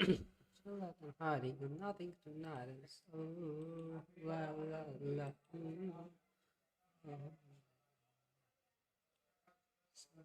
So I'm hiding, I'm nothing tonight. Oh, la la la. Oh, so,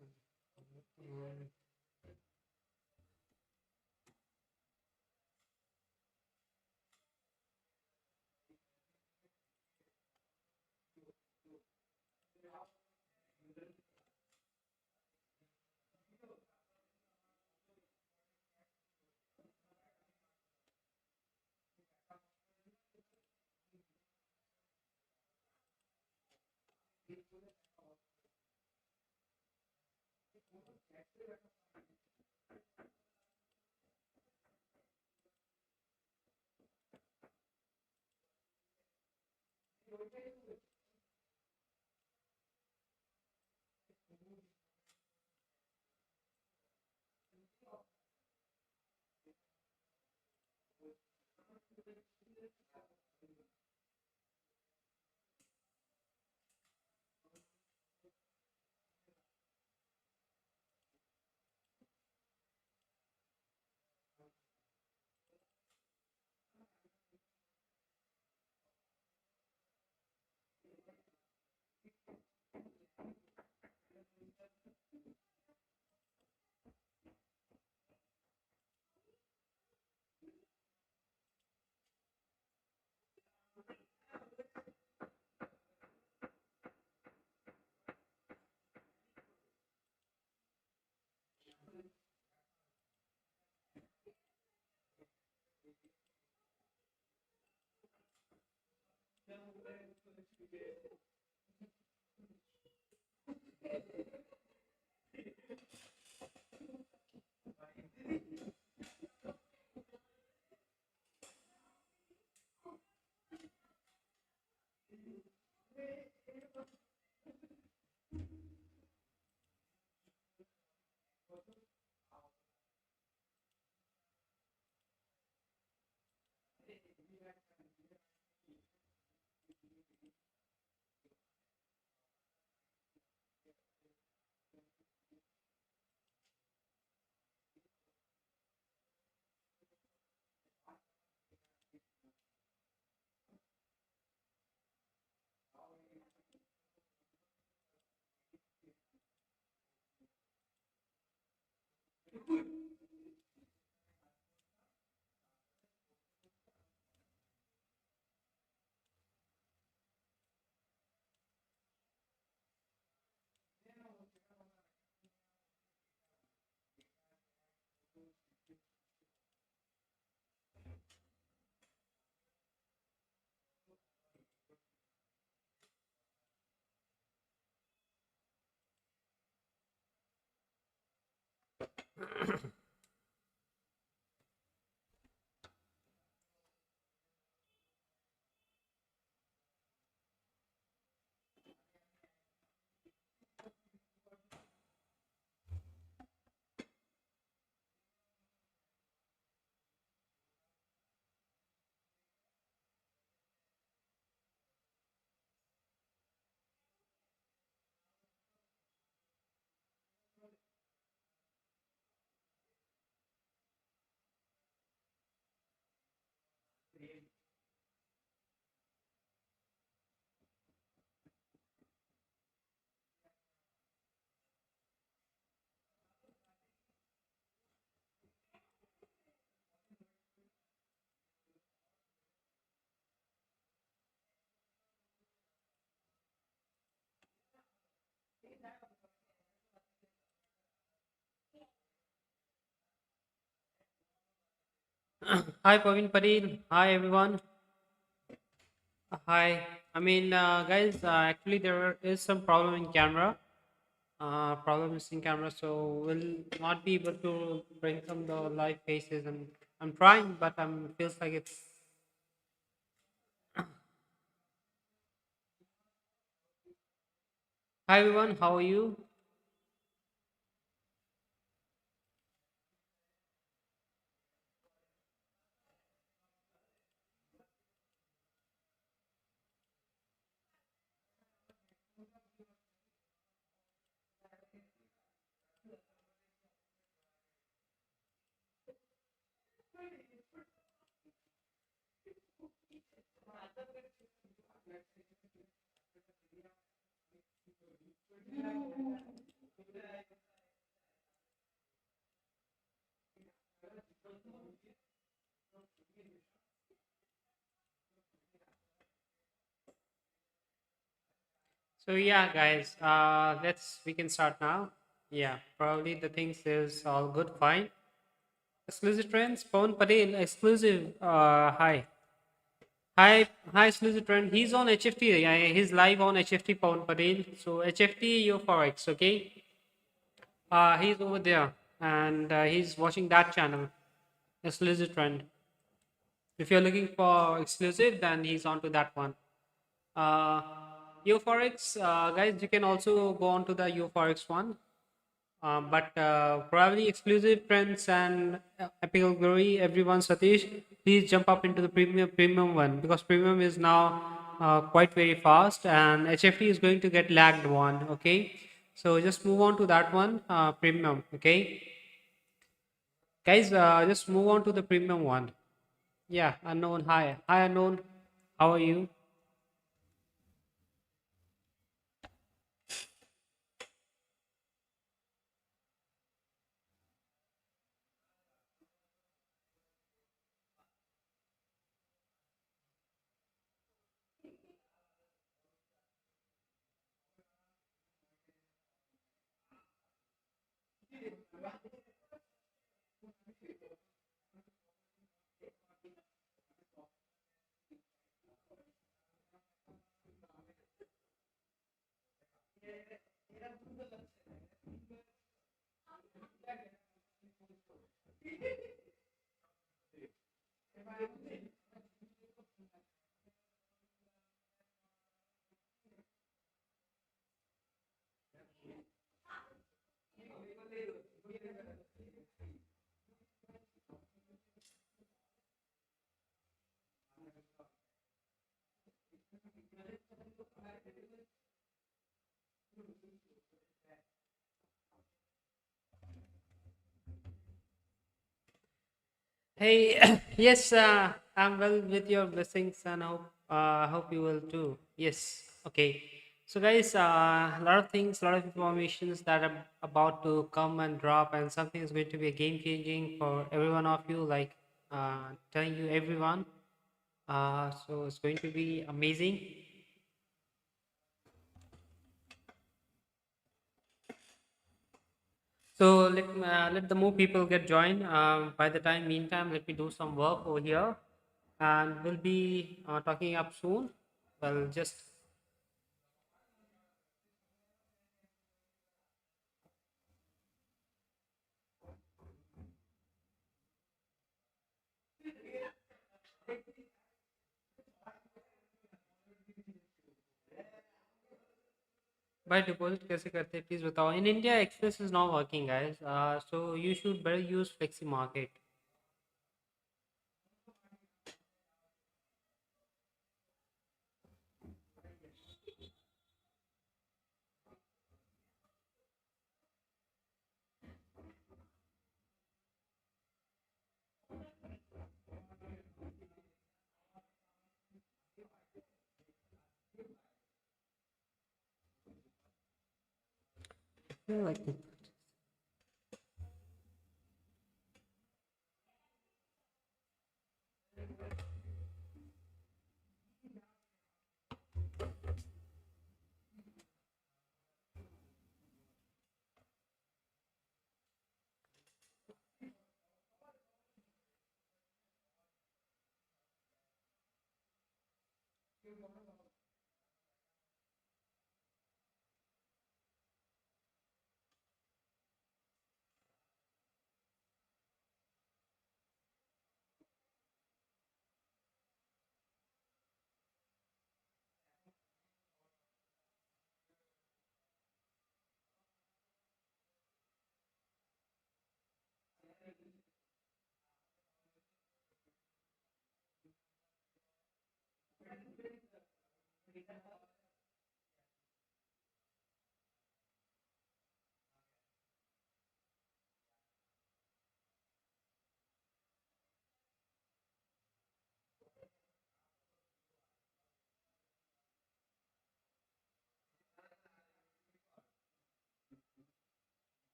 Hi, Pavin Patel. Hi, everyone. Hi. Guys, actually, there is some problem in camera. Problems in camera, so we'll not be able to bring some the live faces. And I'm trying, but feels like it's. Hi, everyone. How are you? So yeah, guys, let's we can start now. Yeah, probably the things is all good, fine. Exclusive trends, Pawan Patel, exclusive. Hi, exclusive trend. He's on HFT. Yeah, he's live on HFT, Pawan Patel. So HFT, your Forex, okay? He's over there, and he's watching that channel, exclusive trend. If you're looking for exclusive, then he's on to that one. Uh, Forex, guys, you can also go on to the Forex one. But probably exclusive trends and epical glory, everyone, Satish, please jump up into the premium one, because premium is now quite very fast, and HFT is going to get lagged one. Okay, so just move on to that one, premium. Okay, guys, just move on to the premium one. Yeah, unknown. Hi, unknown. How are you? Hey, yes, I'm well with your blessings, and hope you will too. Yes, okay. So, guys, a lot of things, a lot of informations that are about to come and drop, and something is going to be a game changing for every one of you. Like telling you everyone. So it's going to be amazing. So let the more people get joined. By the time, meantime, let me do some work over here, and we'll be talking up soon. Well, just by deposit कैसे करते हैं, please बताओ. In India, Express is not working, guys. So you should better use Flexi Market. Yeah, like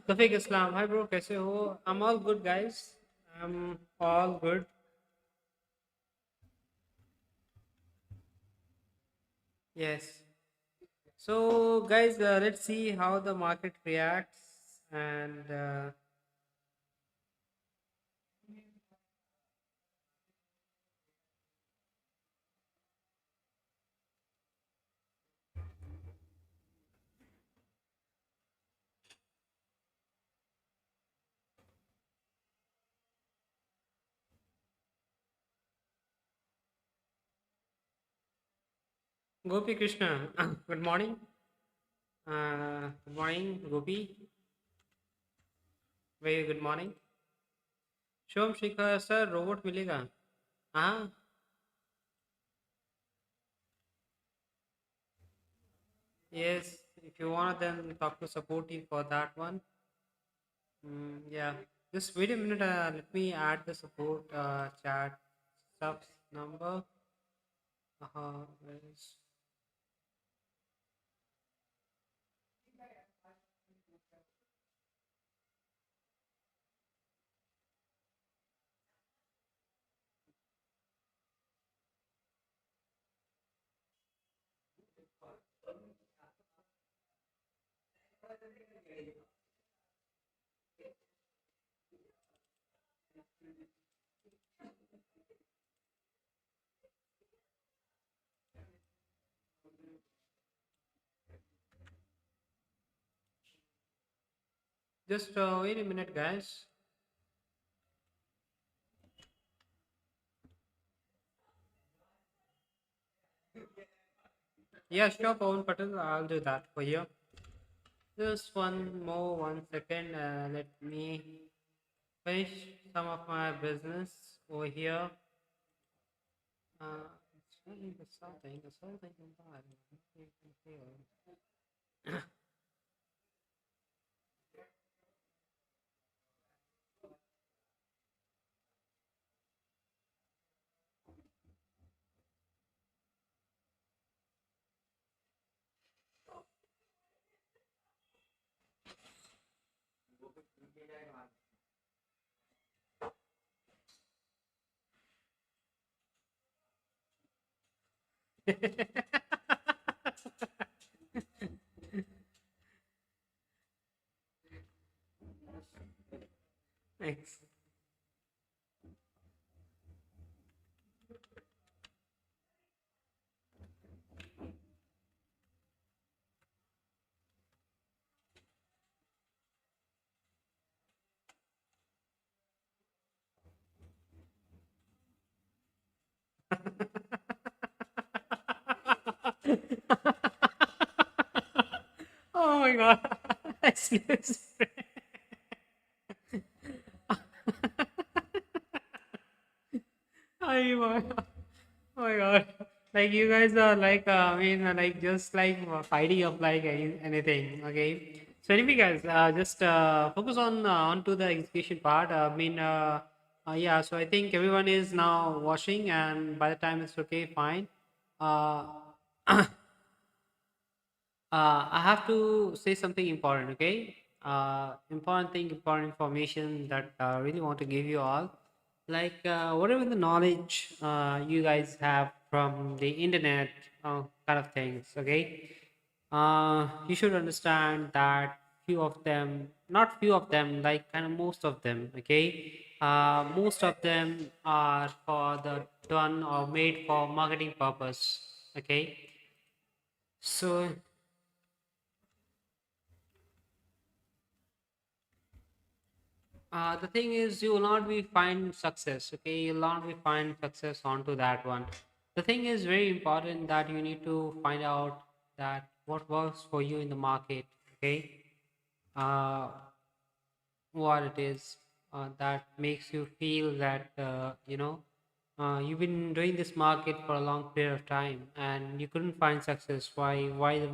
Tafik Islam, hi bro, कैसे हो? I'm all good, guys. I'm all good. Yes. So, guys, let's see how the market reacts. And Gopi Krishna, good morning. Good morning, Gopi. Very good morning. Shom Shikhar, sir, robot मिलेगा? हाँ. Yes, if you want, then talk to support team for that one. Yeah, just wait a minute. Let me add the support chat subs number. Where is- Just wait a minute, guys. Yeah, sure, Pawan Patel. I'll do that for you. Just one second. Let me finish some of my business over here. Something. Thanks. Oh my god. I slipped. Oh my god. Like you guys are like like just like fighting of like anything. Okay. So anyway, guys, just focus on to the execution part. Yeah. So I think everyone is now watching, and by the time it's okay, fine. Uh, I have to say something important, okay? Important thing, important information that I really want to give you all. Like, whatever the knowledge you guys have from the internet, kind of things, okay? You should understand that few of them, not few of them, like kind of most of them, okay? Most of them are for the done or made for marketing purpose, okay? So the thing is, you will not be find success. Okay, you'll not be find success onto that one. The thing is very important that you need to find out that what works for you in the market. Okay, uh, what it is that makes you feel that you've been doing this market for a long period of time and you couldn't find success. Why?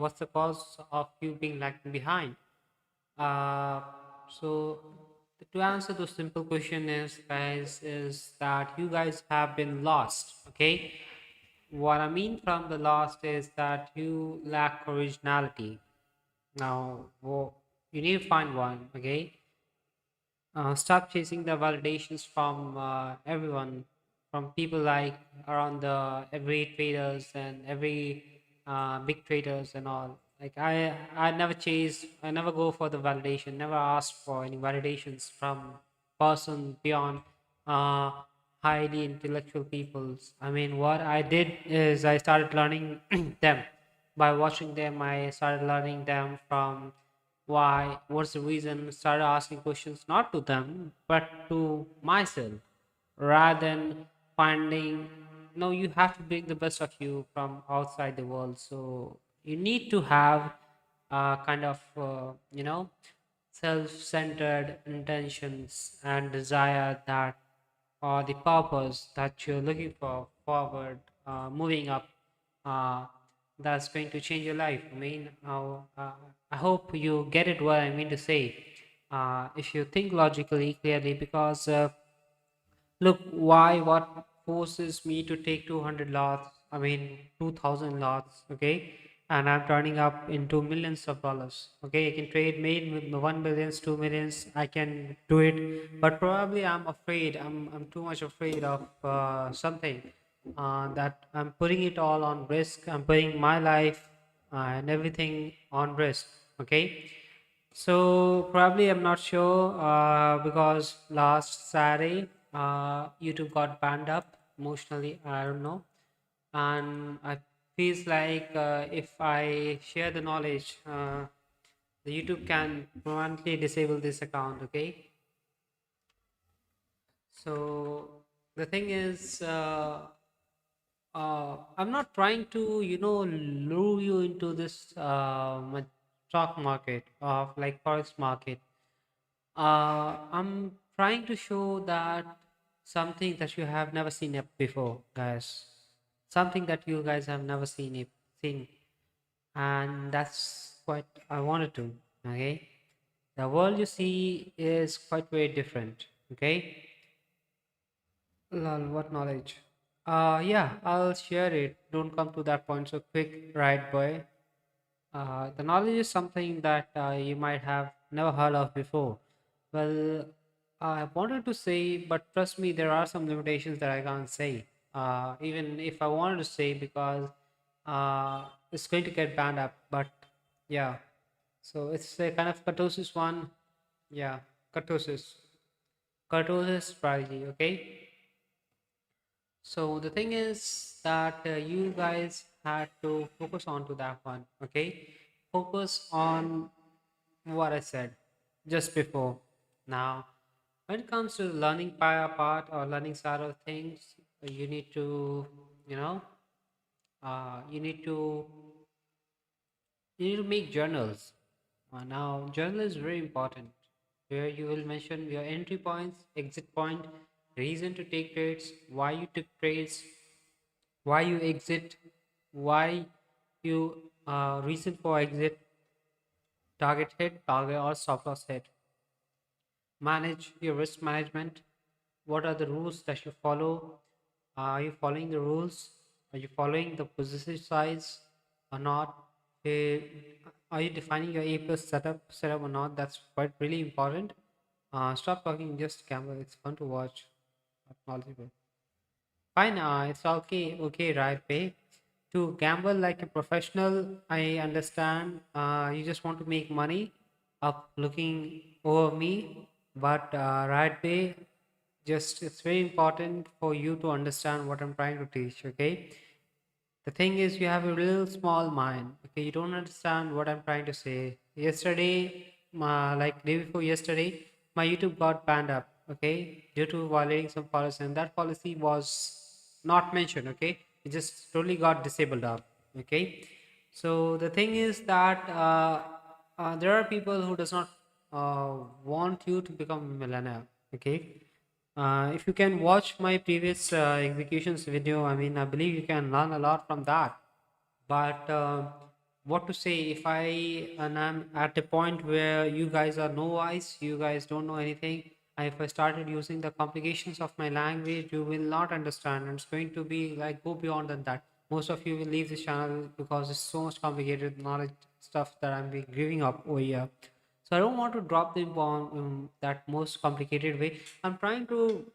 What's the cause of you being lagging behind? Uh, so to answer the simple question is, guys, is that you guys have been lost. Okay, what I mean from the lost is that you lack originality. Now, you need to find one. Okay, stop chasing the validations from everyone, from people like around the every traders and every big traders and all. Like I never chase, I never go for the validation, never ask for any validations from person beyond uh, highly intellectual peoples. I mean, what I did is I started learning them by watching them. I started learning them from why, what's the reason, started asking questions not to them but to myself, rather than finding, no, you have to bring the best of you from outside the world. So you need to have kind of self-centered intentions and desire that, or the purpose that you're looking for forward, moving up, uh, that's going to change your life. I mean, I hope you get it what I mean to say. If you think logically, clearly, because look, why, what forces me to take 200 lots, I mean 2000 lots, okay, and I'm turning up into millions of dollars. Okay, I can trade made with 1 millions, 2 millions, I can do it, but probably I'm afraid, I'm too much afraid of something, that I'm putting it all on risk. I'm putting my life and everything on risk. Okay, so probably I'm not sure, because last Saturday YouTube got banned up emotionally. I don't know, and I feels like if I share the knowledge, the YouTube can permanently disable this account. Okay, so the thing is, I'm not trying to, lure you into this stock market of like forex market. I'm trying to show that something that you have never seen it before, guys. Something that you guys have never seen, and that's what I wanted to. Okay, the world you see is quite very different. Okay, lol, what knowledge? Yeah, I'll share it. Don't come to that point so quick, right, boy? The knowledge is something that you might have never heard of before. Well, I wanted to say, but trust me, there are some limitations that I can't say. Even if I wanted to say, because it's going to get banned up. But yeah, so it's a kind of kurtosis one. Yeah, kurtosis. Kurtosis strategy, okay? So the thing is that you guys had to focus on to that one, okay? Focus on what I said just before. Now, when it comes to the learning part or learning side of things, you need to, you know, you need to make journals. Now, journal is very important, where you will mention your entry points, exit point, reason to take trades, why you took trades, why you exit, why you reason for exit, target hit, target or stop loss hit. Manage your risk management. What are the rules that you follow? Are you following the rules? Are you following the position size or not? Eh, are you defining your A plus setup or not? That's quite really important. Stop talking, just gamble. It's fun to watch. Not knowledgeable. Fine, it's okay, right, babe? To gamble like a professional, I understand. You just want to make money up looking over me, but right, babe, just it's very important for you to understand what I'm trying to teach, okay? The thing is, you have a real small mind. Okay, you don't understand what I'm trying to say. Yesterday, like day before yesterday, my YouTube got banned up. Okay, due to violating some policy, and that policy was not mentioned. Okay, it just totally got disabled up. Okay, so the thing is that there are people who does not want you to become a millionaire. Okay, if you can watch my previous executions video, I mean, I believe you can learn a lot from that. But what to say. If I and I'm at a point where you guys are no wise, you guys don't know anything, and if I started using the complications of my language, you will not understand, and it's going to be like go beyond than that. Most of you will leave this channel because it's so much complicated knowledge stuff that I'm be giving up over here. So I don't want to drop the bomb in that most complicated way. I'm trying to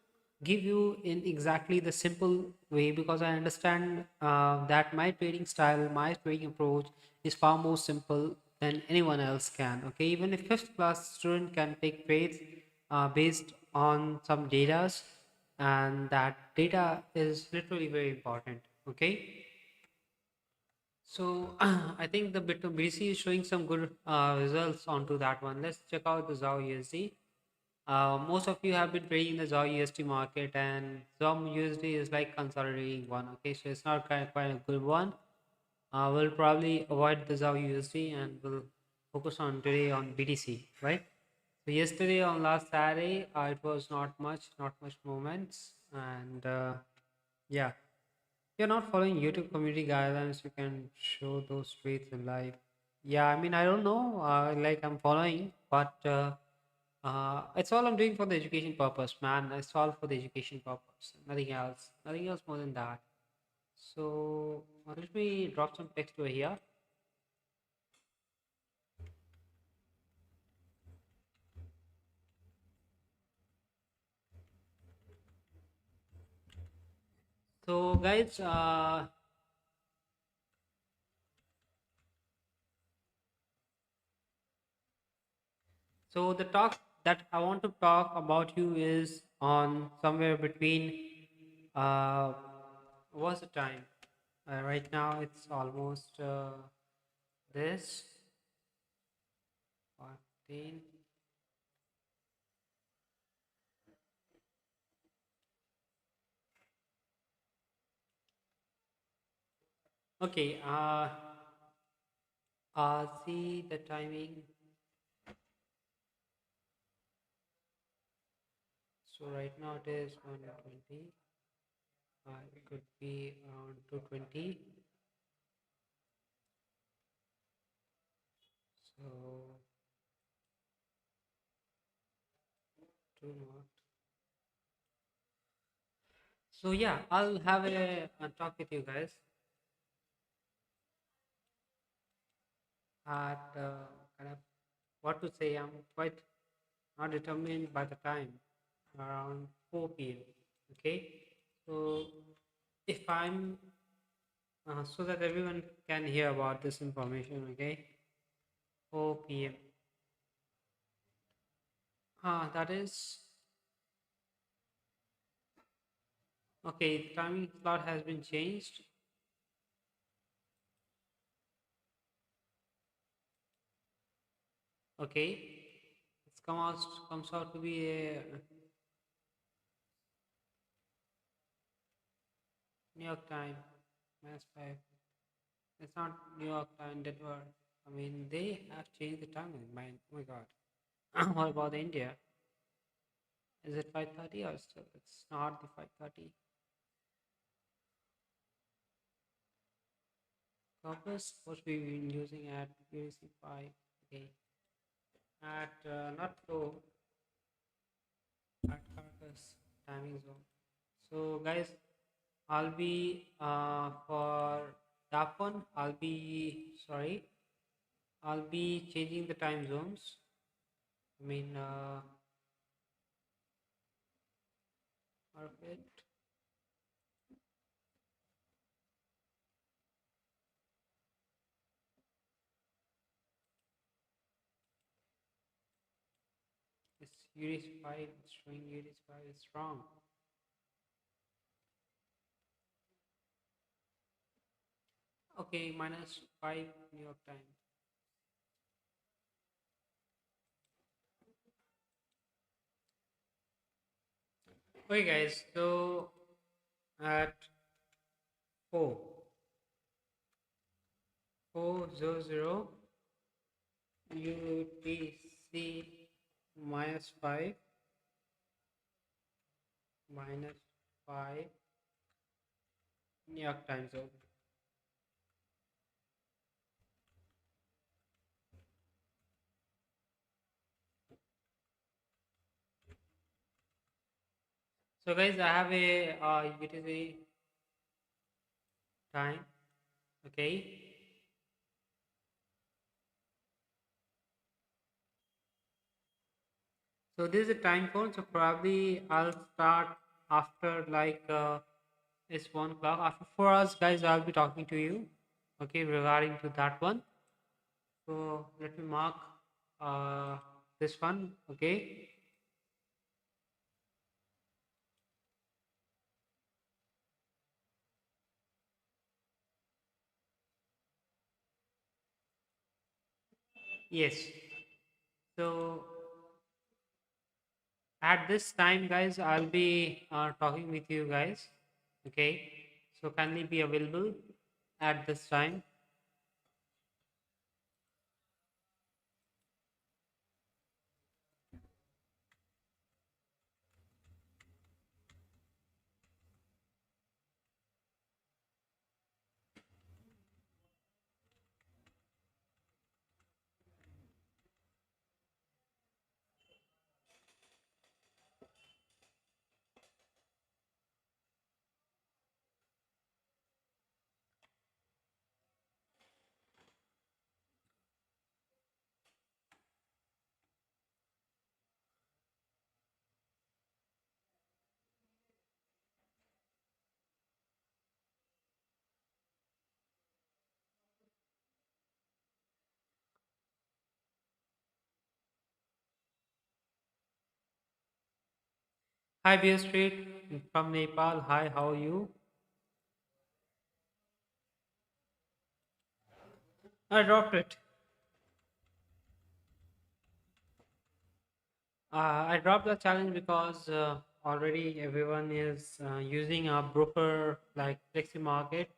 give you in exactly the simple way, because I understand that my trading style, my trading approach is far more simple than anyone else can. Okay, even a fifth class student can take trades based on some datas, and that data is literally very important. Okay, so I think the bit of BC is showing some good results onto that one. Let's check out the ZAO USD. Most of you have been trading the ZAO USD market, and ZOM USD is like consolidating one. Okay, so it's not quite a good one. We'll probably avoid the ZAO USD and we'll focus on today on BTC, right? So yesterday on last Saturday, it was not much movements, and yeah, you're not following YouTube community guidelines, you can show those tweets in live. Yeah, I mean, I don't know, like I'm following, but it's all I'm doing for the education purpose, man. It's all for the education purpose, nothing else more than that. So let me drop some text over here. So guys, so the talk that I want to talk about you is on somewhere between what's the time? Right now it's almost this 14. Okay, see the timing. So right now it is 1:20. It could be around 2:20. So two more. So yeah, I'll have a talk with you guys at kind of what to say. I'm quite not determined by the time, around 4 p.m. Okay, so if I'm so that everyone can hear about this information. Okay, 4 p.m. That is okay. The timing slot has been changed. Okay, it's comes out to be a New York time, Mass 5. It's not New York time, Denver. I mean, they have changed the timing. Oh my God. What about India? Is it 5:30 or still? It's not the 5:30. Corpus what we've been using at USC 5. Okay. At not pro at Caracas timing zone. So guys, I'll be for that one. I'll be changing the time zones. I mean, perfect. It's UD's 5. It's showing UD's 5. It's wrong. Okay, minus 5 New York time. Okay, guys. So at 4, 4:00 UTC minus 5 minus 5 New York time zone. So guys, I have a UTC time. Okay. So this is a time code. So probably I'll start after it's 1 o'clock. After 4 hours, guys, I'll be talking to you. Okay, regarding to that one. So let me mark uh this one. Okay. Yes. So at this time, guys, I'll be talking with you guys. Okay. So kindly be available at this time. Hi, Beer Street from Nepal. Hi, how are you? I dropped it. I dropped the challenge because already everyone is using a broker like Flexi Market,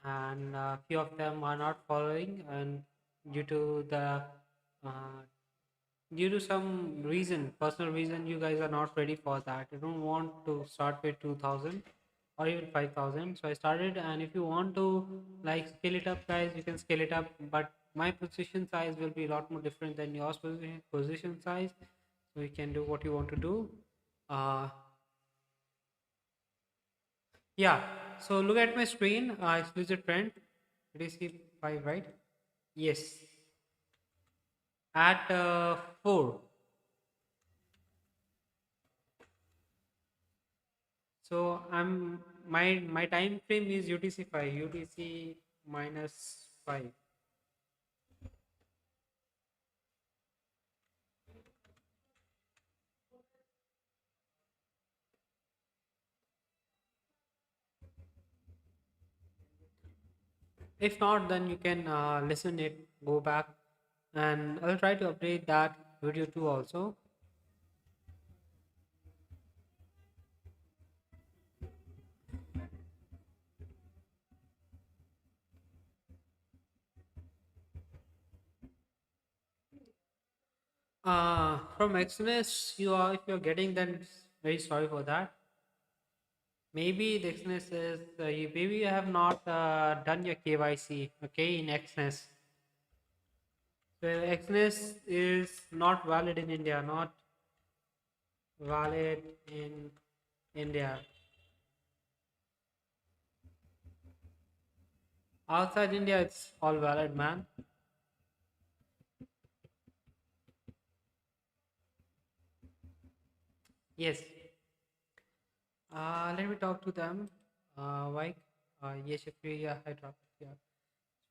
and few of them are not following, and due to the uh, due to some reason, personal reason, you guys are not ready for that. You don't want to start with 2000 or even 5000. So I started, and if you want to like scale it up, guys, you can scale it up. But my position size will be a lot more different than yours position size. So you can do what you want to do. Uh, yeah. So look at my screen. Exclusive trend. It is C5, right? Yes. At 4. So my time frame is UTC 5, UTC minus 5. If not, then you can listen it, go back, and I'll try to update that video too also. From Exynos, you are if you're getting, then very sorry for that. Maybe the Exynos is maybe you have not done your KYC. Okay, in Exynos. So Exynos is not valid in India, not valid in India. Outside India, it's all valid, man. Yes. Let me talk to them. Mike. Yes, Shakriya, I dropped it. Yeah.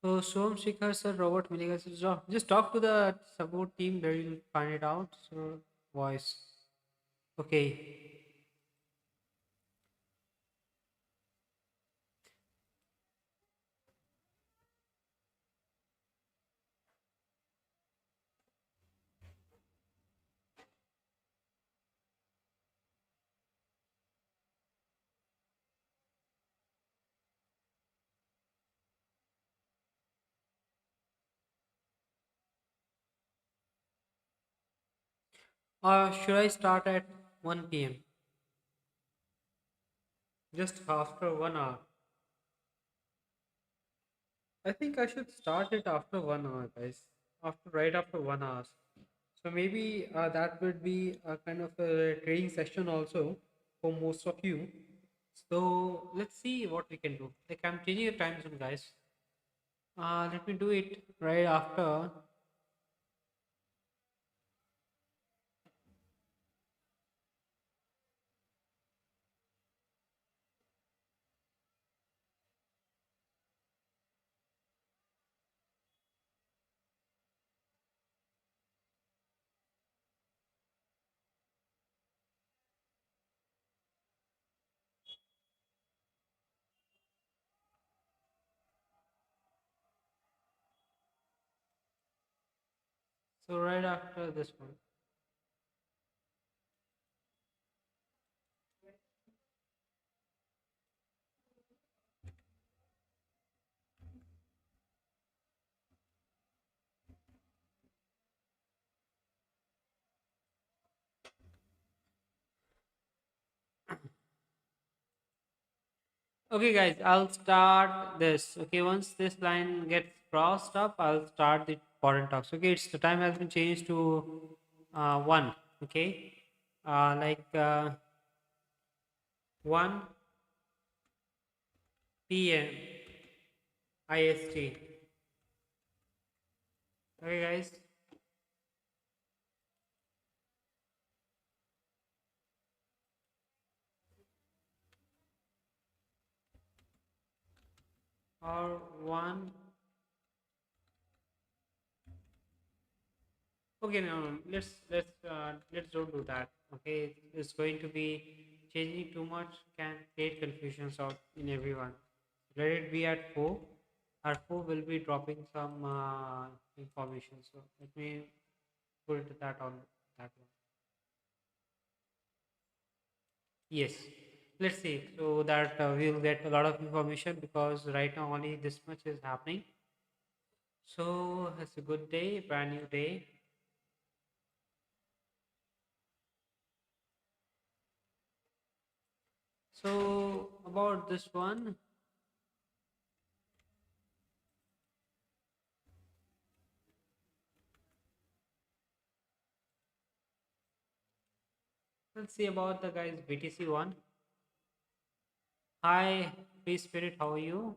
So, Som Shikhar sir, Robert Milligan, sir, just talk to the support team. There you'll find it out. So, voice. Okay. Should I start at 1 p.m.? Just after 1 hour. I think I should start it after 1 hour, guys. Right after 1 hour. So maybe that would be a kind of a trading session also. for most of you. So let's see what we can do. Like I'm changing the time zone, guys. Let me do it right after. So right after this one. Okay, guys, I'll start this. Okay, once this line gets crossed up, I'll start the important talks. Okay, it's the time has been changed to one. Okay, like 1 p.m. IST. Okay, guys, or one. Okay, no, let's don't do that. Okay, it's going to be changing too much can create confusions out in everyone. Let it be at 4. At 4 will be dropping some information. So let me put that on that one. Yes, let's see. So that we'll get a lot of information because right now only this much is happening. So it's a good day, brand new day. So about this one, let's see about the guys BTC one. Hi, free spirit, how are you?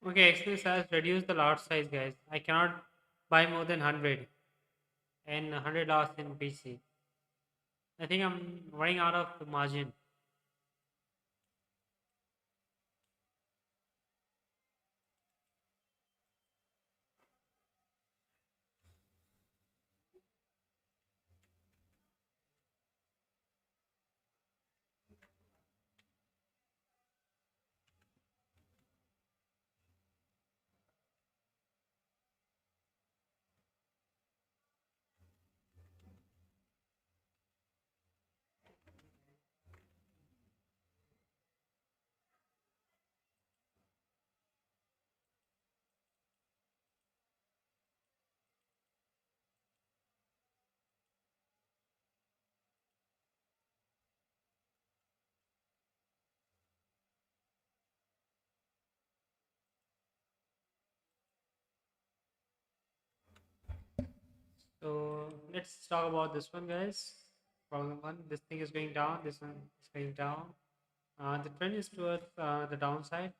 Okay, Express has reduced the lot size, guys. I cannot buy more than 100 and 100 lots in BC. I think I'm running out of the margin. So let's talk about this one, guys. Problem one, this thing is going down, this one is going down. The trend is towards the downside.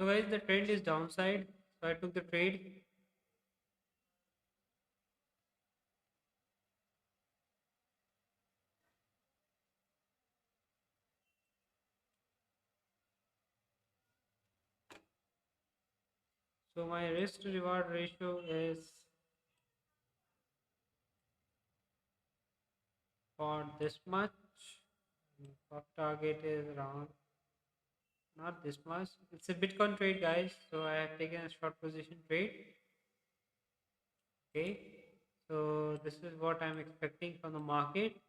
So guys, the trend is downside. So I took the trade. So my risk to reward ratio is for this much. Top target is around not this much. It's a Bitcoin trade, guys. So I have taken a short position trade. Okay. So this is what I'm expecting from the market.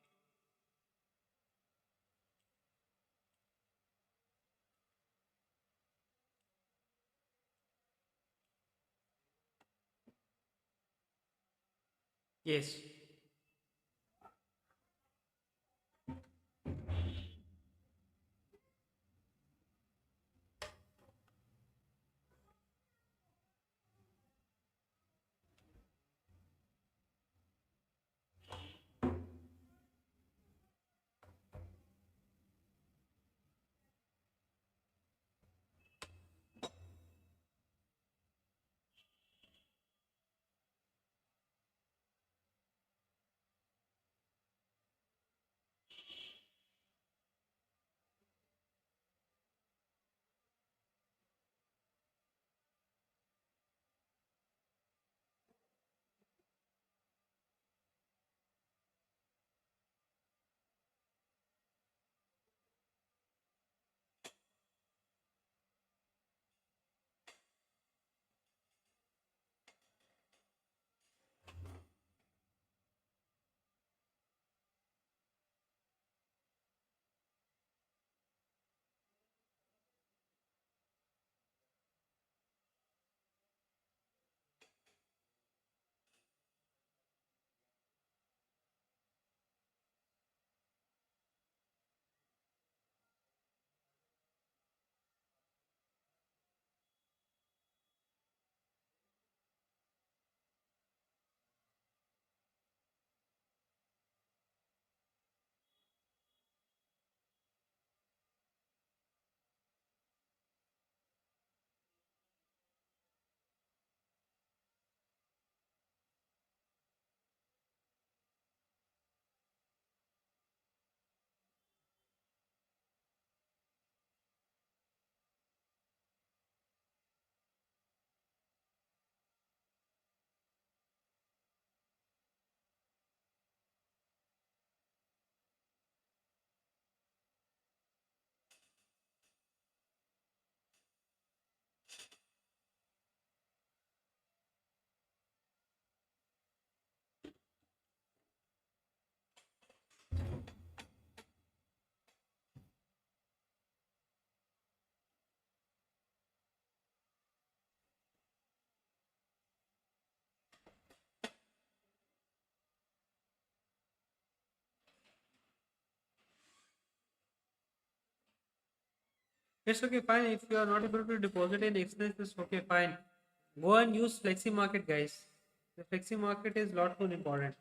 Yes. It's okay, fine. If you are not able to deposit in exchange, it's okay, fine. Go and use flexi market, guys. The flexi market is lot more important.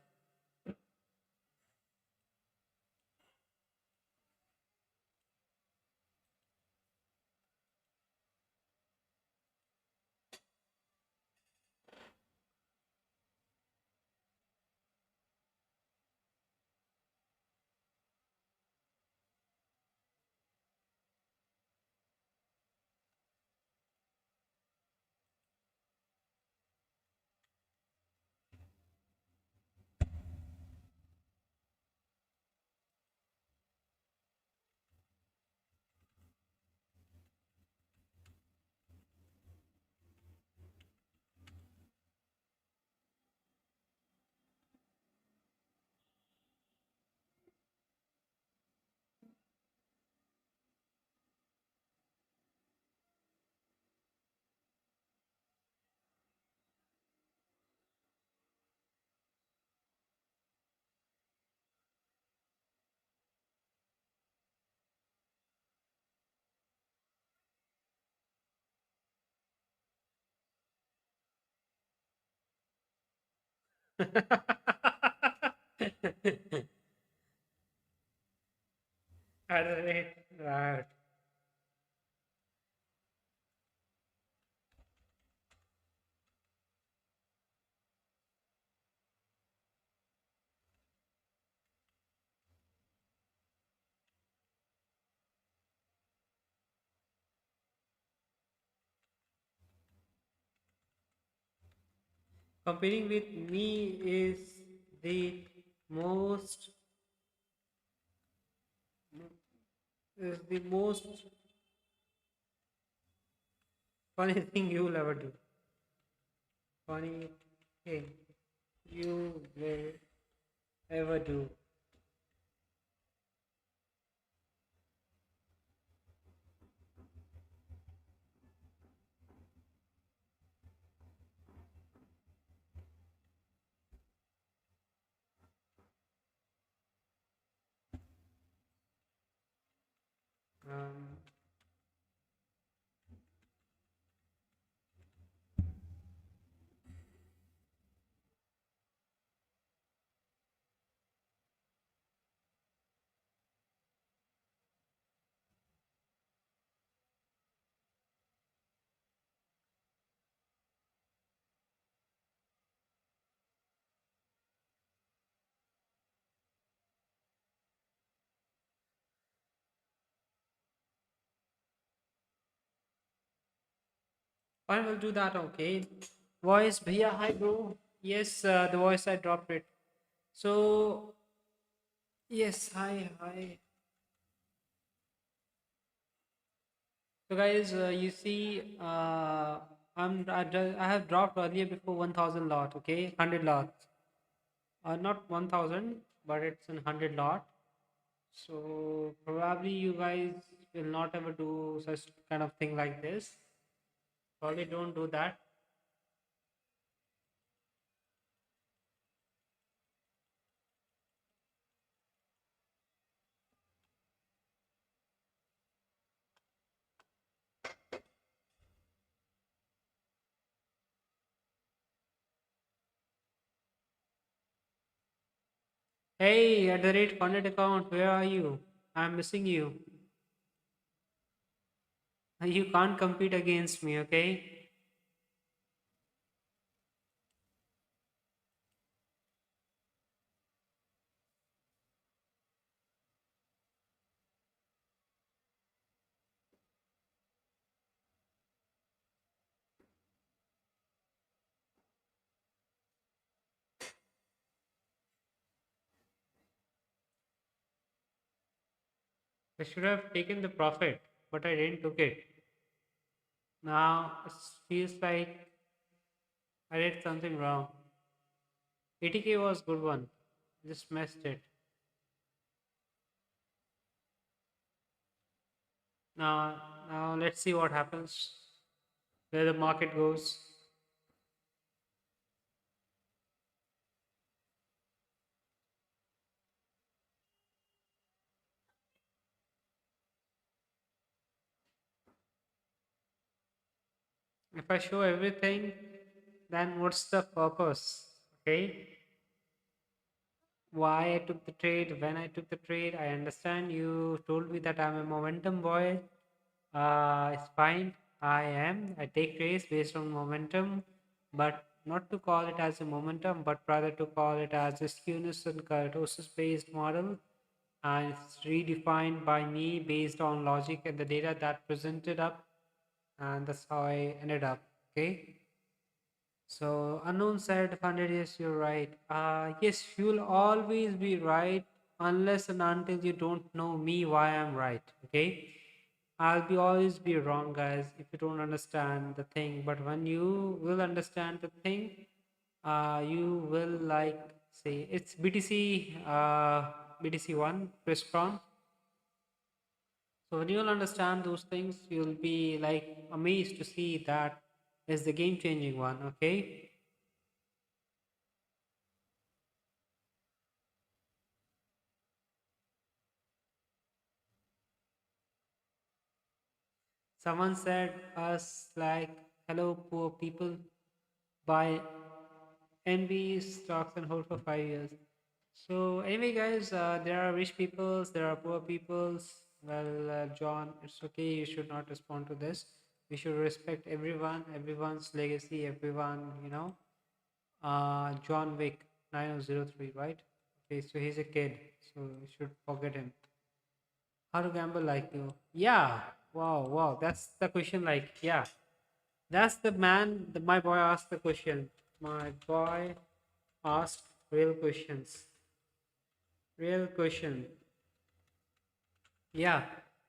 Right. Competing with me the most most funny thing you will ever do. Funny thing you will ever do. Um, I will do that. Okay. Voice, bhaiya, hi, bro. Yes, the voice I dropped it. So yes, hi, hi. So guys, you see, I have dropped earlier before 1,000 lot. Okay, 100 lots. Not 1,000, but it's in 100 lot. So probably you guys will not ever do such kind of thing like this. Probably don't do that. Hey, at the rate funded account, where are you? I'm missing you. You can't compete against me, okay? I should have taken the profit, but I didn't took it. Now it feels like I did something wrong. 80k was good one. Just messed it. Now let's see what happens. Where the market goes. If I show everything, then what's the purpose? Okay. Why I took the trade, when I took the trade, I understand you told me that I'm a momentum boy. It's fine. I am. I take trades based on momentum, but not to call it as a momentum, but rather to call it as a skewness and kurtosis based model. And it's redefined by me based on logic and the data that presented up, and that's how I ended up. Okay. So unknown said, 100, yes, you're right. Yes, you'll always be right unless and until you don't know me why I'm right. Okay. I'll be always be wrong, guys, if you don't understand the thing. But when you will understand the thing, you will like say it's BTC BTC1 press cron. So when you'll understand those things, you'll be like amazed to see that is the game changing one. Okay. Someone said us like, hello, poor people, buy NB stocks and hold for 5 years. So anyway, guys, there are rich peoples, there are poor peoples. Well, John, it's okay. You should not respond to this. We should respect everyone, everyone's legacy, everyone. John Wick 9003, right? Okay, so he's a kid, so you should forget him. How to gamble like you? Yeah. Wow, wow. That's the question. Like, yeah. That's the man. My boy asked the question. My boy asked real questions. Real question. Yeah.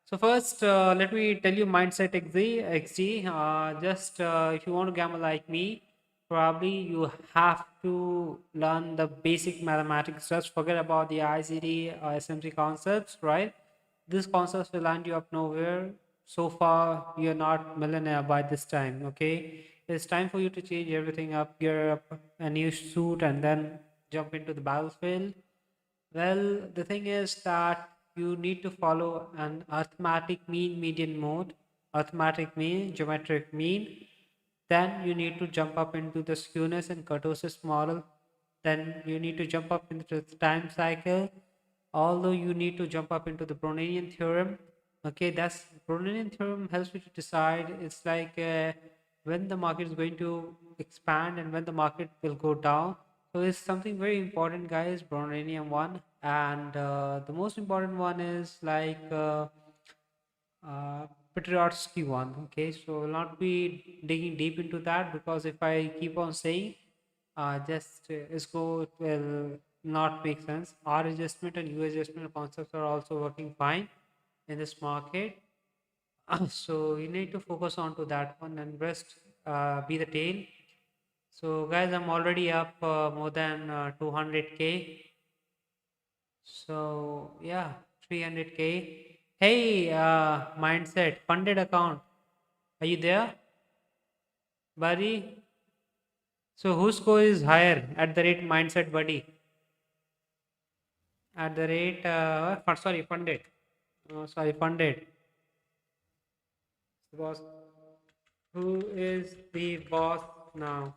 So first, let me tell you mindset XD. Just if you want to gamble like me, probably you have to learn the basic mathematics. Just forget about the ICD SMC concepts, right? These concepts will land you up nowhere. So far, you're not millionaire by this time. Okay, it's time for you to change everything up, gear up a new suit, and then jump into the battlefield. Well, the thing is that you need to follow an arithmetic mean median mode, arithmetic mean, geometric mean. Then you need to jump up into the skewness and kurtosis model. Then you need to jump up into the time cycle. Although you need to jump up into the Brownian theorem. Okay, that's Brownian theorem helps you to decide. It's like when the market is going to expand and when the market will go down. So it's something very important, guys. Brownian one, and the most important one is like uh, Petrotsky one. Okay, so I'll not be digging deep into that because if I keep on saying just ISCO, it will not make sense. R adjustment and U adjustment concepts are also working fine in this market. So you need to focus on to that one and rest be the tail. So guys, I'm already up more than 200K. So yeah, 300K. Hey, mindset funded account. Are you there, buddy? So whose score is higher at the rate mindset, buddy? At the rate, sorry, funded. Sorry, funded. Boss. Who is the boss now?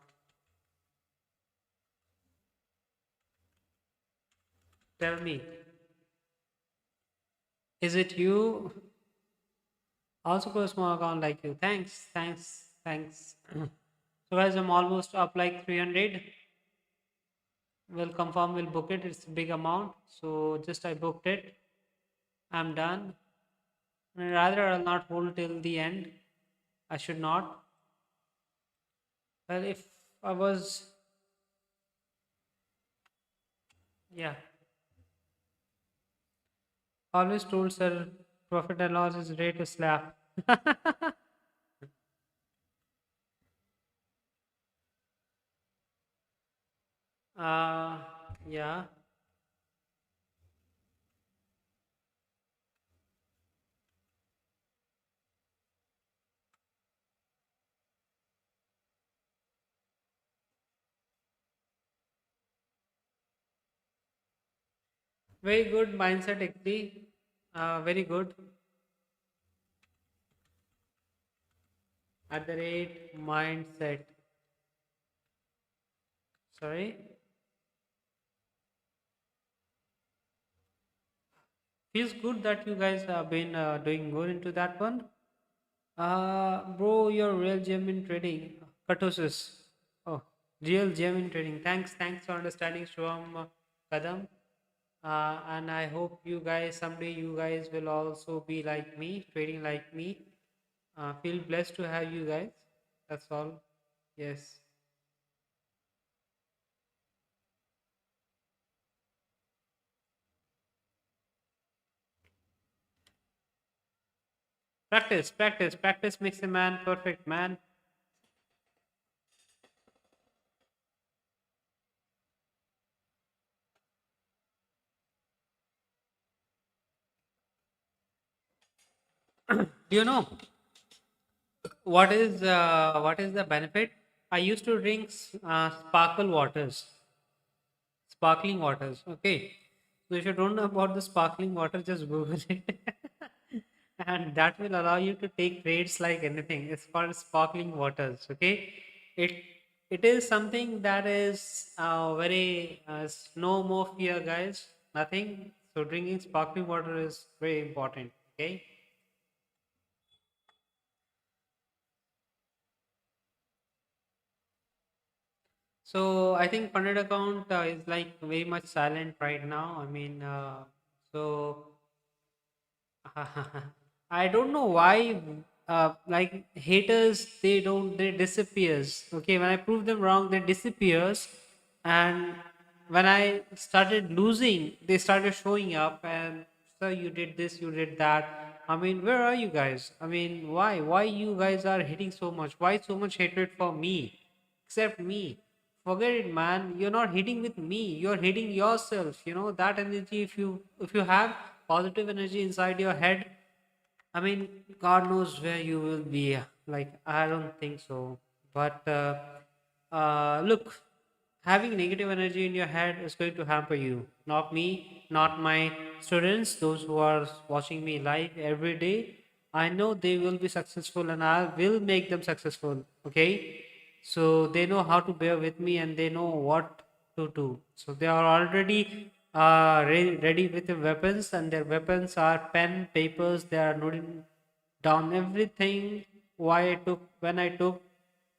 Tell me. Is it you? Also for a small account like you. Thanks, thanks, thanks. So guys, I'm almost up like 300. We'll confirm, we'll book it. It's a big amount. So just I booked it. I'm done. And rather, I'll not hold till the end. I should not. Well, if I was, yeah, always told sir, profit and loss is rate to slap. uh, yeah, very good mindset, actually. Very good. At the rate mindset. Sorry. Feels good that you guys have been doing good into that one. Bro, you're real gem in trading. Katosis. Oh, real gem in trading. Thanks for understanding, Shubham Kadam. And I hope you guys someday you guys will also be like me, trading like me. Feel blessed to have you guys. That's all. Yes. Practice makes a man perfect, man. Do you know what is the benefit? I used to drink sparkling waters. Okay, so if you don't know about the sparkling water, just Google it, and that will allow you to take trades like anything. It's called sparkling waters. Okay, it it is something that is very no more fear, guys. Nothing. So drinking sparkling water is very important. Okay. So I think funded account is like very much silent right now. I mean, so I don't know why. like haters, they disappears. Okay, when I prove them wrong, they disappears. And when I started losing, they started showing up. And sir, you did this, you did that. I mean, where are you guys? I mean, why you guys are hitting so much? Why so much hatred for me? Except me, forget it, man. You're not hitting with me, you're hitting yourself. You know that energy. If you have positive energy inside your head, I mean, God knows where you will be. Like, I don't think so. But look, having negative energy in your head is going to hamper you. Not me, not my students, those who are watching me live every day. I know they will be successful and I will make them successful. Okay. So they know how to bear with me and they know what to do. So they are already ready with the weapons, and their weapons are pen, papers. They are noting down everything why I took, when I took,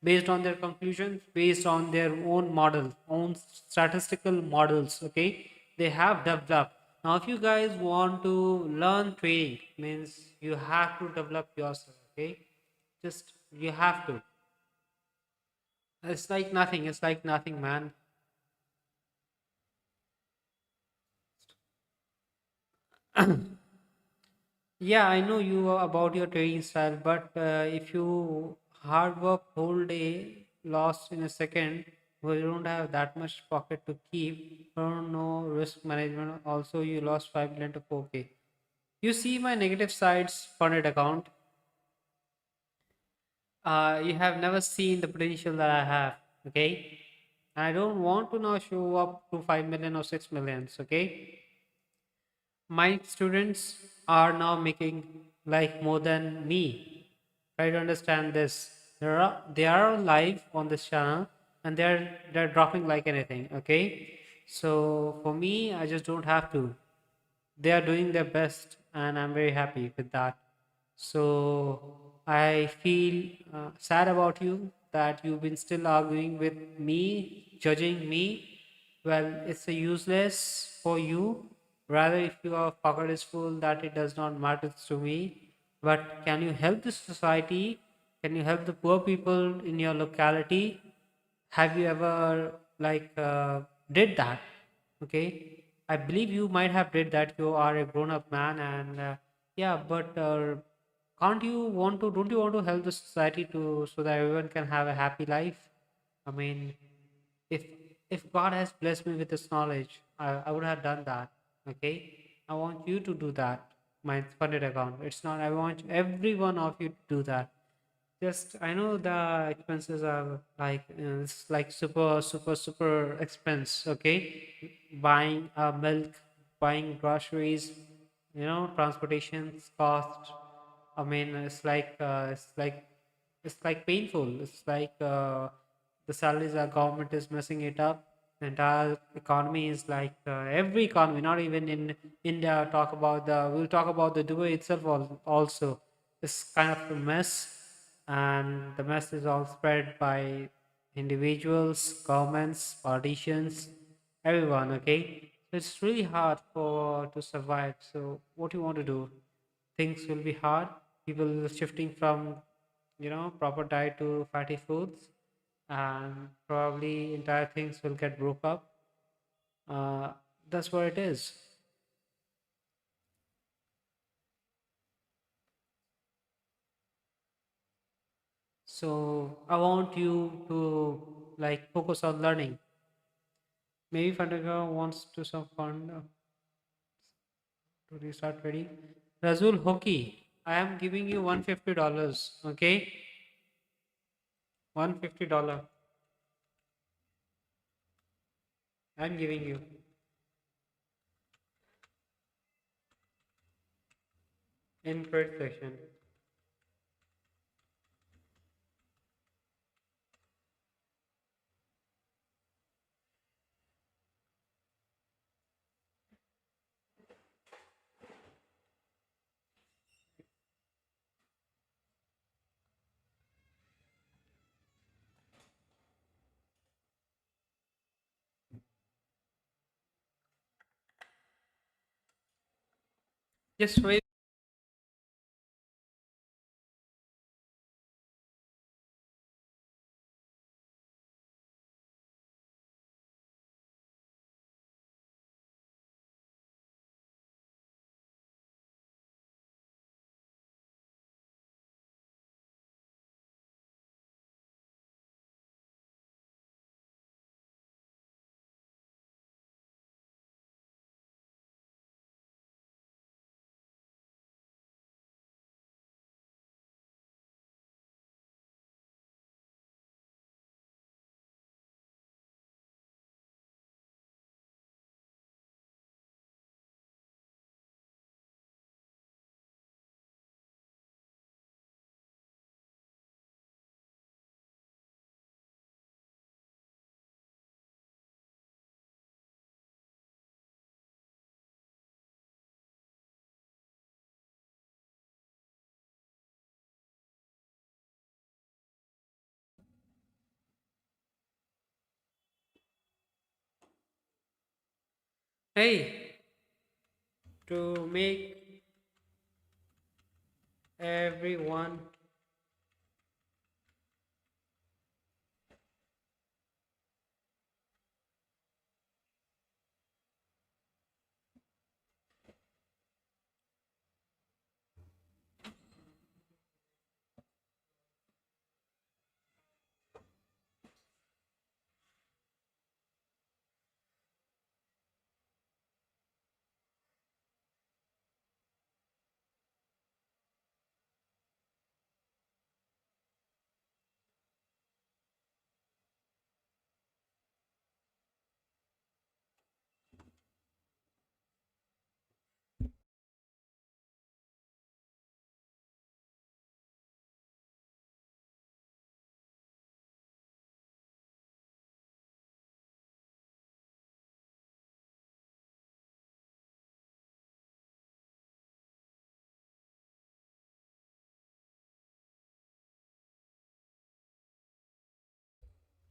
based on their conclusions, based on their own model, own statistical models. Okay, they have developed. Now, if you guys want to learn trading, means you have to develop yourself. Okay, just you have to. It's like nothing. It's like nothing, man. Yeah, I know you about your trading style, but if you hard work whole day, lost in a second, well, you don't have that much pocket to keep. Don't know risk management. Also, you lost 5 million to 4K. You see my negative sides funded account. You have never seen the potential that I have. Okay, I don't want to now show up to 5 million or 6 millions. Okay, my students are now making like more than me. Try to understand this. They are live on this channel and they're dropping like anything. Okay, so for me, I just don't have to. They are doing their best and I'm very happy with that. So I feel sad about you that you've been still arguing with me, judging me. Well, it's a useless for you. Rather, if your pocket is full, that it does not matter to me. But can you help the society? Can you help the poor people in your locality? Have you ever like did that? Okay, I believe you might have did that. You are a grown up man, and yeah, but can't you want to don't you want to help the society to so that everyone can have a happy life? I mean, if if God has blessed me with this knowledge, I would have done that. Okay, I want you to do that. My funded account, it's not, I want every one of you to do that. Just I know the expenses are like it's like super expense. Okay, buying milk, buying groceries, transportation cost. I mean, it's like painful. It's like the salaries our government is messing it up. The entire economy is like every economy, not even in India. We'll talk about the Dubai itself also. It's kind of a mess, and the mess is all spread by individuals, governments, politicians, everyone. Okay, so it's really hard for to survive. So what do you want to do? Things will be hard. People shifting from proper diet to fatty foods, and probably entire things will get broke up. uh, that's what it is. So I want you to like focus on learning. Maybe Fandaga wants to some fun to restart trading. Razul Hoki, I am giving you $150. Okay, $150 I'm giving you in trade section. Just wait. Hey, to make everyone.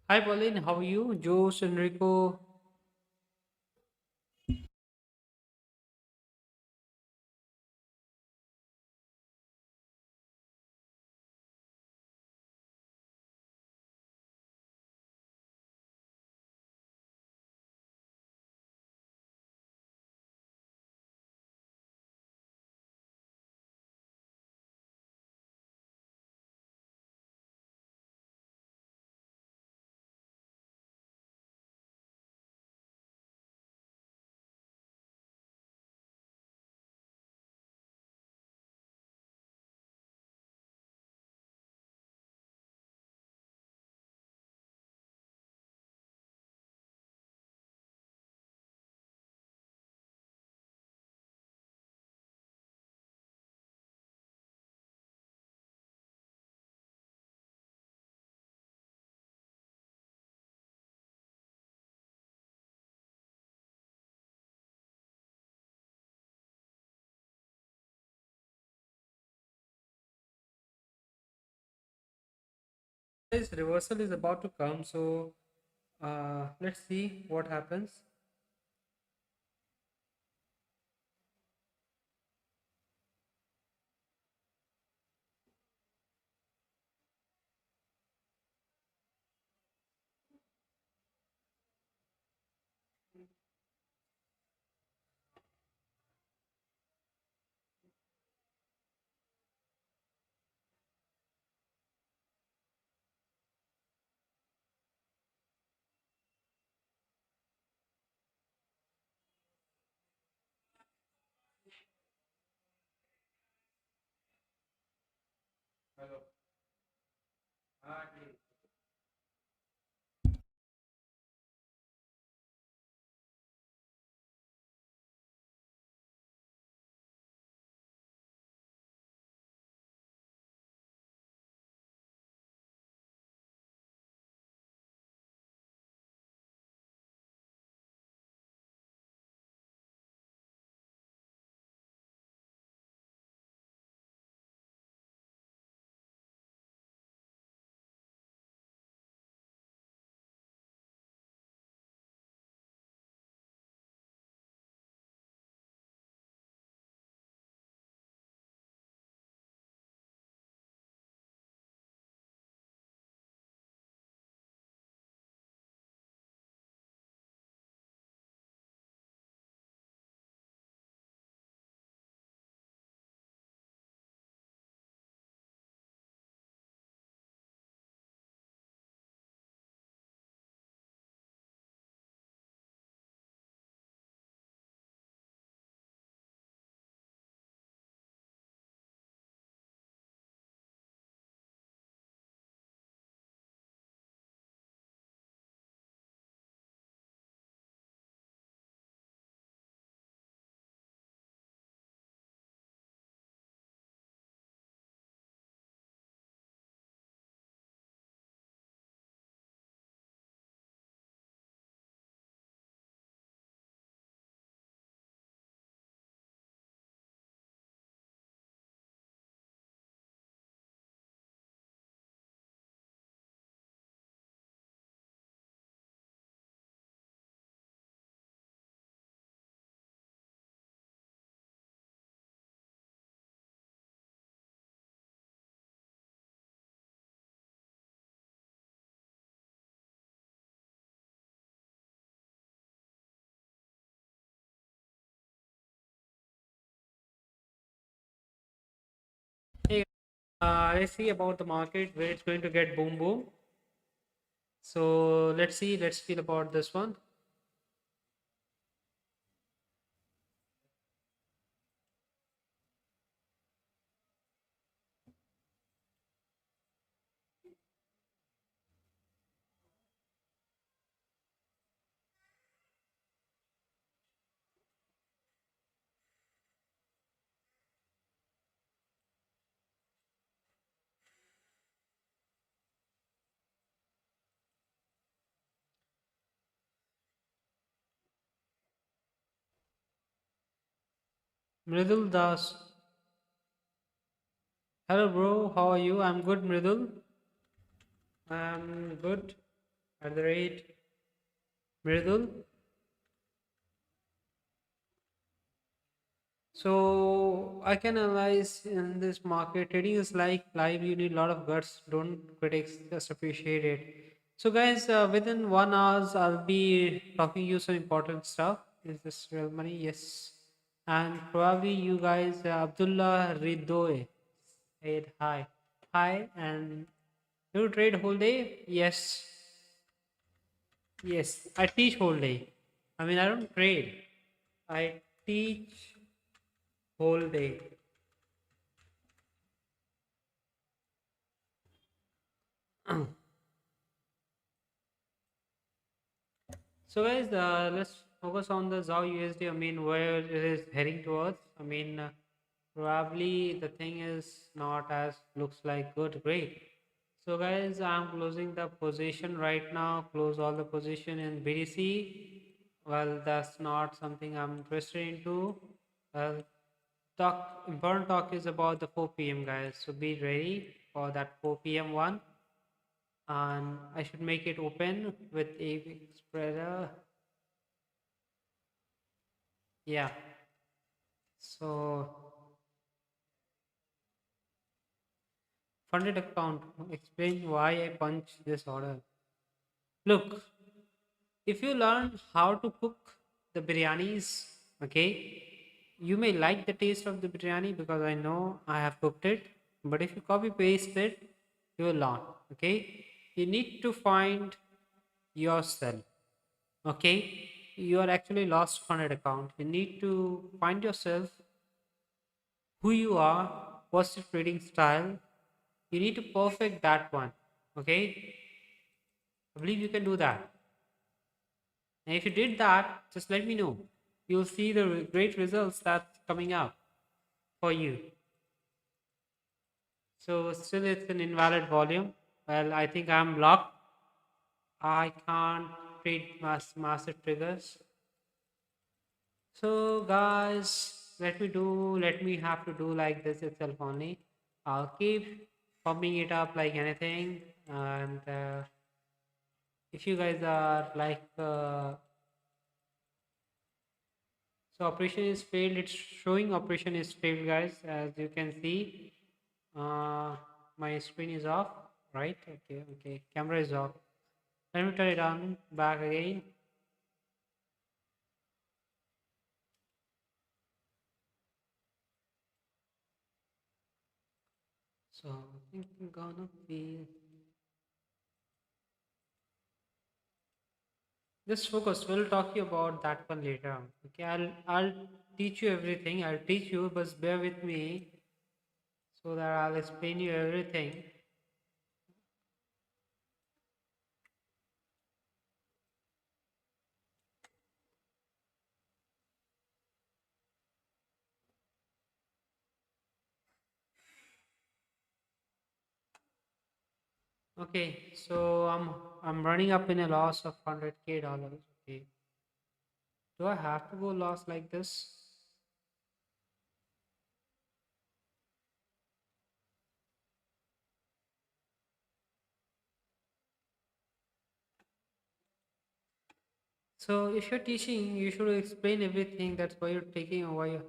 Hi, Pauline. How are you? Jose, Enrico. This reversal is about to come, so let's see what happens. Let's see about the market where it's going to get boom boom. So let's see. Let's feel about this one. Mridul Das. Hello, bro. How are you? I'm good, Mridul. I'm good. At the rate, Mridul. So I can analyze in this market. Trading is like live. You need a lot of guts. Don't critics just appreciate it. So guys, within 1 hours, I'll be talking you some important stuff. Is this real money? Yes. And probably you guys, Abdullah Ridoe said hi. Hi, and you trade whole day? Yes. Yes. I teach whole day. I mean, I don't trade. I teach whole day. So guys, let's focus on the ZAO USD. I mean, where it is heading towards. I mean, probably the thing is not as looks like good, great. So guys, I'm closing the position right now. Close all the position in BDC. Well, that's not something I'm interested into. Well, talk important talk is about the 4 p.m. guys. So be ready for that 4 p.m. one, and I should make it open with a spreader. Yeah. So funded account. Explain why I punch this order. Look, if you learn how to cook the biryanis, okay, you may like the taste of the biryani because I know I have cooked it. But if you copy paste it, you will not. Okay, you need to find yourself. Okay, you are actually lost funded account. You need to find yourself, who you are, what's your trading style. You need to perfect that one. Okay, I believe you can do that. And if you did that, just let me know. You'll see the great results that's coming out for you. So still it's an invalid volume. Well, I think I'm blocked. I can't trade massive triggers. So guys, let me have to do like this itself only. I'll keep pumping it up like anything. And if you guys are like so operation is failed. It's showing operation is failed, guys. As you can see, my screen is off. Right? Okay. Okay. Camera is off. Let me turn it on back again. So I think I'm gonna be just focus. We'll talk you about that one later on. Okay. I'll teach you everything. I'll teach you, but bear with me so that I'll explain you everything. Okay. So I'm running up in a loss of $100K. Okay. Do I have to go loss like this? So if you're teaching, you should explain everything. That's why you're taking or why you're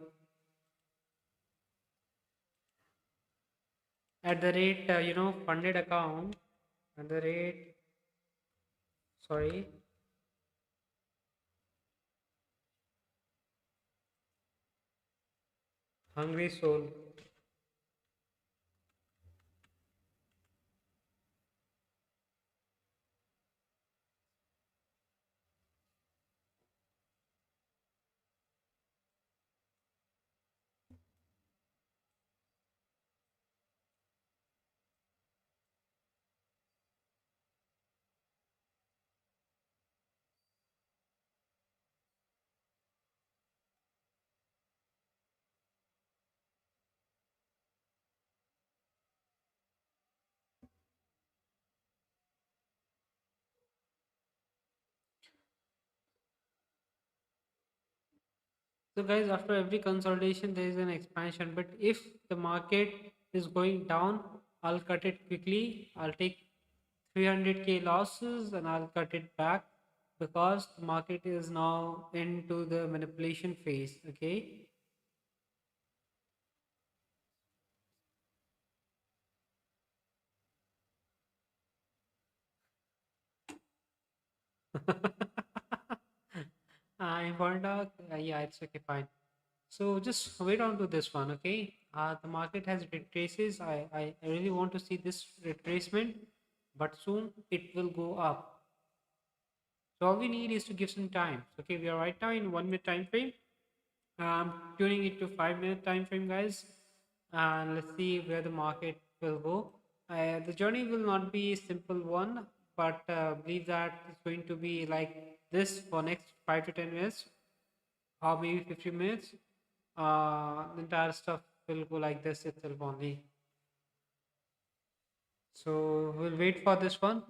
at the rate, funded account, at the rate, sorry, hungry soul. So, guys, after every consolidation, there is an expansion. But if the market is going down, I'll cut it quickly. I'll take 300k losses and I'll cut it back because the market is now into the manipulation phase. Okay. Important. Yeah, it's okay, fine. So just wait on to this one, okay? The market has retraces. I really want to see this retracement, but soon it will go up. So all we need is to give some time. Okay, we are right now in 1 minute time frame. Tuning it to 5 minute time frame, guys, and let's see where the market will go. The journey will not be a simple one, but believe that it's going to be like this for next 5 to 10 minutes or maybe 50 minutes. The entire stuff will go like this itself only. So we'll wait for this one.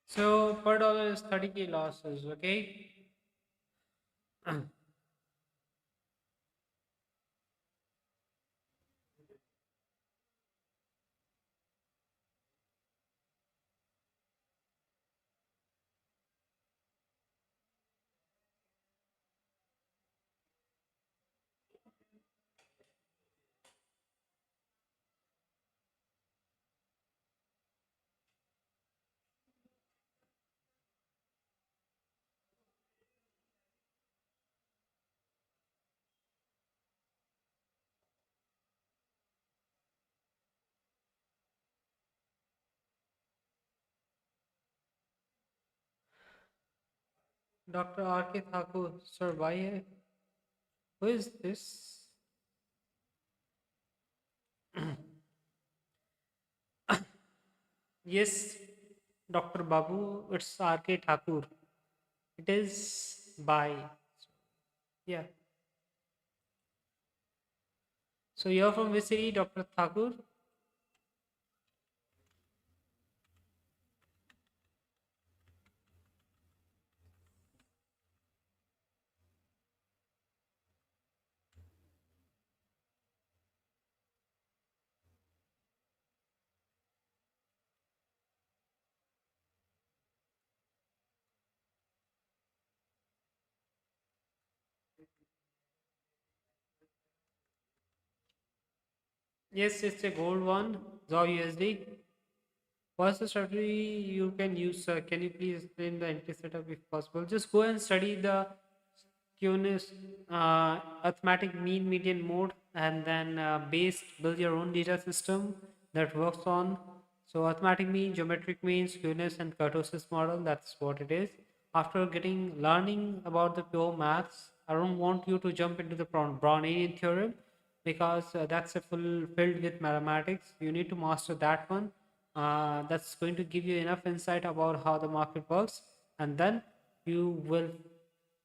So per dollar is 30k losses. Okay. Dr. R.K. Thakur, sir, why? Who is this? Yes, Dr. Babu, it's R.K. Thakur. It is by. Yeah. So you're from which city, Dr. Thakur? Yes, it's a gold one, ZOR USD. What's the strategy you can use, sir? Can you please explain the entry setup if possible? Just go and study the QNS arithmetic mean median mode and then build your own data system that works on. So arithmetic mean, geometric means, QNS and kurtosis model, that's what it is. After getting learning about the pure maths, I don't want you to jump into the Brownian theorem because that's a full filled with mathematics. You need to master that one. That's going to give you enough insight about how the market works, and then you will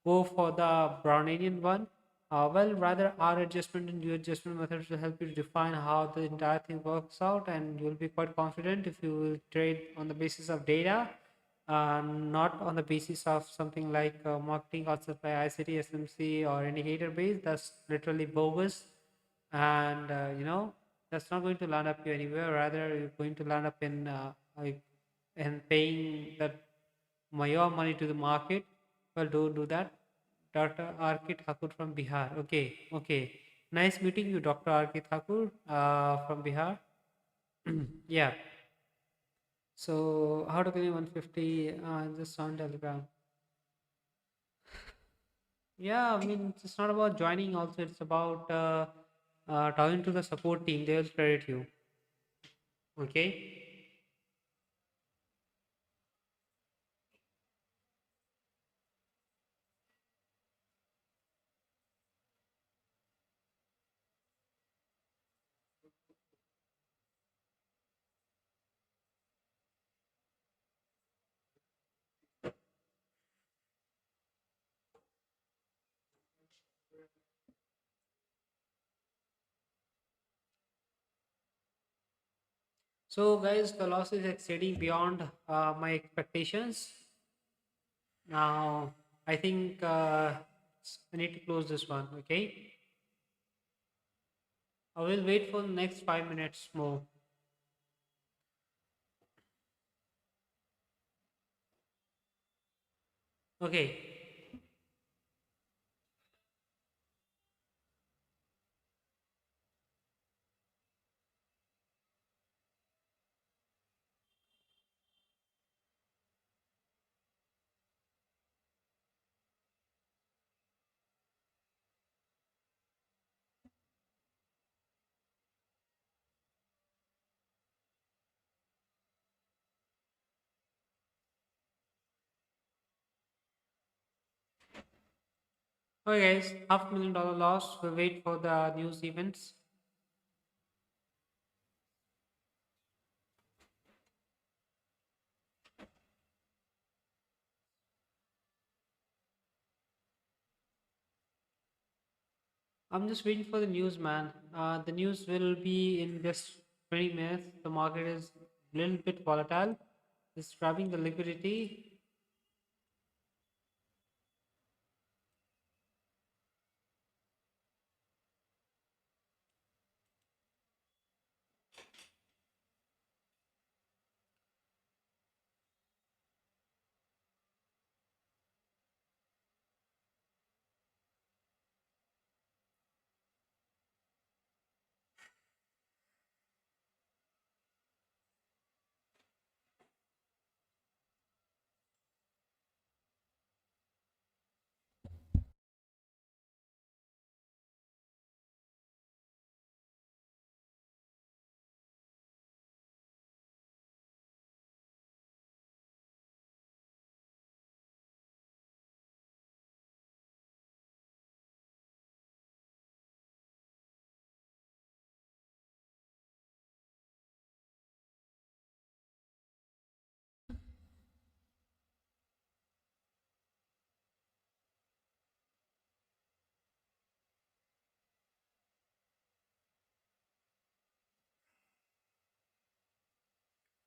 go for the Brownian one. Well, rather R adjustment and U adjustment methods will help you to define how the entire thing works out, and you'll be quite confident if you will trade on the basis of data, not on the basis of something like marketing concept by ICT, SMC, or indicator based. That's literally bogus, and that's not going to land up you anywhere. Rather, you're going to land up like in paying that your money to the market. Well, don't do that. Dr. R.K. Thakur from Bihar. Okay, okay. Nice meeting you, Dr. R.K. Thakur from Bihar. Yeah. So, how to claim 150 just on Telegram? Yeah, I mean, it's not about joining, also, it's about talking to the support team. They will credit you. Okay. So, guys, the loss is exceeding beyond my expectations. Now, I think I need to close this one. Okay, I will wait for the next 5 minutes more. Okay, okay, guys, $500,000 loss. We'll wait for the news events. I'm just waiting for the news, man. The news will be in just 20 minutes. The market is a little bit volatile. It's grabbing the liquidity.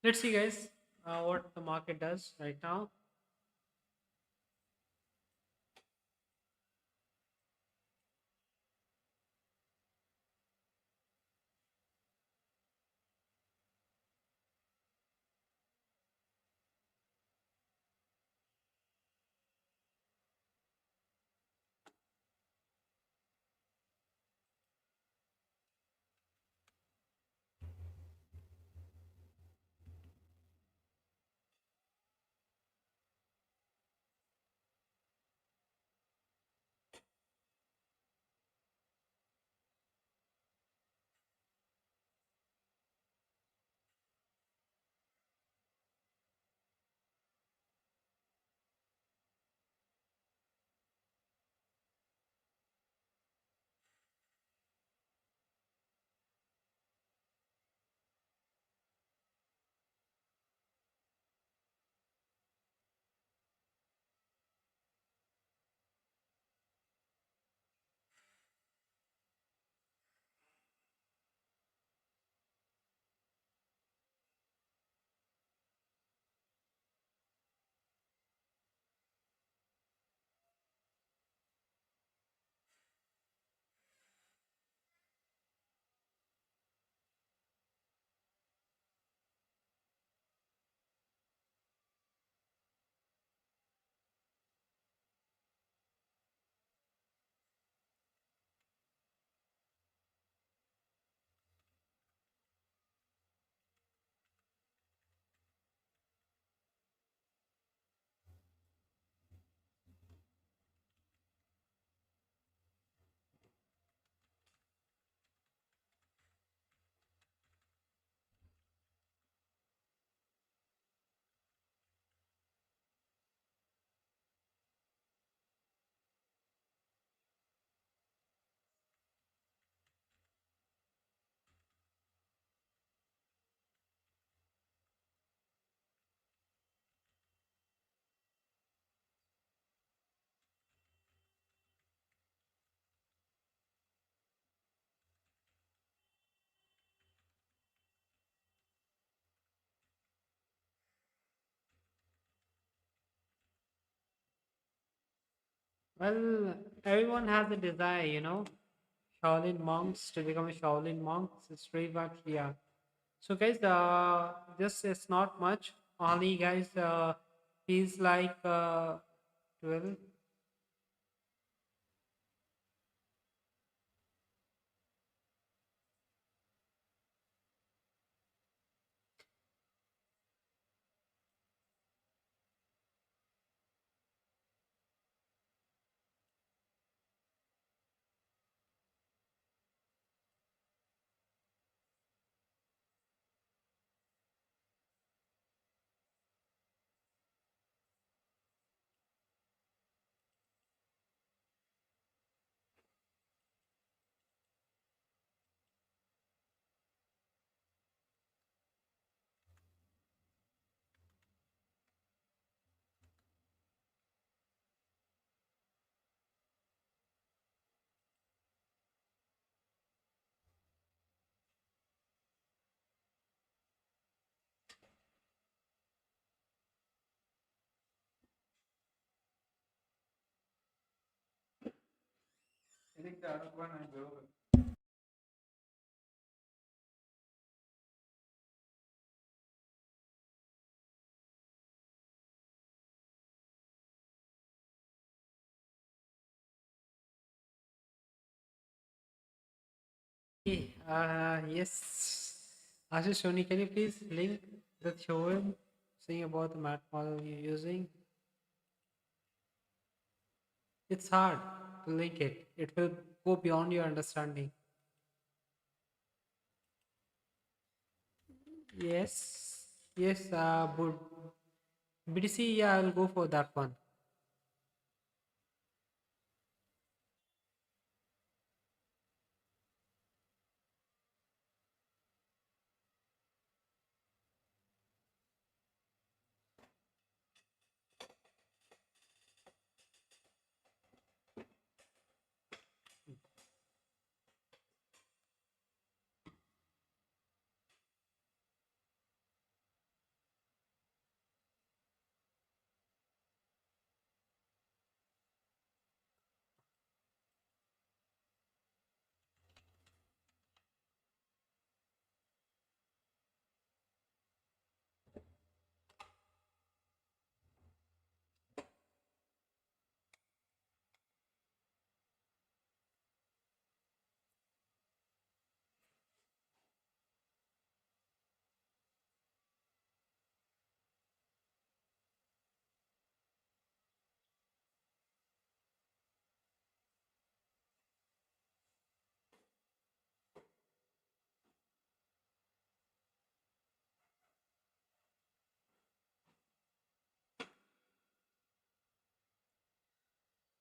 Let's see, guys, what the market does right now. Well, everyone has a desire, you know, Shaolin monks to become a Shaolin monk. It's very much, yeah. So, guys, just it's not much. Only, guys, feels like 12. Yes. Ashish Soni, can you please link the theorem saying about the math model you're using? It's hard to link it. It will go beyond your understanding. Yes. Yes, but BTC, yeah, I'll go for that one.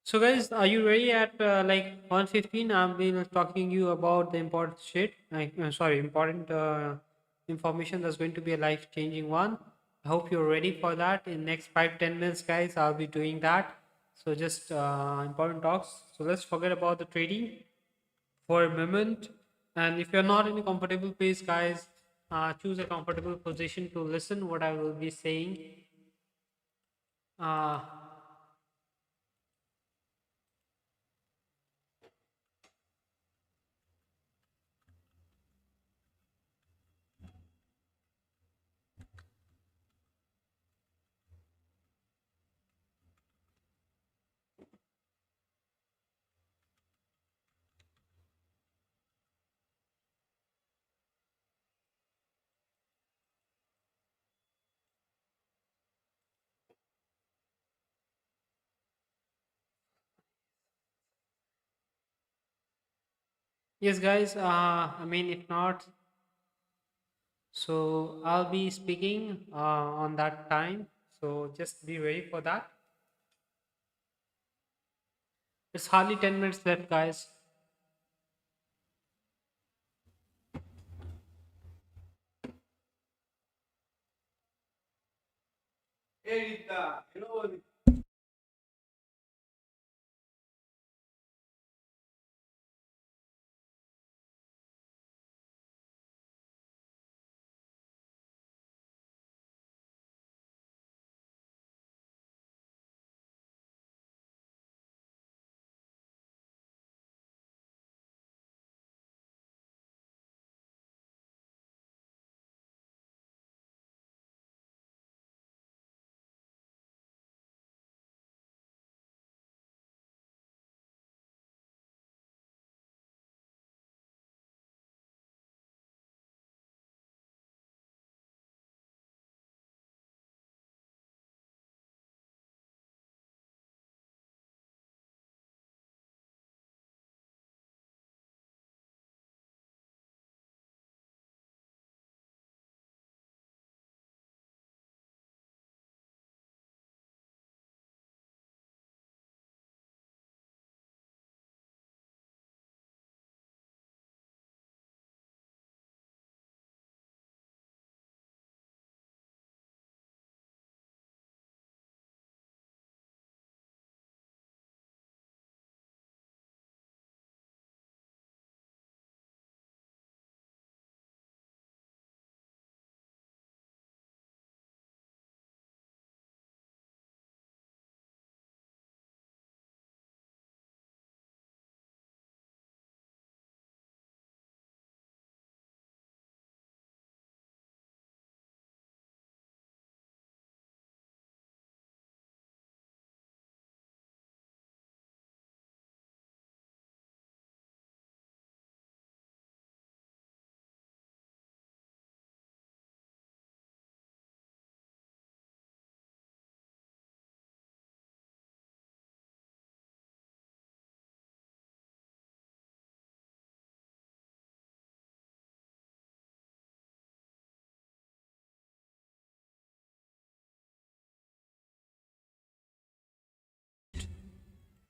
So, guys, are you ready at like 1:15? I've been talking you about the important shit. Sorry, important information that's going to be a life changing one. I hope you're ready for that. In next 5-10 minutes, guys, I'll be doing that. So, just important talks. So, let's forget about the trading for a moment. And if you're not in a comfortable place, guys, choose a comfortable position to listen what I will be saying. Uh, yes, guys. I mean, if not, so I'll be speaking on that time. So just be ready for that. It's hardly 10 minutes left, guys.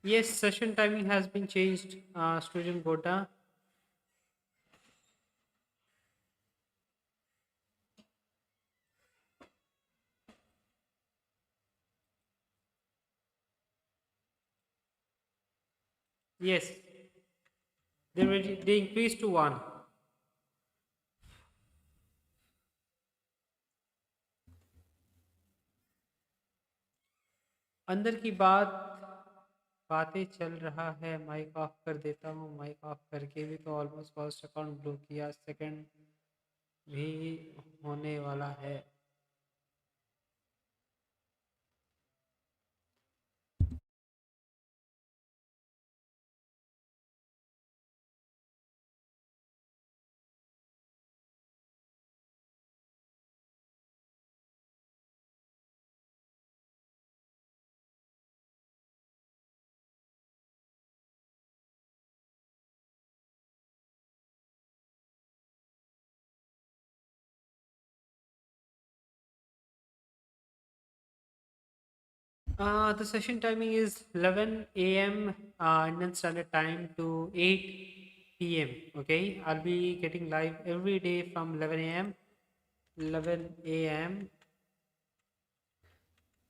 Yes, session timing has been changed, student Gota. Yes, they increased to one. अंदर की बात बातें चल रहा है, mic off कर देता हूँ। माइक ऑफ करके भी तो ऑलमोस्ट फर्स्ट अकाउंट ब्लॉक किया, सेकंड भी होने वाला है। The session timing is 11 a.m. Indian Standard Time to 8 p.m. Okay, I'll be getting live every day from 11 a.m. 11 a.m.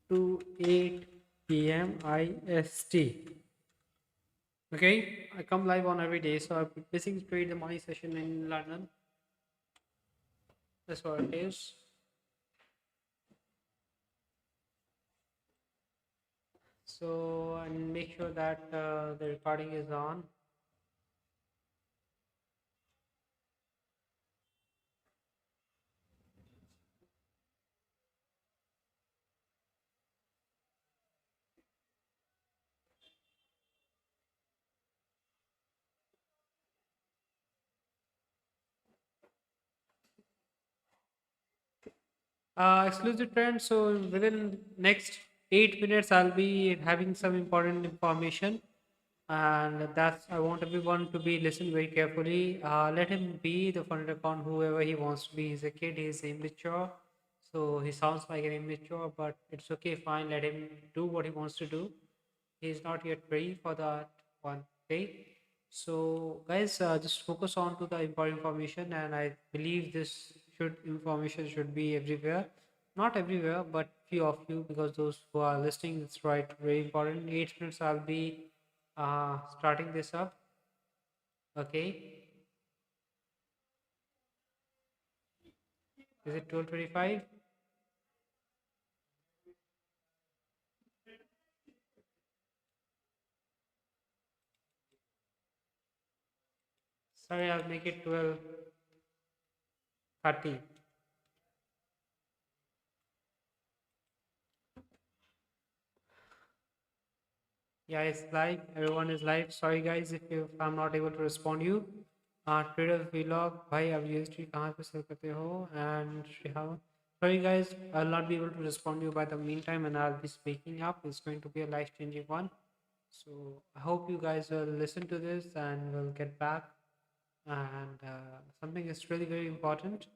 to 8 p.m. IST. Okay, I come live on every day, so I basically trade the money session in London. That's what it is. So, and make sure that the recording is on. Exclusive trend. So within next 8 minutes, I'll be having some important information, and that's I want everyone to be listen very carefully. Let him be the fund account whoever he wants to be. He's a kid. He's immature, so he sounds like an immature, but it's okay. Fine. Let him do what he wants to do. He's not yet ready for that one. Okay. So guys, just focus on to the important information, and I believe this should information should be everywhere. Not everywhere, but few of you, because those who are listening, it's right, very important. 8 minutes, I'll be starting this up. Okay, is it 12:25? Sorry, I'll make it 12:30. Yeah, it's live. Everyone is live. Sorry guys if I'm not able to respond you. Trader vlog भाई अब USD कहाँ पे cell करते हो and Shihab. Sorry guys, I'll not be able to respond you by the meantime, and I'll be speaking up. It's going to be a life changing one. So I hope you guys will listen to this and will get back. And something is really very important.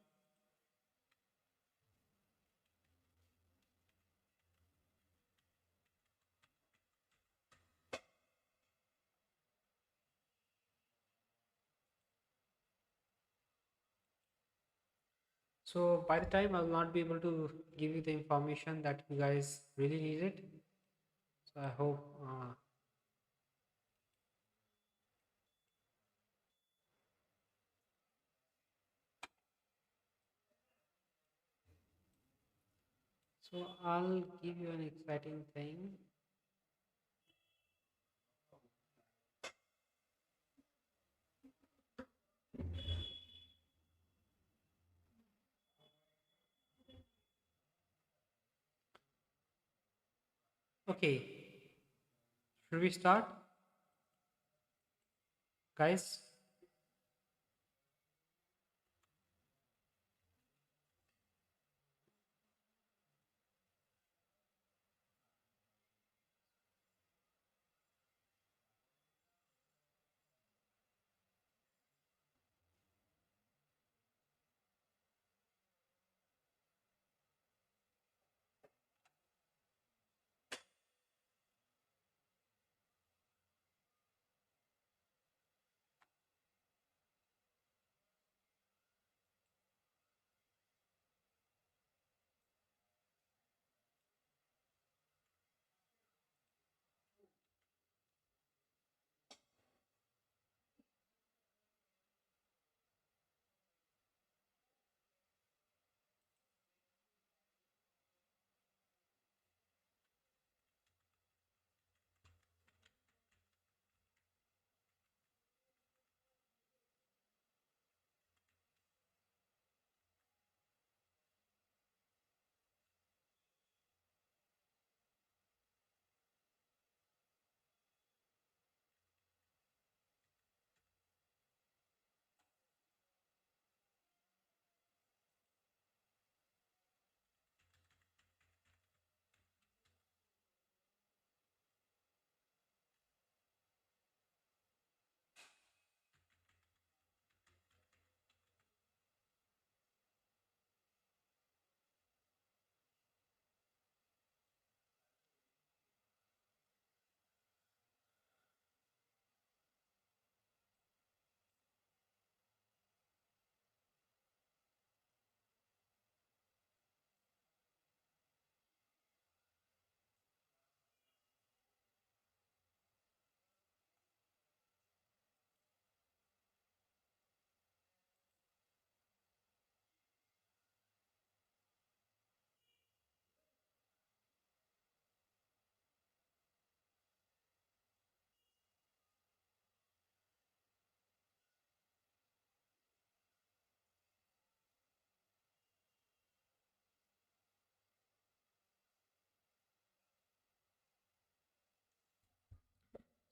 So by the time I'll not be able to give you the information that you guys really needed. So I hope. So I'll give you an exciting thing. Okay, should we start, guys?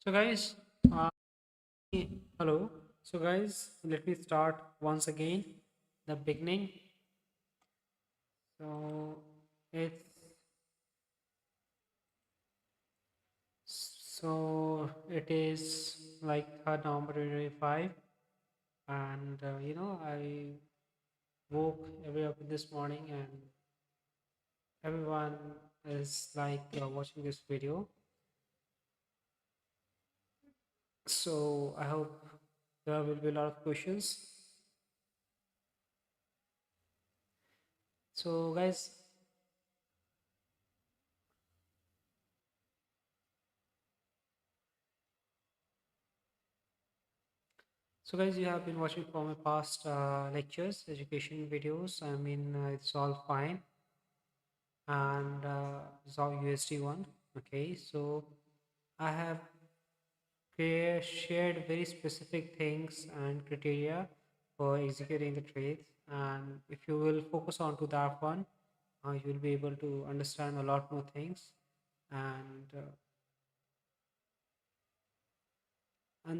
So, guys, uh, hello. So, guys, let me start once again. The beginning. So, it's it is like 3rd November 2025, and I woke every up this morning, and everyone is like watching this video. So, I hope there will be a lot of questions. So, guys, you have been watching from my past lectures, education videos. I mean, it's all fine, and it's all USD one. Okay, so I have shared very specific things and criteria for executing the trades, and if you will focus on to that one, you will be able to understand a lot more things, and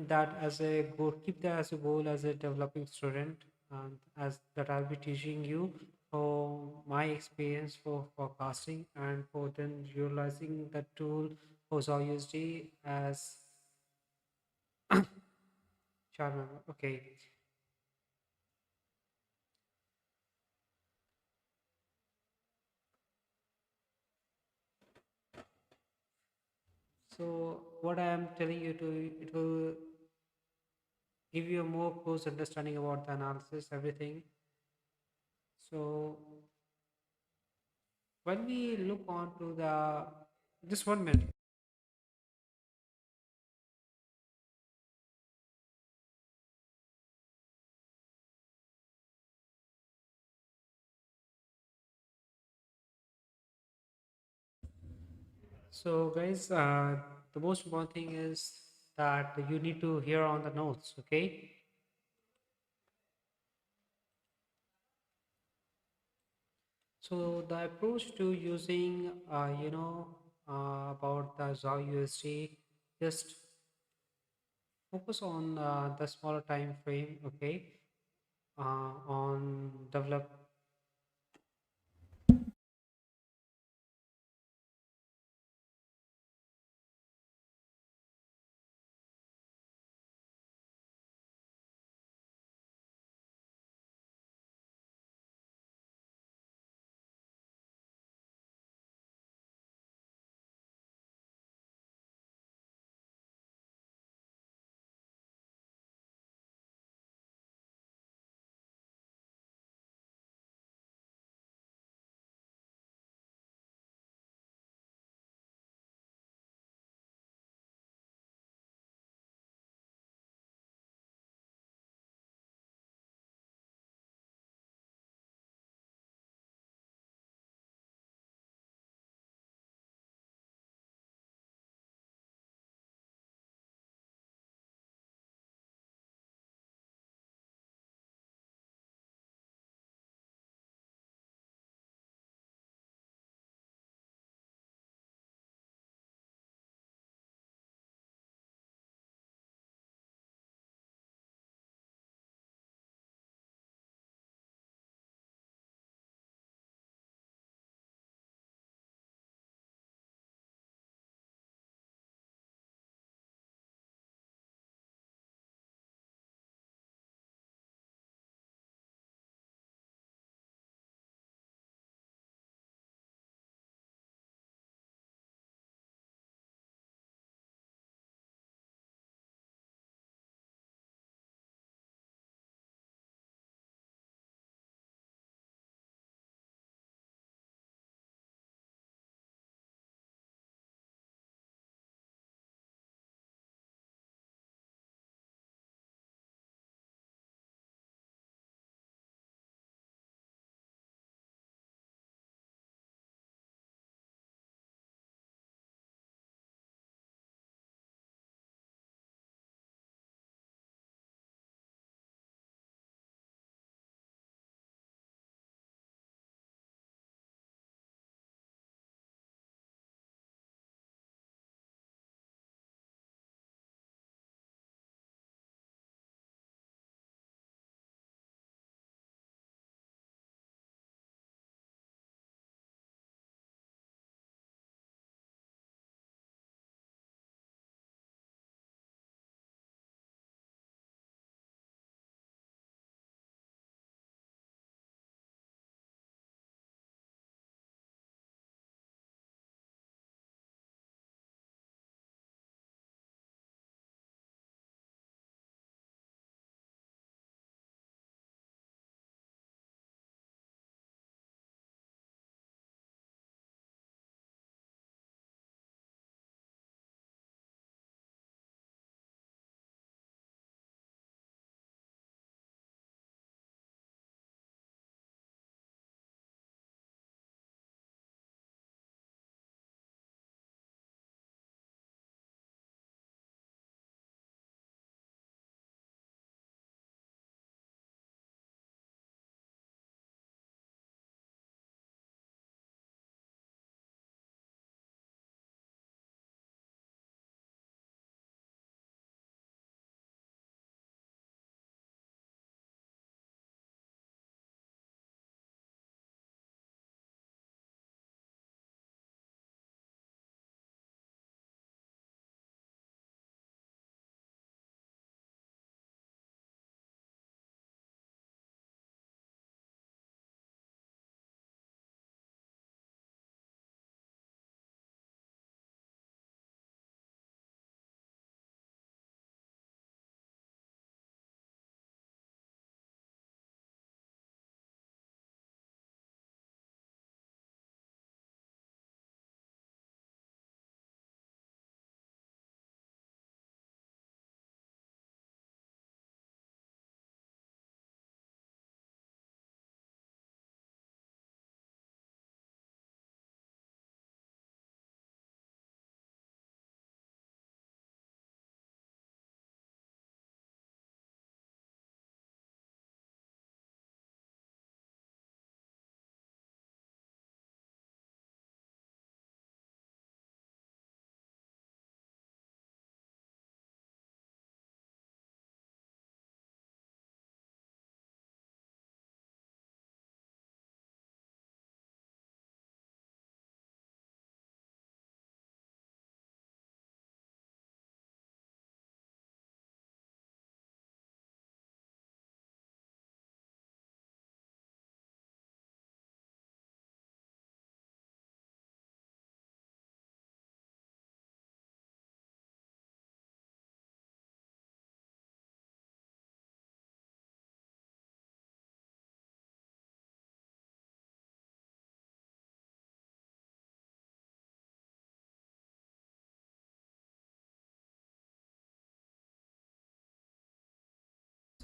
that as a goal, keep that as a goal as a developing student, and as that I'll be teaching you for my experience for forecasting, and for then utilizing the tool for ZOUSD as chart member. Okay, so what I am telling you to, it will give you a more close understanding about the analysis, everything. So when we look on to the, just 1 minute. So, guys, the most important thing is that you need to hear on the notes, okay? So, the approach to using, about the ZAW USD, just focus on the smaller time frame, okay? On develop.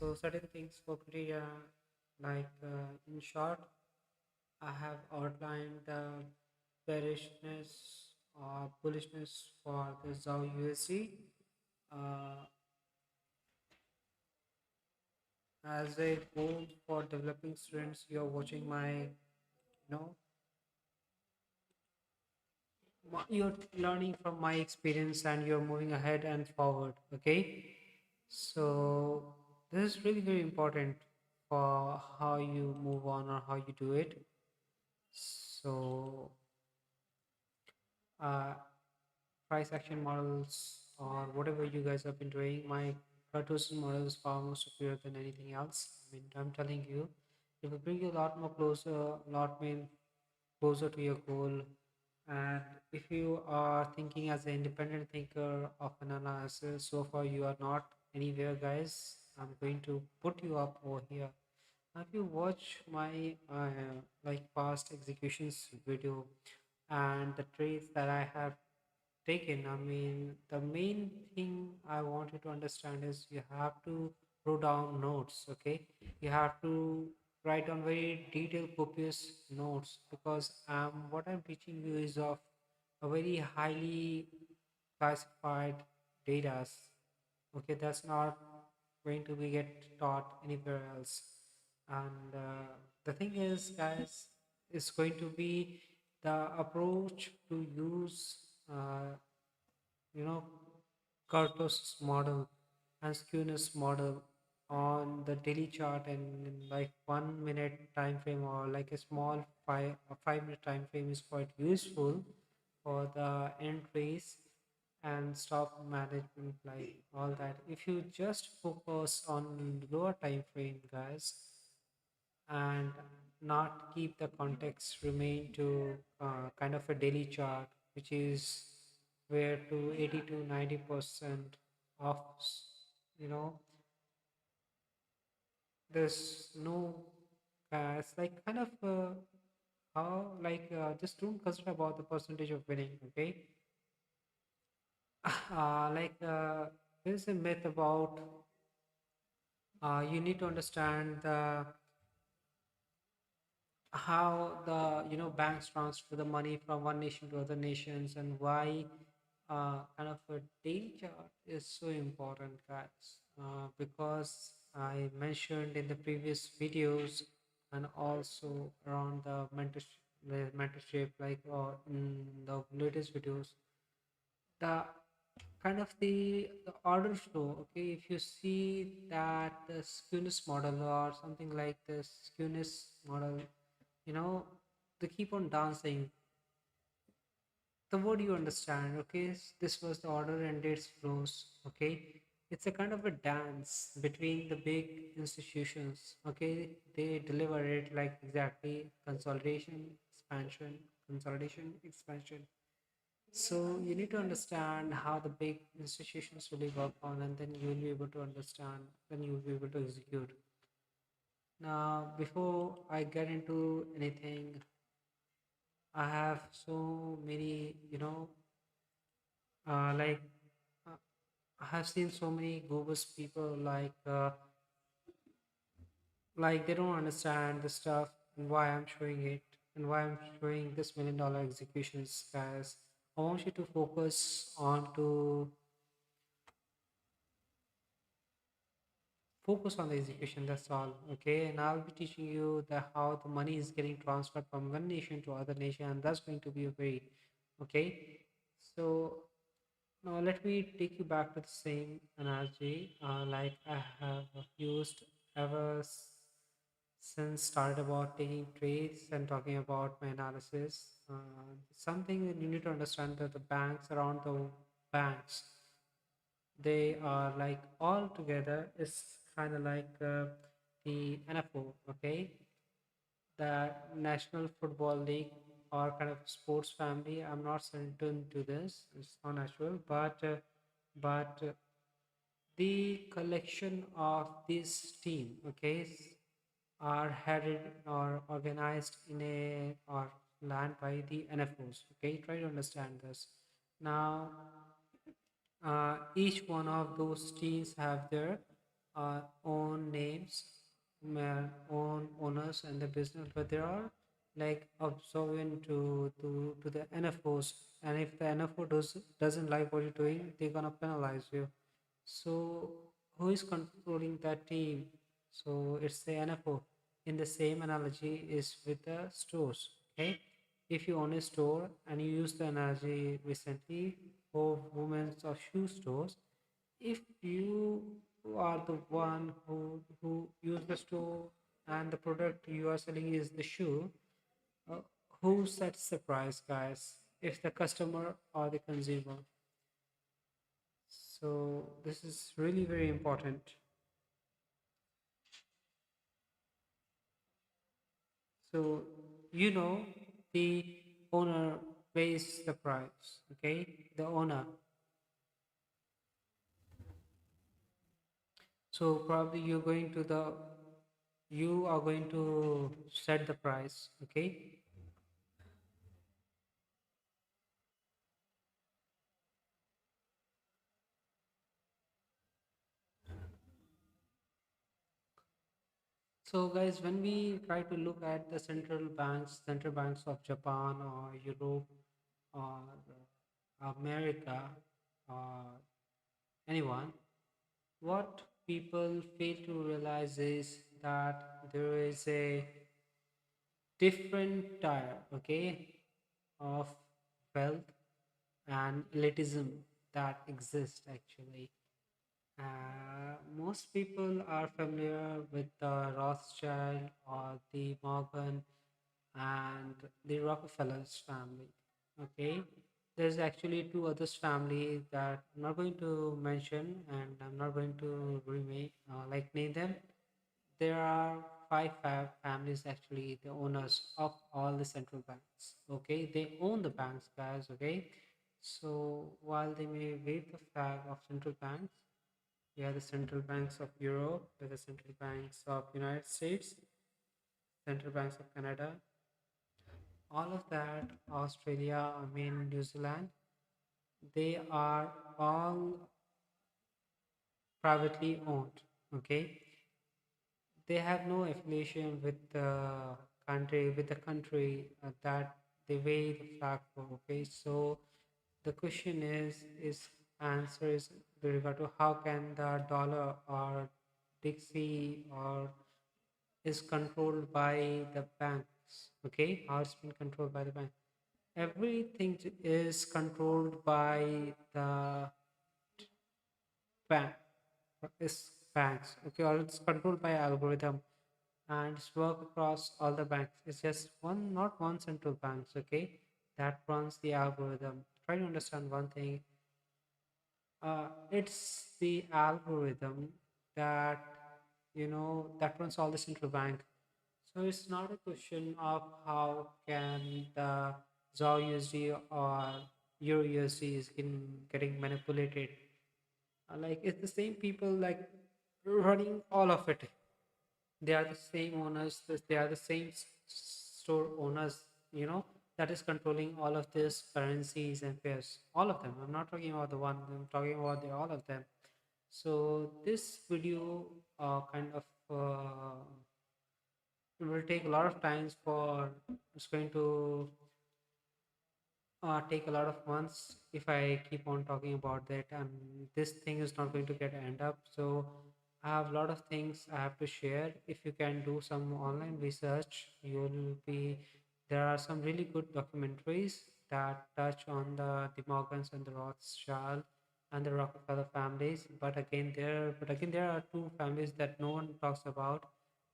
So certain things for criteria, in short, I have outlined the bearishness or bullishness for the ZOW USD. Uh, as a goal for developing students, you're watching know, you're learning from my experience and you're moving ahead and forward. Okay, so this is really very important for how you move on or how you do it. So uh, price action models or whatever you guys have been doing, my Cartesian model is far more superior than anything else. I mean, I'm telling you, it will bring you a lot more closer, a lot more closer to your goal. And if you are thinking as an independent thinker of an analysis, so far you are not anywhere, guys. I'm going to put you up over here. Have you watched my past executions video and the trades that I have taken? I mean, the main thing I want you to understand is you have to write down notes, okay? You have to write down very detailed, copious notes because what I'm teaching you is of a very highly classified data. Okay, that's not going to be get taught anywhere else. And the thing is, guys, is going to be the approach to use you know Cartos model and skewness model on the daily chart and in like 1 minute time frame or like a small 5 minute time frame is quite useful for the entries and stop management, like all that. If you just focus on lower time frame, guys, and not keep the context remain to kind of a daily chart, which is where to 80 to 90% of you know there's no it's like kind of how just don't consider about the percentage of winning. Okay, there's a myth about you need to understand the how the banks transfer the money from one nation to other nations and why kind of a daily chart is so important, guys, because I mentioned in the previous videos and also around the mentorship like in the latest videos, the kind of the order flow. Okay, if you see that the skewness model or something like the skewness model, you know they keep on dancing. The word you understand. Okay, this was the order and its flows. Okay, it's a kind of a dance between the big institutions. Okay, they deliver it like exactly consolidation, expansion, consolidation, expansion. So you need to understand how the big institutions really work on, and then you will be able to understand, then you will be able to execute. Now, before I get into anything, I have so many, uh, like uh, I have seen so many Google's people like they don't understand the stuff and why I'm showing it and why I'm showing this $1 million executions, guys. I want you to focus on the execution. That's all. Okay, and I'll be teaching you the how the money is getting transferred from one nation to other nation, and that's going to be a very okay. So now let me take you back to the same analogy like I have used ever since started about taking trades and talking about my analysis. Something that you need to understand that the banks around the banks, they are like all together is kind of like the NFO. Okay, the National Football League or kind of sports family. I'm not certain to this. It's not natural, but the collection of this team, okay, are headed or organized in a or land by the NFOs. Okay, try to understand this. Now, each one of those teams have their own names, own owners and the business, but they are like observant to the NFOs. And if the NFO doesn't like what you're doing, they're gonna penalize you. So who is controlling that team? So it's the NFO. In the same analogy is with the stores. Okay, if you own a store and you use the analogy recently for women's or shoe stores, if you are the one who use the store and the product you are selling is the shoe, uh, who sets the price, guys? If the customer or the consumer? So this is really very important. So you know the owner pays the price. Okay, the owner. So probably you are going to set the price. Okay. So, guys, when we try to look at the central banks of Japan or Europe or America or anyone, what people fail to realize is that there is a different tier, okay, of wealth and elitism that exists actually. Most people are familiar with the Rothschild or the Morgan and the Rockefellers family. Okay, there's actually two others family that I'm not going to mention and I'm not going to remake like name them. There are five families actually, the owners of all the central banks. Okay, they own the banks, guys. Okay, so while they may wave the flag of central banks, we have the central banks of Europe, we have the central banks of United States, central banks of Canada, all of that, Australia, I mean New Zealand, they are all privately owned. Okay, they have no affiliation with the country that they weigh the flag for. Okay, so the question is answer is with regard to how can the dollar or Dixie or is controlled by the banks. Okay, how it's been controlled by the bank. Everything is controlled by the bank is banks. Okay, or it's controlled by algorithm and it's work across all the banks. It's just one, not one central banks. Okay, that runs the algorithm. Try to understand one thing. It's the algorithm that that runs all the central bank. So it's not a question of how can the ZAR USD or Euro USD is getting manipulated. Like it's the same people like running all of it. They are the same owners. They are the same store owners. That is controlling all of these currencies and pairs. All of them. I'm not talking about the one. I'm talking about the all of them. So this video kind of will take a lot of times for it's going to take a lot of months if I keep on talking about that, and this thing is not going to get end up. So I have a lot of things I have to share. If you can do some online research, you'll be there are some really good documentaries that touch on the Morgans and the Rothschild and the Rockefeller families. But again, there are two families that no one talks about,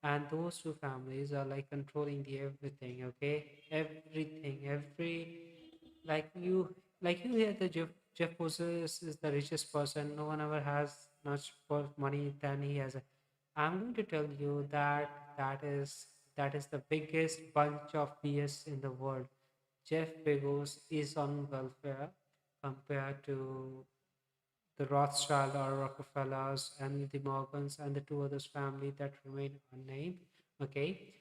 and those two families are like controlling the everything. Okay, everything, like you hear the Jeff Bezos is the richest person. No one ever has much more money than he has. I'm going to tell you that that is the biggest bunch of BS in the world. Jeff Bezos is on welfare compared to the Rothschild or Rockefellers and the Morgans and the two others family that remain unnamed. Okay,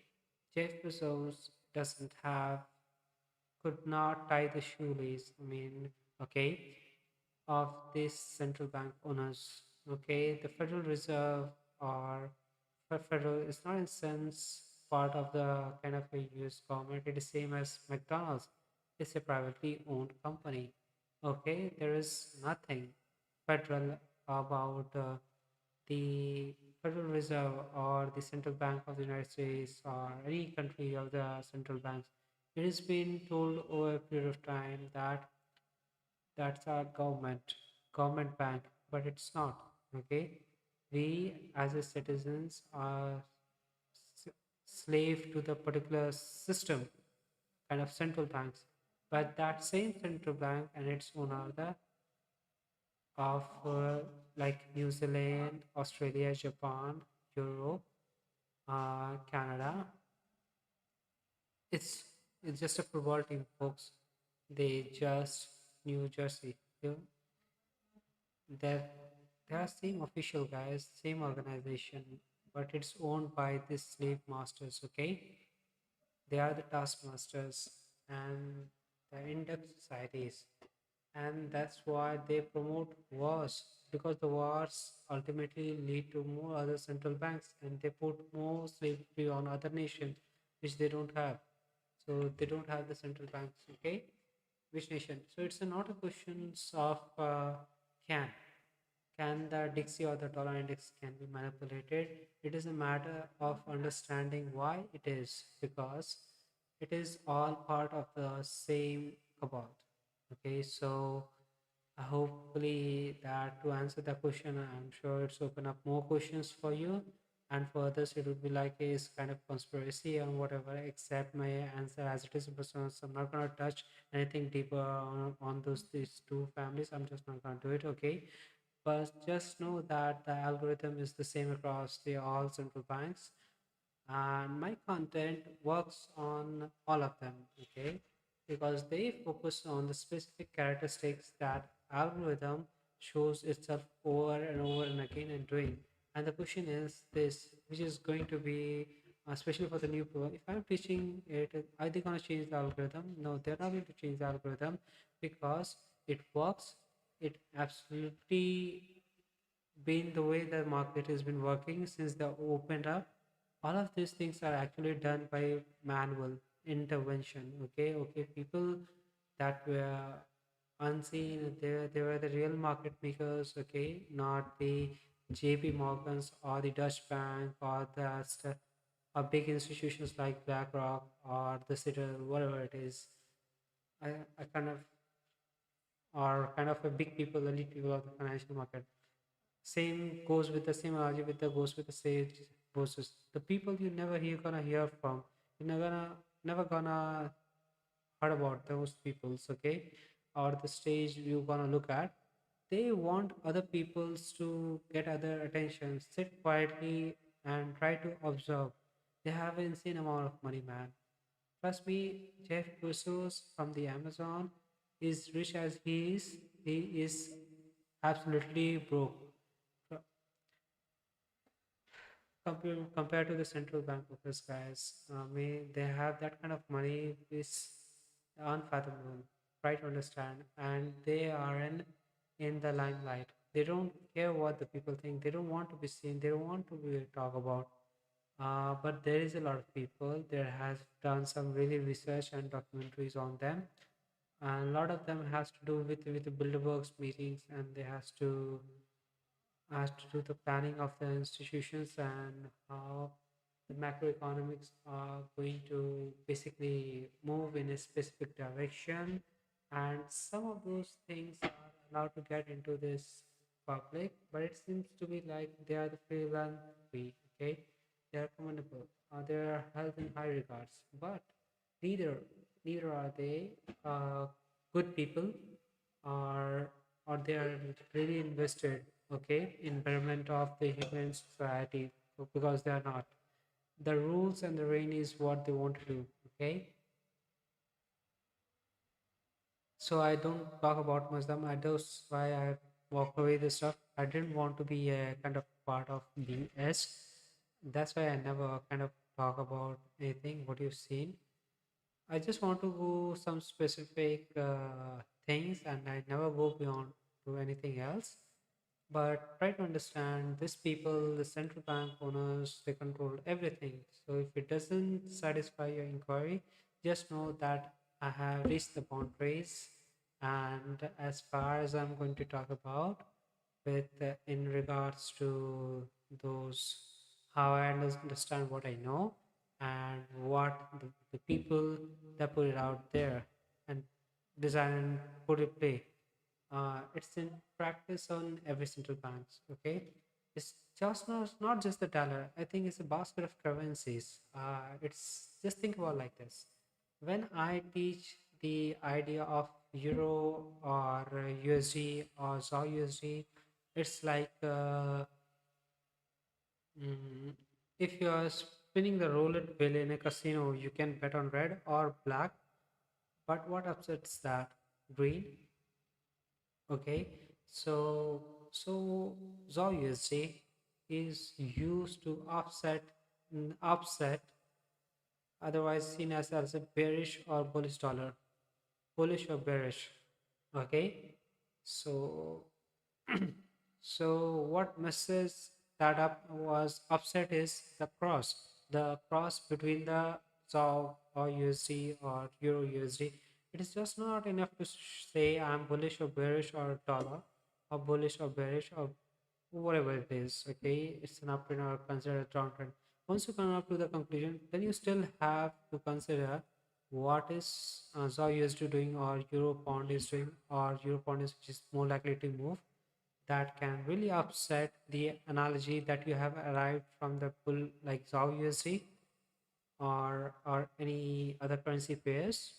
Jeff Bezos doesn't have could not tie the shoelace. I mean, okay, of these central bank owners. Okay, the Federal Reserve or federal is not in sense part of the kind of a US government. It is same as McDonald's. It's a privately owned company. Okay, there is nothing federal about the Federal Reserve or the Central Bank of the United States or any country of the central banks. It has been told over a period of time that that's our government bank, but it's not. Okay, we as a citizens are s- slave to the particular system, kind of central banks. But that same central bank and its owner, the of like New Zealand, Australia, Japan, Europe, Canada. It's it's just a football team, folks. They just New Jersey. They're they're same official guys, same organization, but it's owned by these slave masters. Okay, they are the taskmasters and the in-depth societies, and that's why they promote wars, because the wars ultimately lead to more other central banks and they put more slavery on other nations which they don't have. So they don't have the central banks. Okay, which nation? So it's not a question of can can the Dixie or the dollar index can be manipulated. It is a matter of understanding why it is, because it is all part of the same cabal. Okay, so hopefully that to answer the question, I'm sure it's open up more questions for you. And for others, it would be like a kind of conspiracy or whatever, except my answer as it is. So I'm not gonna touch anything deeper on these two families. I'm just not gonna do it. Okay, but just know that the algorithm is the same across the all central banks, and my content works on all of them. Okay, because they focus on the specific characteristics that algorithm shows itself over and over and again and doing. And the question is this, which is going to be especially for the new people. If I'm teaching it, are they going to change the algorithm? No, they're not going to change the algorithm, because it works. It absolutely been the way the market has been working since they opened up. All of these things are actually done by manual intervention. Okay, people that were unseen, they were the real market makers. Okay, not the JP Morgans or the Dutch Bank or or big institutions like BlackRock or the Citadel, whatever it is. I kind of are kind of a big people, elite people of the financial market. Same goes with the same analogy with the goes with the sage bosses. The people you never hear gonna hear from. You never gonna heard about those peoples, okay? Or the stage you're gonna look at. They want other peoples to get other attention, sit quietly and try to observe. They have an insane amount of money, man. Trust me, Jeff Bezos from the Amazon is rich as he is absolutely broke. Compared to the central bank office guys, they have that kind of money is unfathomable. Try to understand, and they are in the limelight. They don't care what the people think. They don't want to be seen. They don't want to be talked about. But there is a lot of people. There has done some really research and documentaries on them, and a lot of them has to do with the Bilderberg's meetings, and they has to do the planning of the institutions and how the macroeconomics are going to basically move in a specific direction. And some of those things are allowed to get into this public, but it seems to be like they are the philanthropy. Okay, they are commendable, they are held in high regards, but neither neither are they good people, or they are really invested, okay, in betterment of the human society, because they are not. The rules and the reign is what they want to do. Okay, so I don't talk about Muslim. I That's why I walk away the stuff. I didn't want to be a kind of part of BS. That's why I never kind of talk about anything what you've seen. I just want to go some specific things, and I never go beyond to anything else. But try to understand these people, the central bank owners, they control everything. So if it doesn't satisfy your inquiry, just know that I have reached the boundaries. And as far as I'm going to talk about, with in regards to those, how I understand what I know and what the people that put it out there and design and put it play, it's in practice on every central banks. Okay, it's just not just the dollar. I think it's a basket of currencies. It's just think about like this. When I teach the idea of euro or USD or ZAR USD, it's like mm, if you are spinning the roulette wheel in a casino, you can bet on red or black. But what upsets that? Green. Okay, so ZAR USD is used to offset, otherwise seen as a bearish or bullish dollar, bullish or bearish. Okay, so so what messes that up was upset is the cross between the ZAR or USD or Euro USD. It is just not enough to say I'm bullish or bearish or dollar, or bullish or bearish or whatever it is. Okay, it's an uptrend or consider a downtrend. Once you come up to the conclusion, then you still have to consider what is ZAR USD doing or Euro Pound is doing, or Euro Pound is which is more likely to move, that can really upset the analogy that you have arrived from the bull like ZAR USD or any other currency pairs.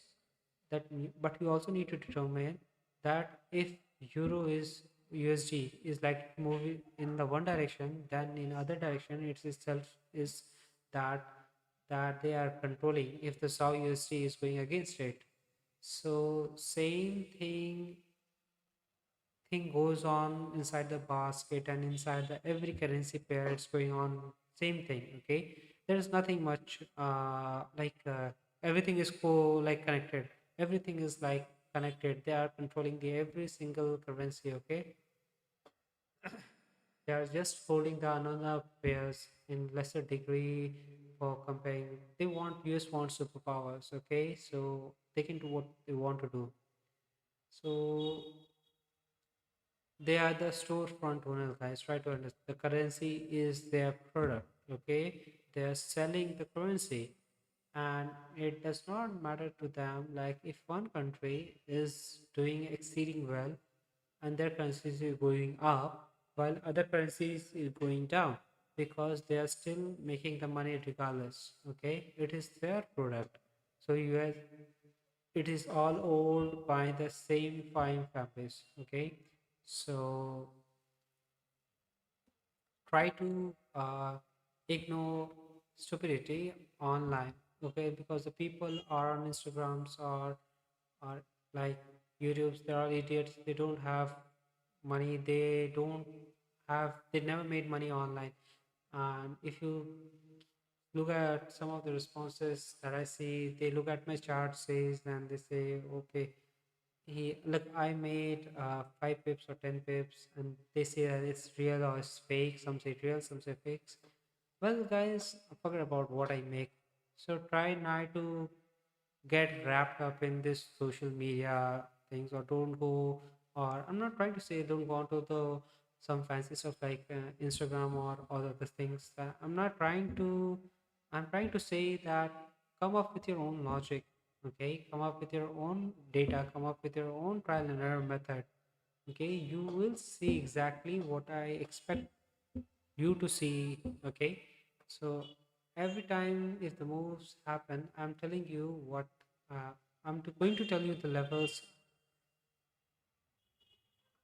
But you also need to determine that if euro is USD is like moving in the one direction, then in other direction it itself is that they are controlling if the ZAR USD is going against it. So same thing goes on inside the basket and inside the every currency pair. It's going on same thing. Okay, there is nothing much everything is connected. Everything is like connected. They are controlling the every single currency. Okay, they are just holding the another pairs in lesser degree for comparing. They want US want superpowers. Okay, so they can do what they want to do. So they are the storefront owners, guys. Try to understand. The currency is their product. Okay, they are selling the currency, and it does not matter to them. Like if one country is doing exceeding well, and their currencies is going up, while other currencies is going down, because they are still making the money regardless. Okay, it is their product. So you have, it is all owned by the same fine families. Okay, so try to ignore stupidity online. Okay, because the people are on Instagrams or like YouTube's, they are idiots. They don't have money. They don't have, they never made money online. And if you look at some of the responses that I see, they look at my chart says and they say, okay, he look, I made 5 pips or 10 pips, and they say that it's real or it's fake. Some say real, some say fakes. Well, guys, forget about what I make. So try not to get wrapped up in this social media things, or don't go, or I'm not trying to say don't go onto the some fancy stuff like Instagram or all of the things that I'm trying to say that come up with your own logic. Okay, come up with your own data, come up with your own trial and error method. Okay, you will see exactly what I expect you to see. Okay, so every time if the moves happen, I'm telling you what going to tell you the levels,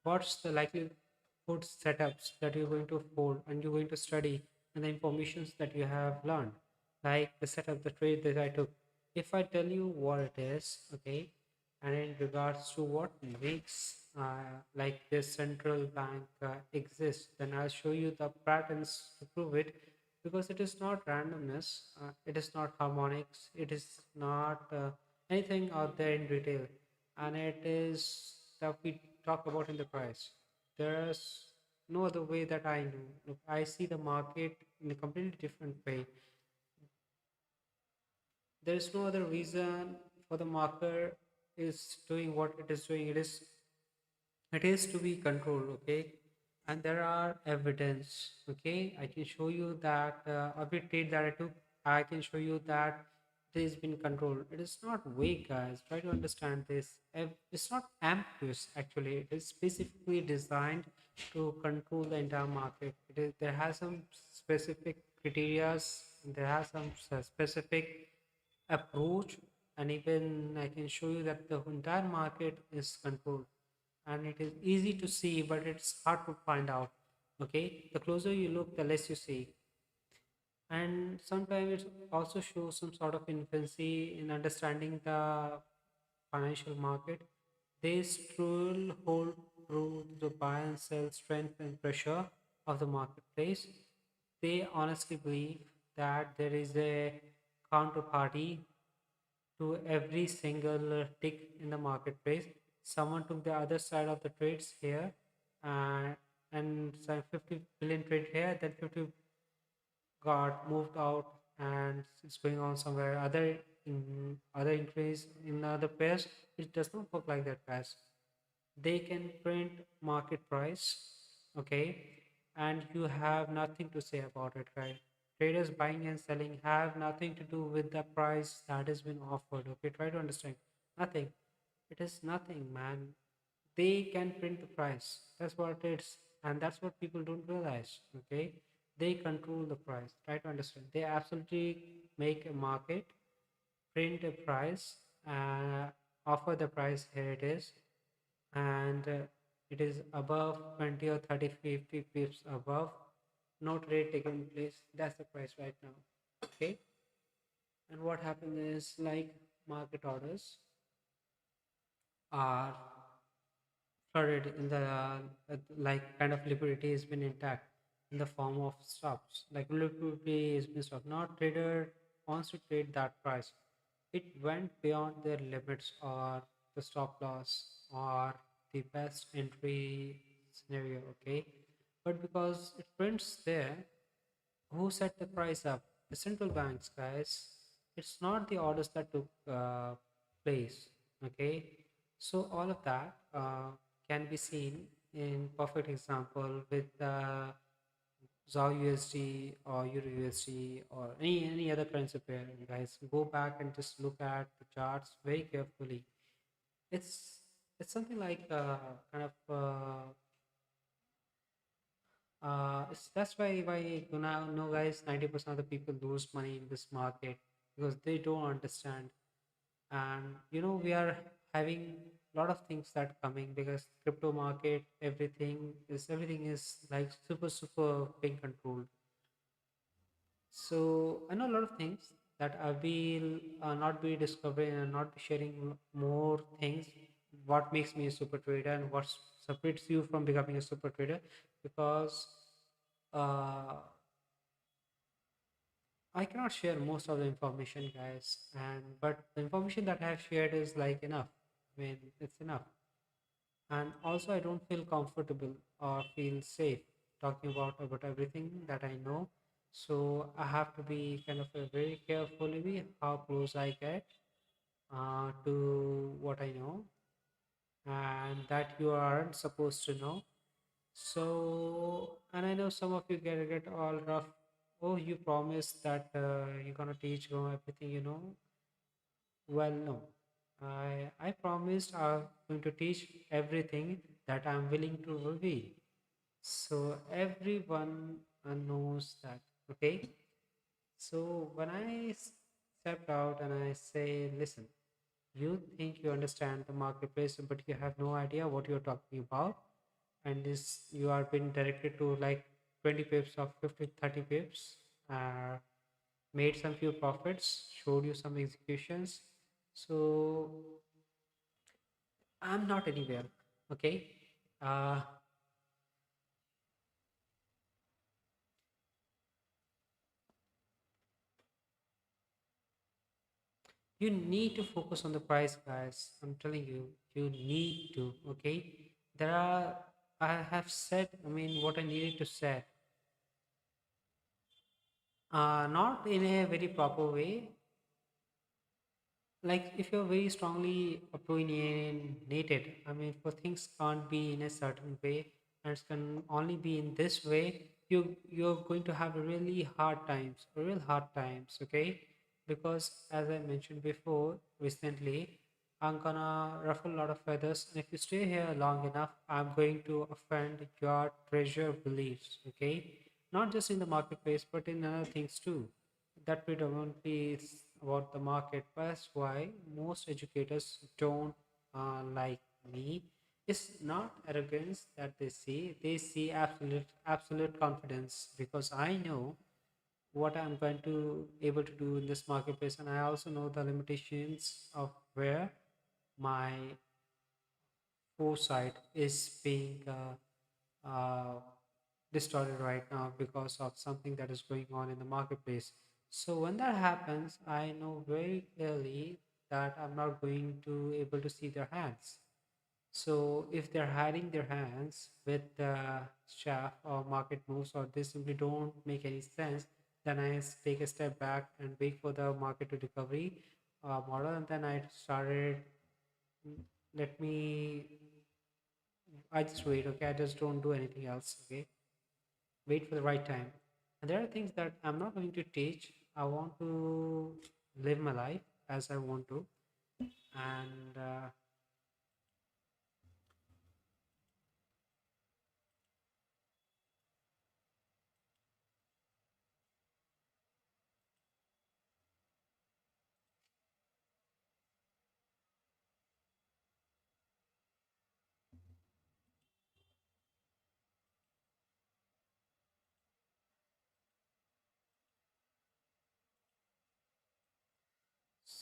what's the likelihood setups that you're going to hold and you're going to study, and the informations that you have learned, like the setup, the trade that I took. If I tell you what it is, okay, and in regards to what makes like this central bank exists, then I'll show you the patterns to prove it, because it is not randomness, it is not harmonics, it is not anything out there in retail, and it is that we talk about in the price. There's no other way that I know. Look, I see the market in a completely different way. There is no other reason for the market is doing what it is doing. It is to be controlled, okay? And there are evidence, okay? I can show you that every trade that I took, I can show you that it has been controlled. It is not vague, guys. Try to understand this. It's not ambiguous, actually. It is specifically designed to control the entire market. There has some specific criterias, there has some specific approach, and even I can show you that the entire market is controlled, and it is easy to see, but it's hard to find out. Okay, the closer you look, the less you see, and sometimes it also shows some sort of infancy in understanding the financial market. They still hold true to the buy and sell strength and pressure of the marketplace. They honestly believe that there is a counterparty to every single tick in the marketplace. Someone took the other side of the trades here, uh, and so 50 billion trade here, then 50 got moved out, and it's going on somewhere other, in other increase in other pairs. It does not work like that, guys. They can print market price, okay, and you have nothing to say about it, right? Traders buying and selling have nothing to do with the price that has been offered, okay? Try to understand. Nothing. It is nothing, man. They can print the price, that's what it is, and that's what people don't realize, okay? They control the price. Try to understand. They absolutely make a market, print a price, offer the price, here it is, and it is above 20 or 30, 50 pips above, no trade taking place. That's the price right now, okay? And what happens is, like, market orders are flooded in the like, kind of liquidity has been intact in the form of stops. Like, liquidity has been stopped. Now trader wants to trade that price. It went beyond their limits, or the stop loss, or the best entry scenario, okay? But because it prints there, who set the price up? The central banks, guys. It's not the orders that took place, okay? So all of that can be seen in perfect example with ZAW USD or Euro USD or any other currency pair. Guys, go back and just look at the charts very carefully. It's something like kind of that's why you know, guys, 90% of the people lose money in this market because they don't understand. And we are having a lot of things that coming, because crypto market, everything is like super being controlled. So I know a lot of things that I will not be discovering and not be sharing more things. What makes me a super trader and what separates you from becoming a super trader, because uh, I cannot share most of the information, guys, and but the information that I have shared is like enough. I mean, it's enough. And also, I don't feel comfortable or feel safe talking about everything that I know. So I have to be kind of very carefully how close I get to what I know, and that you aren't supposed to know. So, and I know some of you get all rough. Oh, you promised that you're gonna teach everything you know. Well, no. I promised I'm going to teach everything that I'm willing to reveal. So everyone knows that. Okay. So when I stepped out and I say, listen, you think you understand the marketplace, but you have no idea what you're talking about, and this you are being directed to like 20 pips or 50, 30 pips, uh, made some few profits, showed you some executions. So I'm not anywhere. Okay. Uh, you need to focus on the price, guys. I'm telling you, you need to. Okay. There are I have said, I mean, what I needed to say. Not in a very proper way. Like if you're very strongly opinionated, I mean, for things can't be in a certain way and it can only be in this way, you're going to have a really hard times, real hard times, okay? Because as I mentioned before, recently I'm gonna ruffle a lot of feathers, and if you stay here long enough, I'm going to offend your treasure beliefs, okay? Not just in the marketplace but in other things too. That predominantly is about the market. That's why most educators don't like me. It's not arrogance that they see absolute confidence, because I know what I'm going to able to do in this marketplace, and I also know the limitations of where my foresight is being distorted right now because of something that is going on in the marketplace. So when that happens, I know very clearly that I'm not going to able to see their hands. So if they're hiding their hands with the shaft or market moves, or they simply don't make any sense, then take a step back and wait for the market to recovery model, and then I started. mm, Let me. I just wait. Okay, I just don't do anything else. Okay, wait for the right time. And there are things that I'm not going to teach. I want to live my life as I want to. And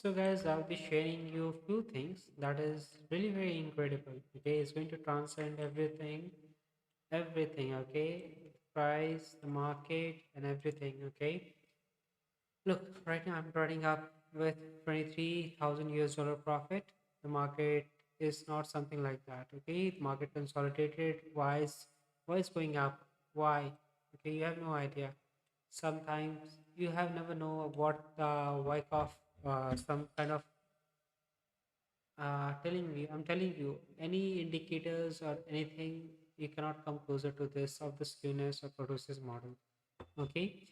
so, guys, I'll be sharing you a few things that is really very incredible. Okay, it's going to transcend everything, everything. Okay, price, the market, and everything. Okay, look, right now I'm running up with 23,000 US dollar profit. The market is not something like that. Okay, the market consolidated. Why is going up? Why? Okay, you have no idea. Sometimes you have never know what the wake of some kind of I'm telling you, any indicators or anything, you cannot come closer to this of the skewness or process model. Okay,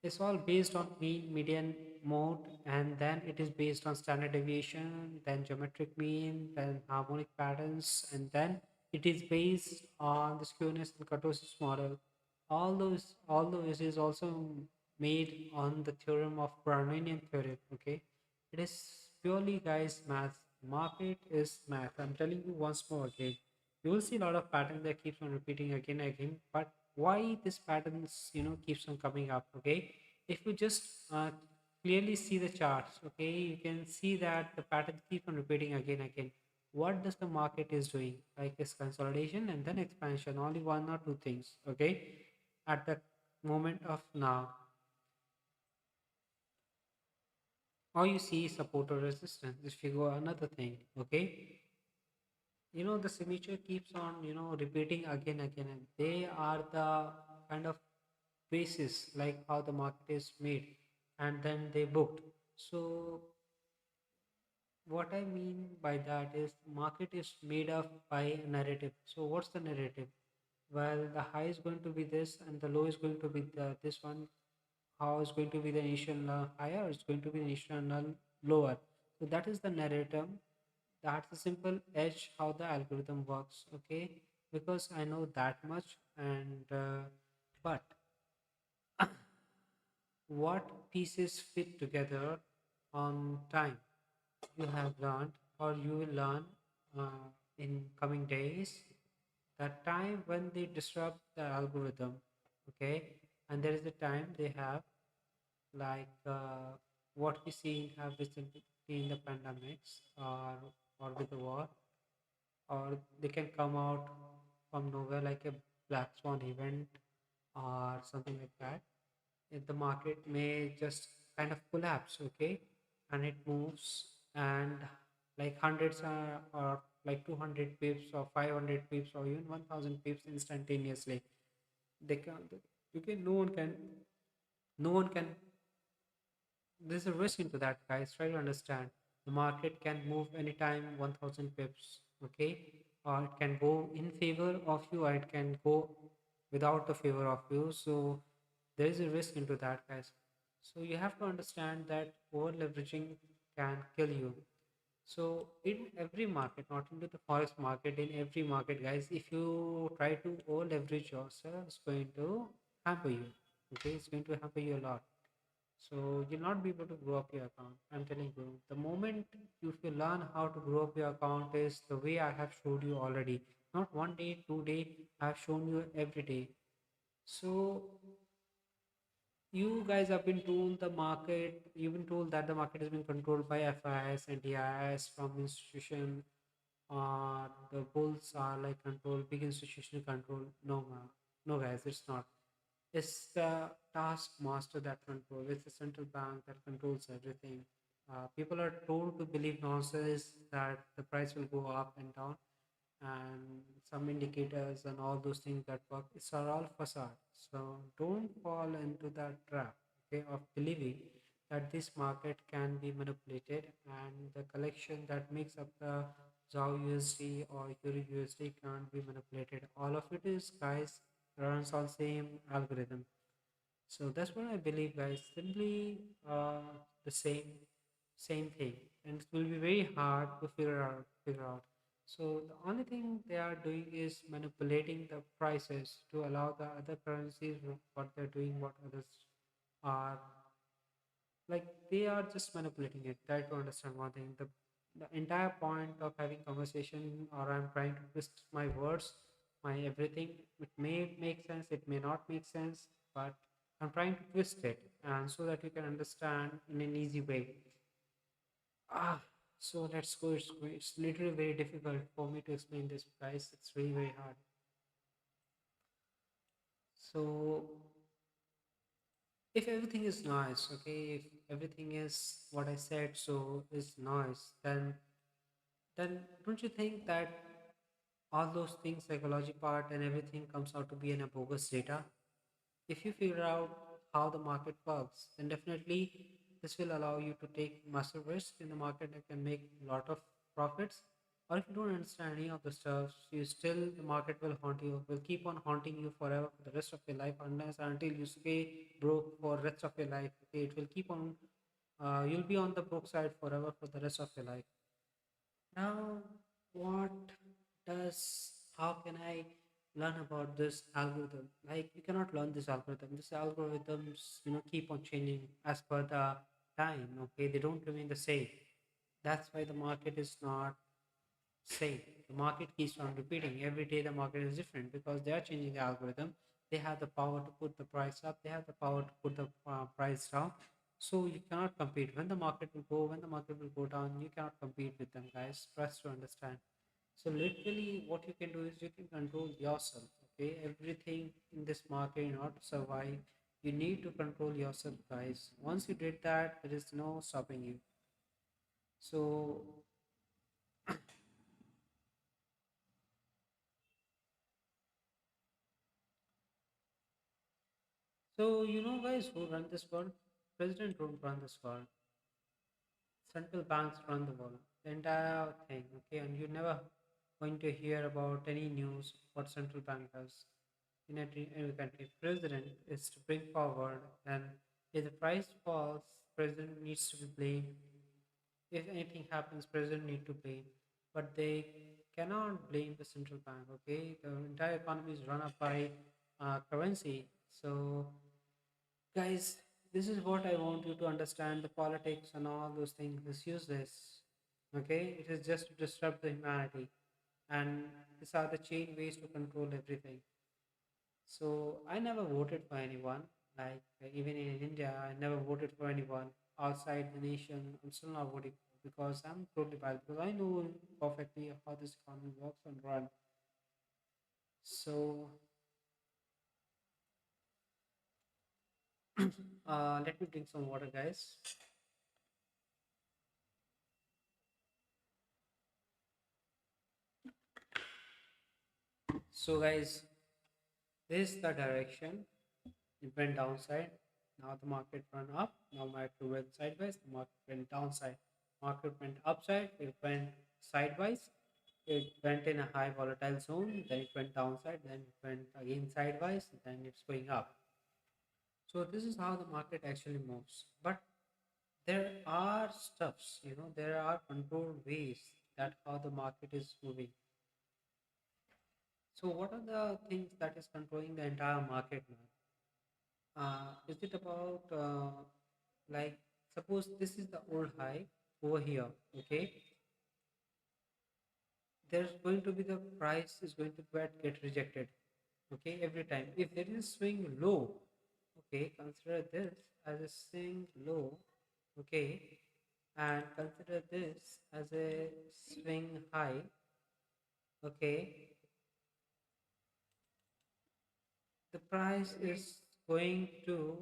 it's all based on mean, median, mode, and then it is based on standard deviation, then geometric mean, then harmonic patterns, and then it is based on the skewness and kurtosis model. All those is also made on the theorem of Brownian theorem. Okay, it is purely, guys, math. Market is math. I'm telling you once more again. You will see a lot of pattern that keeps on repeating again and again. But why this patterns, keeps on coming up? Okay, if you just clearly see the charts, okay, you can see that the pattern keeps on repeating again and again. What does the market is doing? Like it's consolidation and then expansion. Only one or two things. Okay, at the moment of now, all you see is support or resistance. If you go another thing, okay, the signature keeps on repeating again, and they are the kind of basis, like how the market is made, and then they booked. So what I mean by that is market is made up by a narrative. So what's the narrative? Well, the high is going to be this and the low is going to be this one. How is going to be the initial higher, it's going to be the initial lower. So that is the narrative. That's the simple edge how the algorithm works. Okay, because I know that much. And but what pieces fit together on time, you have learned or you will learn in coming days, that time when they disrupt the algorithm. Okay, and there is a time they have, like what we see have recently in the pandemics, or with the war, or they can come out from nowhere like a black swan event or something like that. If the market may just kind of collapse, okay, and it moves, and like hundreds or like 200 pips or 500 pips or even 1000 pips instantaneously. They can, you can, no one can, there's a risk into that, guys. Try to understand. The market can move anytime 1000 pips, okay? Or it can go in favor of you, or it can go without the favor of you. So there is a risk into that, guys. So you have to understand that over leveraging can kill you. So in every market, not into the forex market, in every market, guys, if you try to over leverage yourself, it's going to hamper you. Okay, it's going to hamper you a lot. So you'll not be able to grow up your account. I'm telling you, the moment you will learn how to grow up your account is the way I have showed you already. Not one day, 2 day, I have shown you every day. So you guys have been told the market, you've been told that the market has been controlled by FIS and DIS from institution. The bulls are like control, big institutional control. No, no, guys, it's not. It's the taskmaster that controls. It's the central bank that controls everything. People are told to believe nonsense that the price will go up and down, and some indicators and all those things that work. It's are all facade. So don't fall into that trap, okay, of believing that this market can be manipulated and the collection that makes up the ZAO USD or Euro USD can't be manipulated. All of it is, guys, runs on same algorithm. So that's what I believe, guys. Simply the same thing, and it will be very hard to figure out. So the only thing they are doing is manipulating the prices to allow the other currencies what they're doing, what others are like. They are just manipulating it. Try to understand one thing. The entire point of having conversation, or I'm trying to twist my words, my everything. It may make sense. It may not make sense, but I'm trying to twist it, and so that you can understand in an easy way. Ah, so let's go. It's literally very difficult for me to explain this, guys. It's very, very hard. So, if everything is nice, okay, if everything is what I said, so is nice, then don't you think that all those things, psychology part and everything, comes out to be in a bogus data? If you figure out how the market works, then definitely this will allow you to take massive risk in the market and can make a lot of profits. Or if you don't understand any of the stuff, you still, the market will haunt you, will keep on haunting you forever for the rest of your life, unless until you stay broke for rest of your life. Okay, it will keep on. You'll be on the broke side forever for the rest of your life. Now, what does, how can I learn about this algorithm? Like, you cannot learn this algorithm. These algorithms, keep on changing as per the time. Okay, they don't remain the same. That's why the market is not same. The market keeps on repeating. Every day the market is different because they are changing the algorithm. They have the power to put the price up. They have the power to put the price down. So you cannot compete. When the market will go, when the market will go down, you cannot compete with them, guys. Trust to understand. So literally, what you can do is you can control yourself. Okay, everything in this market in order to survive, you need to control yourself, guys. Once you did that, there is no stopping you. So So guys, who run this world? President don't run this world. Central banks run the world. The entire thing. Okay, and you're never going to hear about any news what central bank does in every country. President is to bring forward, and if the price falls, president needs to be blamed. If anything happens, president need to blame, but they cannot blame the central bank. Okay, the entire economy is run up by currency. So guys, this is what I want you to understand. The politics and all those things is useless. Okay, it is just to disrupt the humanity, and these are the chain ways to control everything. So I never voted for anyone. Like even in India, I never voted for anyone outside the nation. I'm still not voting because I'm totally biased because I know perfectly how this economy works and run. So let me drink some water, guys. So guys, this is the direction. It went downside. Now the market went up. Now market went sideways. The market went downside. Market went upside. It went sideways. It went in a high volatile zone. Then it went downside. Then it went again sideways. Then it's going up. So this is how the market actually moves. But there are stuffs, there are controlled ways that how the market is moving. So what are the things that is controlling the entire market now? Is it about like suppose this is the old high over here, okay? There's going to be the price is going to get rejected, okay, every time. If there is swing low, okay, consider this as a swing low, okay, and consider this as a swing high, okay, the price is going to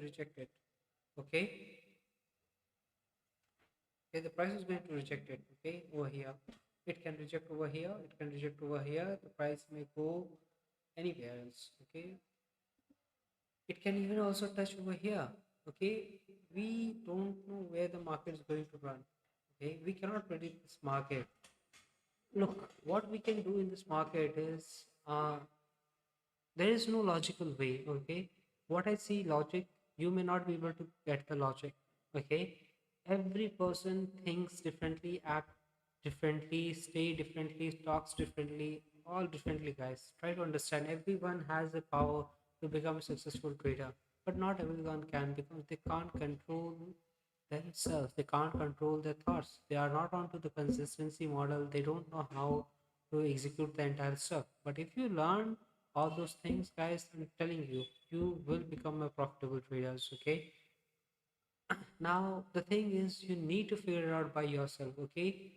reject it, okay. Okay, the price is going to reject it, okay, over here. It can reject over here, it can reject over here, the price may go anywhere else, okay. It can even also touch over here, okay. We don't know where the market is going to run, okay. We cannot predict this market. Look, what we can do in this market is there is no logical way, okay. What I see logic, you may not be able to get the logic, okay. Every person thinks differently, act differently, stay differently, talks differently, all differently, guys. Try to understand, everyone has the power to become a successful trader, but not everyone can, because they can't control themselves, they can't control their thoughts, they are not onto the consistency model, they don't know how to execute the entire stuff. But if you learn all those things, guys, I'm telling you, you will become a profitable traders, okay. Now the thing is, you need to figure it out by yourself, okay.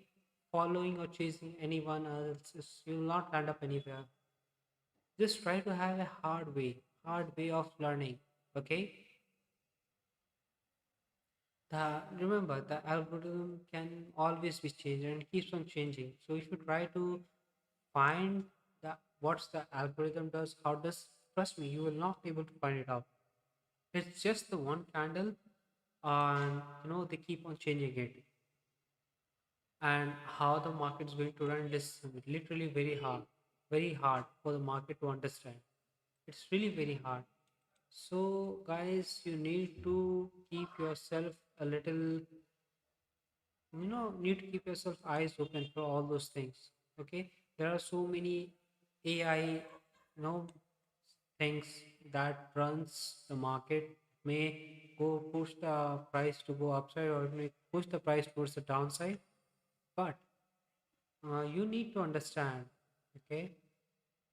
Following or chasing anyone else you will not land up anywhere. Just try to have a hard way of learning, okay. Remember, the algorithm can always be changed and keeps on changing. So if you try to find the what's the algorithm does, how does, trust me, you will not be able to find it out. It's just the one candle, and they keep on changing it. And how the market is going to run is literally very hard for the market to understand. It's really very hard. So guys, you need to keep yourself a little, need to keep yourself eyes open for all those things, okay. There are so many AI, things that runs the market, may go push the price to go upside, or it may push the price towards the downside. But you need to understand, okay,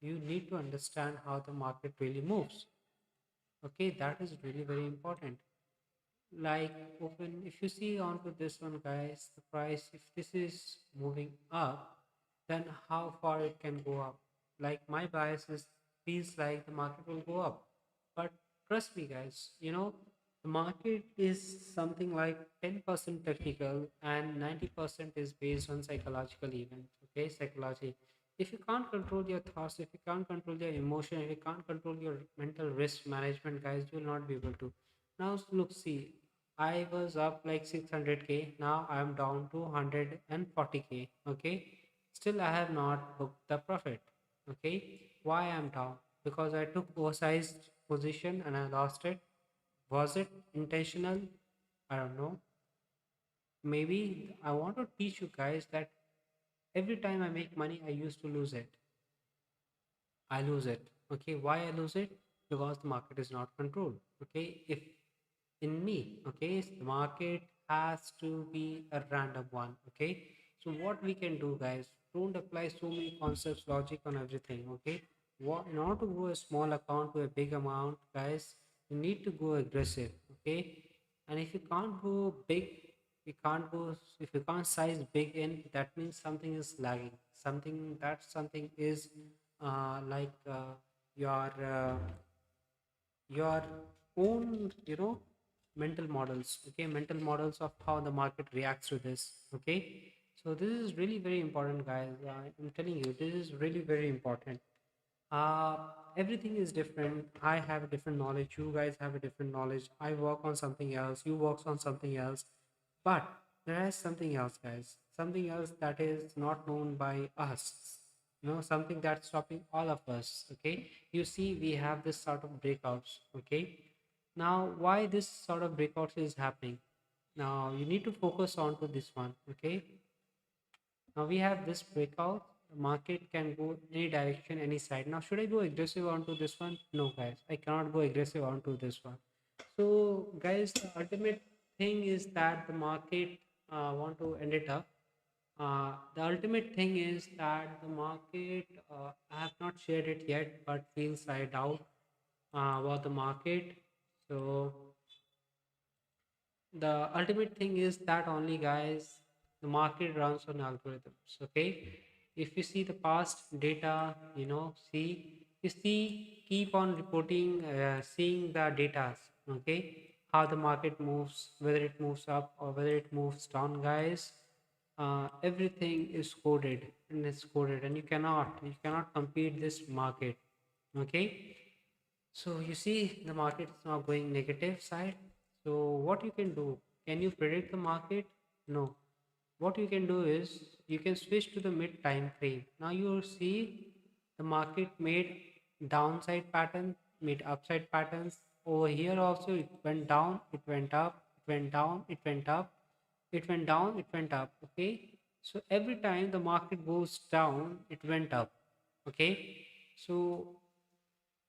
you need to understand how the market really moves, okay. That is really very important. Like, open, if you see onto this one, guys, the price, if this is moving up, then how far it can go up. Like, my bias is feels like the market will go up, but trust me, guys, the market is something like 10% technical and 90% is based on psychological events, okay, psychology. If you can't control your thoughts, if you can't control your emotion, if you can't control your mental risk management, guys, you will not be able to. Now look, see, I was up like 600k. Now I am down to 140k. Okay. Still, I have not booked the profit. Okay. Why I'm down? Because I took oversized position and I lost it. Was it intentional? I don't know. Maybe I want to teach you guys that every time I make money, I used to lose it. I lose it. Okay, why I lose it? Because the market is not controlled. Okay, if in me, okay, the market has to be a random one. Okay, so what we can do, guys, don't apply so many concepts, logic on everything. Okay, what, in order to grow a small account to a big amount, guys, you need to go aggressive. Okay, and if you can't go big, you can't go, if you can't size big in, that means something is lagging, something is like your own, mental models, okay, mental models of how the market reacts to this, okay. So this is really very important, guys. I'm telling you, this is really very important. uh Everything is different. I have a different knowledge, you guys have a different knowledge, I work on something else, you work on something else. But there is something else, guys, something else that is not known by us, something that's stopping all of us. Okay, you see, we have this sort of breakouts. Okay, now why this sort of breakouts is happening? Now you need to focus on to this one. Okay, now we have this breakout. The market can go any direction, any side. Now, should I go aggressive onto this one? No, guys, I cannot go aggressive onto this one. So, guys, the ultimate thing is that the market want to end it up. The ultimate thing is that the market, I have not shared it yet, but feels I doubt about the market. So, the ultimate thing is that only, guys, the market runs on algorithms. Okay, if you see the past data, see, you see, keep on reporting, seeing the data. Okay, how the market moves, whether it moves up or whether it moves down, guys. Everything is coded, and it's coded, and you cannot compete this market. Okay, so you see the market is now going negative side. So what you can do? Can you predict the market? No. What you can do is you can switch to the mid time frame. Now you will see the market made downside pattern, made upside patterns. Over here also it went down, it went up, it went down, it went up, it went down, it went up. Okay. So every time the market goes down, it went up. Okay. So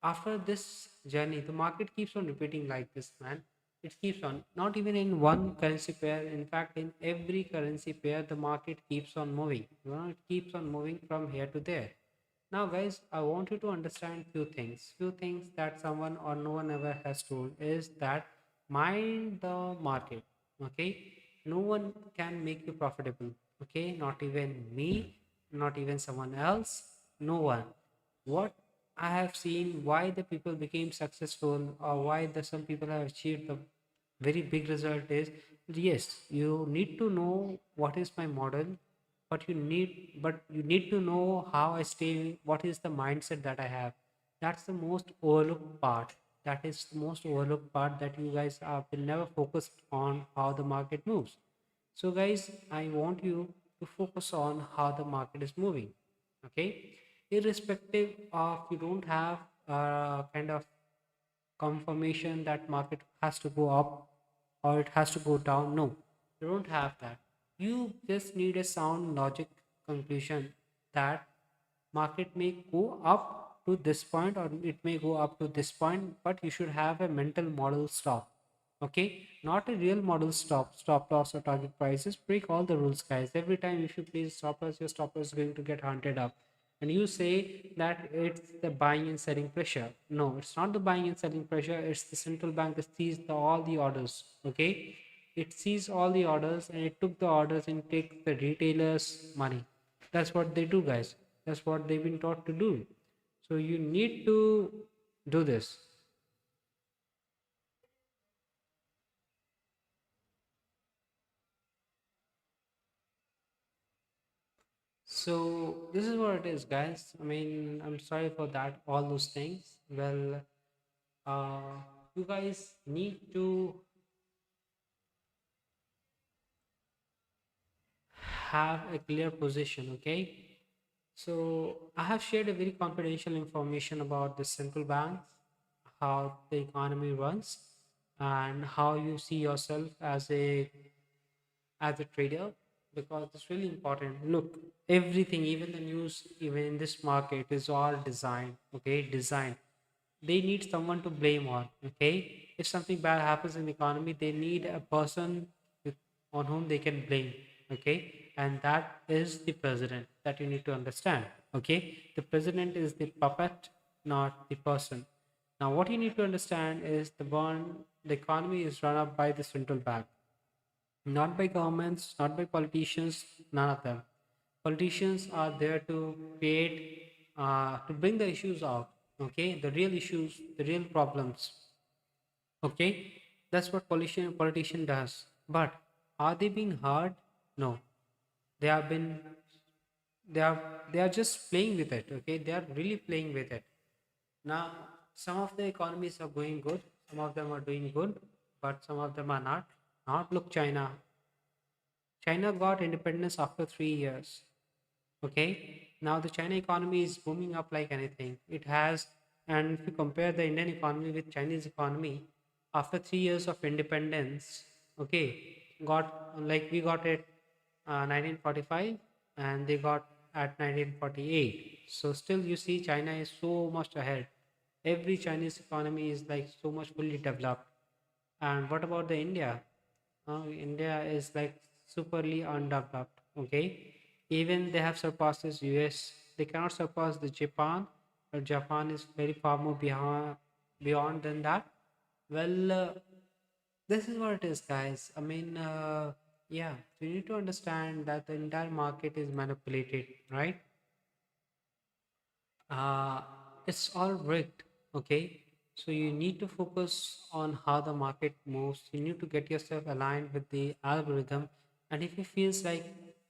after this journey, the market keeps on repeating like this, man. It keeps on, not even in one currency pair, in fact in every currency pair the market keeps on moving. It keeps on moving from here to there. Now, guys, I want you to understand few things that someone or no one ever has told is that mind the market. Okay, no one can make you profitable. Okay, not even me, not even someone else, no one. What I have seen, why the people became successful or why the some people have achieved the very big result is, yes, you need to know what is my model, but you need to know how I stay, what is the mindset that I have. That's the most overlooked part. That is the most overlooked part that you guys will never focus on how the market moves. So, guys, I want you to focus on how the market is moving. Okay, irrespective of you don't have a kind of confirmation that market has to go up or it has to go down. No, you don't have that. You just need a sound logic conclusion that market may go up to this point or it may go up to this point, but you should have a mental model stop. Okay, not a real model stop loss or target prices. Break all the rules, guys. Every time if you place stop loss, your stop loss is going to get hunted up. And you say that it's the buying and selling pressure. No, it's not the buying and selling pressure. It's the central bank that sees all the orders. Okay, it sees all the orders and it took the orders and takes the retailers' money. That's what they do, guys. That's what they've been taught to do. So you need to do this. So this is what it is, guys. I mean, I'm sorry for that, all those things. Well, uh, you guys need to have a clear position, okay? So I have shared a very confidential information about the central banks, how the economy runs, and how you see yourself as a trader, because it's really important. Look, everything, even the news, even in this market, is all designed. Okay, designed. They need someone to blame on. Okay, if something bad happens in the economy, they need a person with, on whom they can blame. Okay, and that is the president. That you need to understand. Okay, the president is the puppet, not the person. Now, what you need to understand is the economy is run up by the central bank, not by governments, not by politicians, none of them. Politicians are there to create, to bring the issues out, okay, the real issues, the real problems, okay. That's what politician does. But are they being heard? No. They have been they are just playing with it. Okay, they are really playing with it. Now some of the economies are going good, some of them are doing good, but some of them are not. Not look, China got independence after 3 years. Okay, now the China economy is booming up like anything. It has, and if you compare the Indian economy with Chinese economy, after 3 years of independence, okay, got like we got it 1945, and they got at 1948. So still, you see, China is so much ahead. Every Chinese economy is like so much fully developed. And what about the India? India is like superly undeveloped. Okay, even they have surpassed this US. They cannot surpass the Japan, but Japan is very far more beyond than that. Well, this is what it is, guys. I mean, yeah, we need to understand that the entire market is manipulated, right? uh, it's all rigged. Okay, so you need to focus on how the market moves. You need to get yourself aligned with the algorithm. And if it feels like,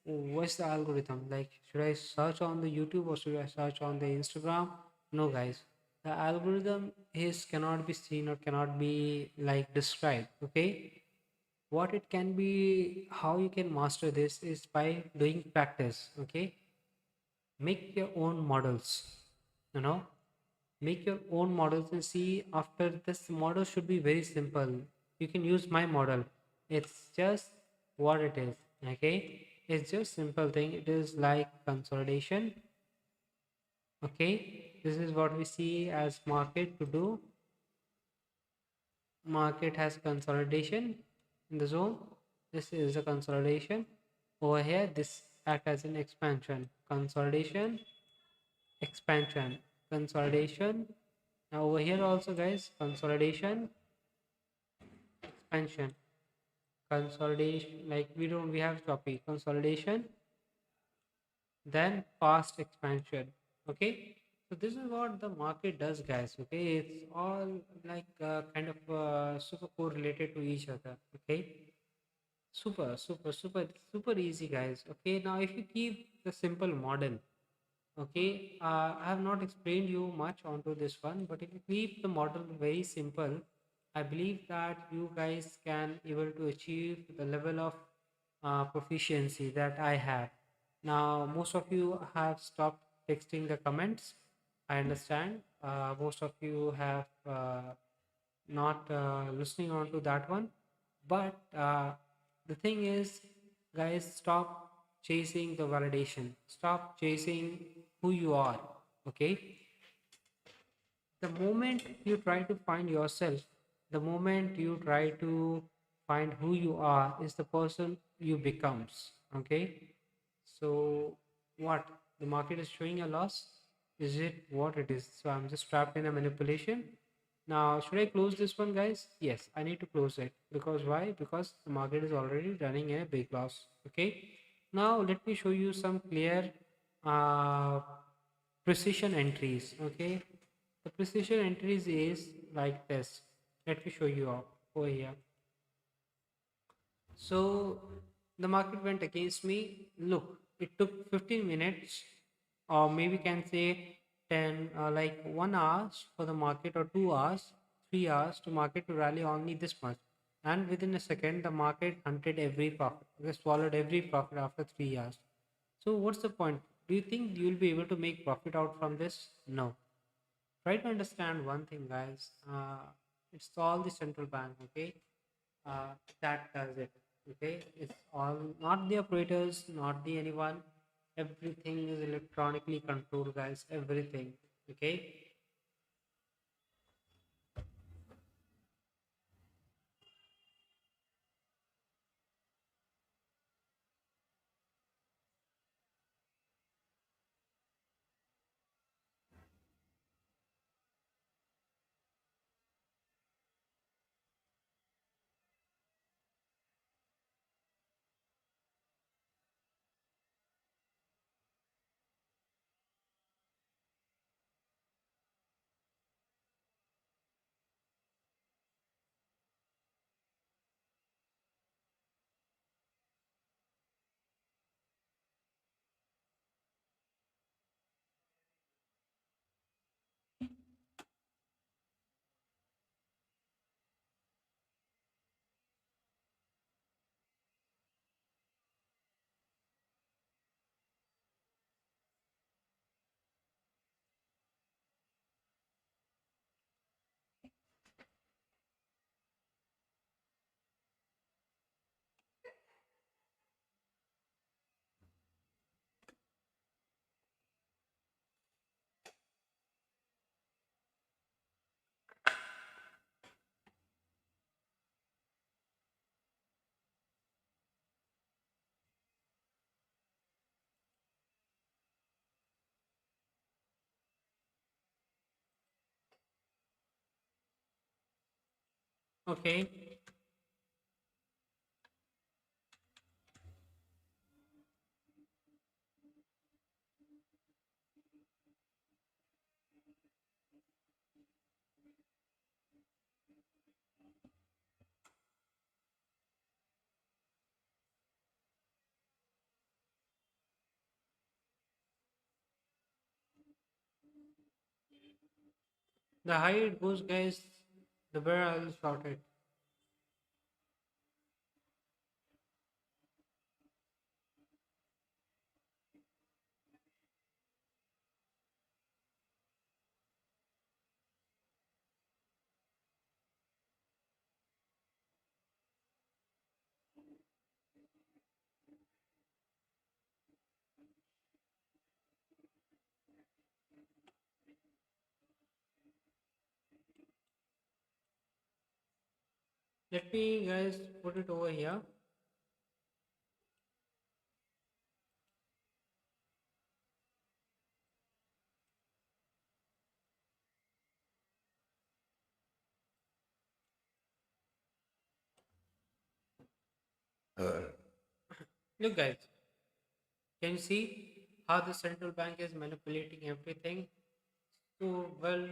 what's the algorithm, like should I search on the YouTube or should I search on the Instagram? No, guys, the algorithm is cannot be seen or cannot be like described. Okay, what it can be, how you can master this is by doing practice. Okay, make your own models, you know, make your own models and see. After this model should be very simple. You can use my model. It's just what it is. Okay, it's just simple thing. It is like consolidation. Okay, this is what we see as market to do. Market has consolidation in the zone. This is a consolidation. Over here, this act as an expansion. Consolidation, expansion, consolidation. Now over here also, guys, consolidation, expansion, consolidation. Like we have choppy consolidation, then fast expansion. Okay, so this is what the market does, guys. Okay, it's all like kind of super correlated to each other. Okay, super easy, guys. Okay, now if you keep the simple model. Okay, I have not explained you much onto this one, but if you keep the model very simple, I believe that you guys can able to achieve the level of proficiency that I have. Now, most of you have stopped texting the comments. I understand. Most of you have not listening on to that one, but the thing is, guys, stop chasing the validation. Stop chasing who you are. Okay, the moment you try to find yourself, the moment you try to find who you are, is the person you becomes. Okay, so what, the market is showing a loss? Is it what it is? So I'm just trapped in a manipulation. Now should I close this one, guys? Yes, I need to close it. Because why? Because the market is already running a big loss. Okay, now let me show you some clear uh, precision entries. Okay, the precision entries is like this. Let me show you up over here. So the market went against me. Look, it took 15 minutes, or maybe can say 10, like 1 hour for the market, or 2 hours, 3 hours to market to rally only this much. And within a second, the market hunted every profit. They swallowed every profit after 3 hours. So what's the point? Do you think you will be able to make profit out from this? No. Try to understand one thing, guys. It's all the central bank. Okay, that does it. Okay, it's all not the operators, not the anyone. Everything is electronically controlled, guys. Everything. Okay, Okay. The higher it goes, guys, the better I'll short it. Let me, guys, put it over here. Look, guys, can you see how the central bank is manipulating everything so well,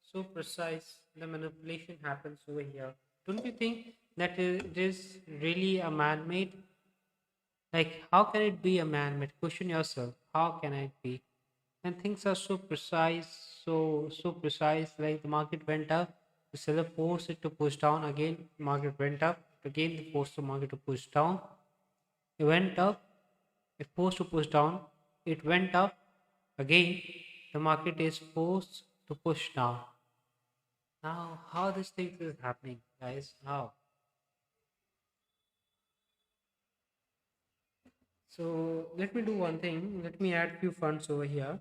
so precise? The manipulation happens over here. Don't you think that it is really a man-made? Like, how can it be a man-made? Question yourself. How can it be? And things are so precise, so precise. Like the market went up, the seller forced it to push down again. Market went up again. They forced the market to push down. It went up. It forced to push down. It went up again. The market is forced to push down. Now, how this thing is happening, guys? How? So let me do one thing. Let me add few funds over here.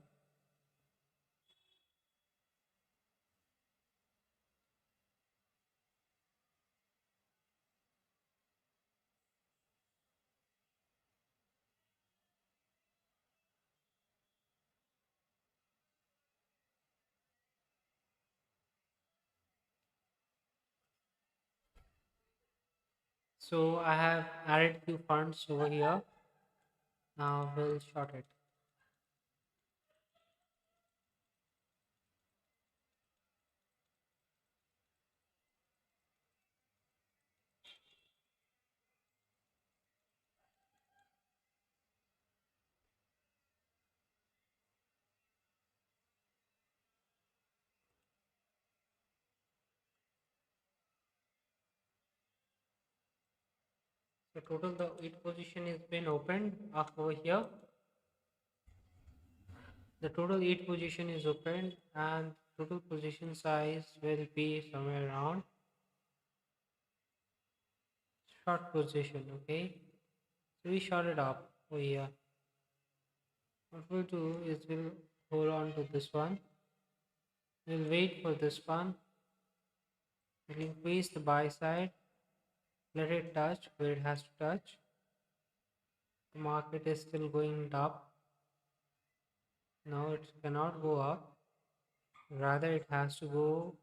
So I have added few funds over here. Now we'll short it. So total the eight position is been opened up over here. The total eight position is opened and total position size will be somewhere around short position. Okay. So we short it up over here. What we'll do is we'll hold on to this one. We'll wait for this one. We'll increase the buy side. Let it touch where it has to touch. The market is still going up. Now it cannot go up. Rather it has to go.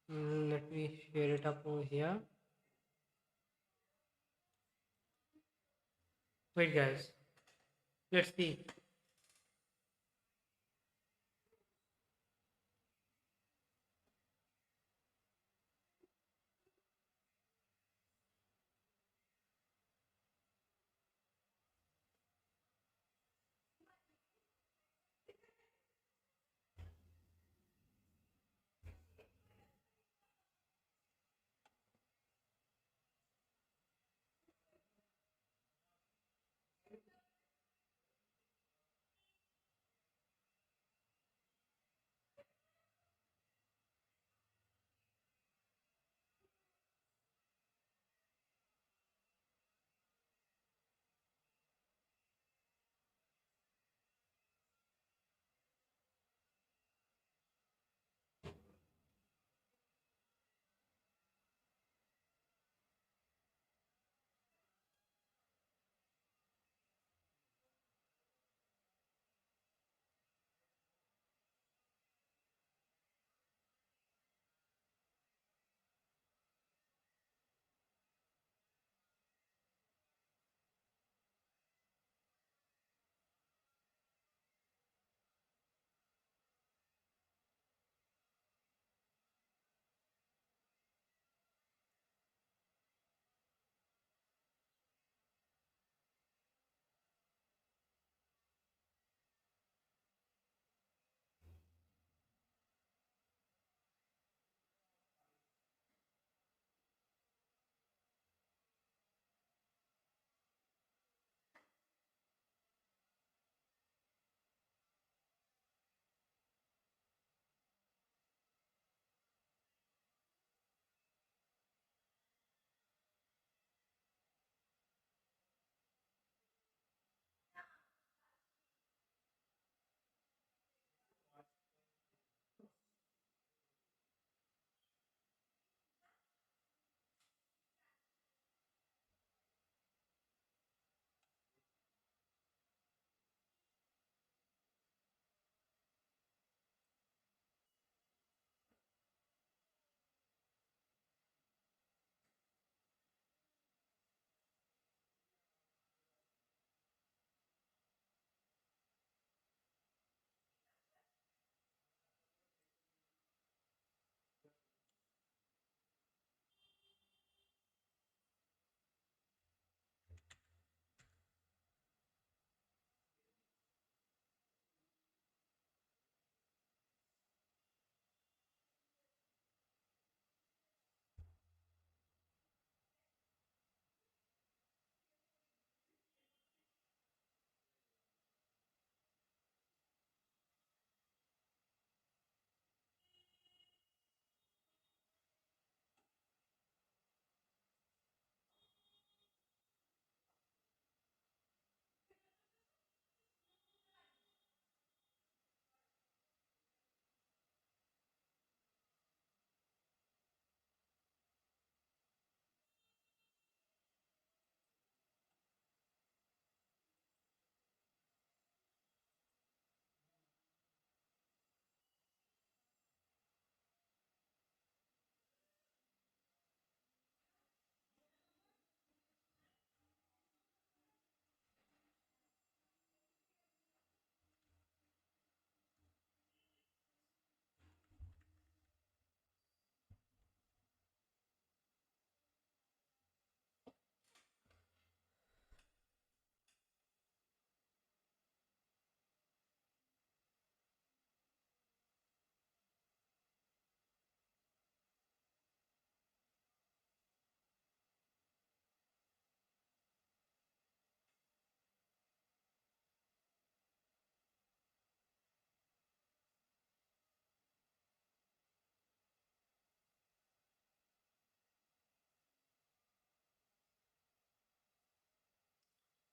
Let me share it up over here. Wait, guys. Let's see.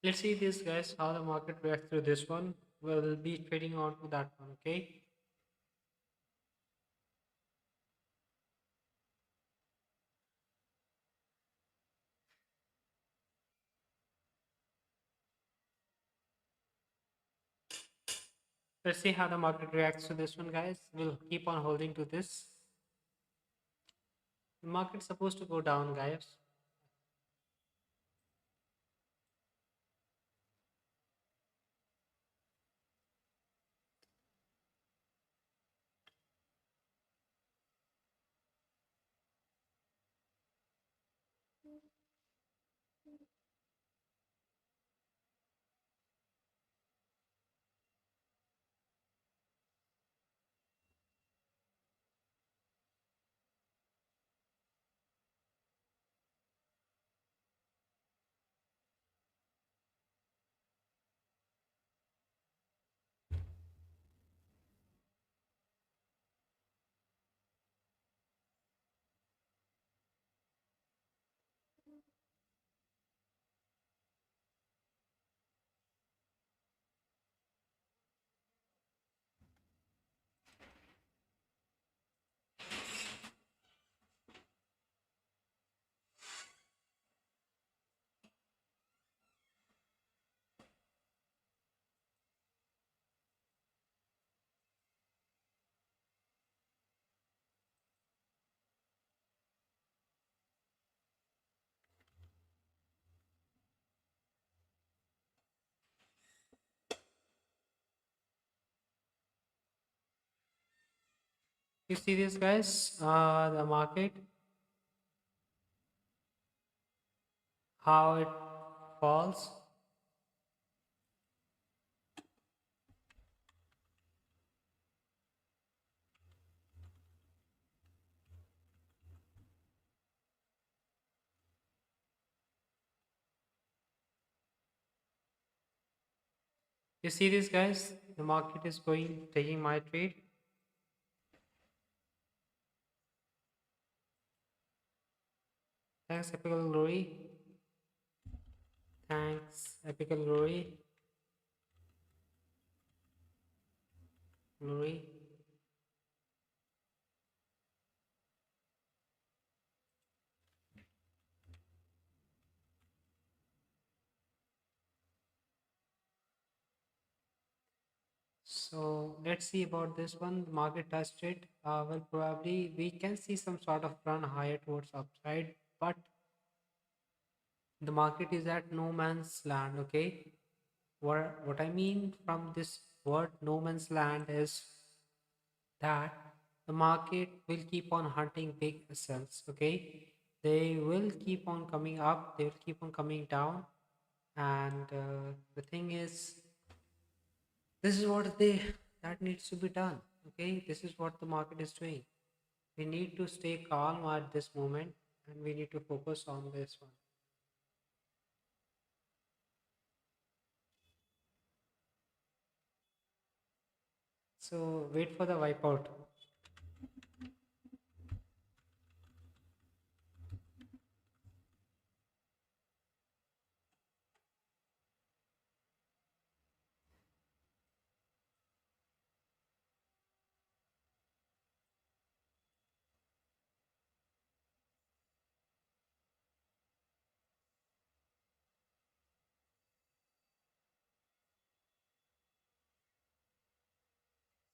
Let's see this, guys, how the market reacts to this one. We'll be trading on to that one, okay? Let's see how the market reacts to this one, guys. We'll keep on holding to this. The market's supposed to go down, guys. You see this, guys? The market, how it falls. You see this, guys? The market is going, taking my trade. Thanks, Epical Glory. Thanks, Epical Glory. Glory. So let's see about this one. The market touched it. Well, probably we can see some sort of run higher towards upside, but the market is at no man's land. Okay, what I mean from this word no man's land is that the market will keep on hunting big sells. Okay, they will keep on coming up. They will keep on coming down, and the thing is, this is what they that needs to be done. Okay, this is what the market is doing. We need to stay calm at this moment, and we need to focus on this one. So wait for the wipeout.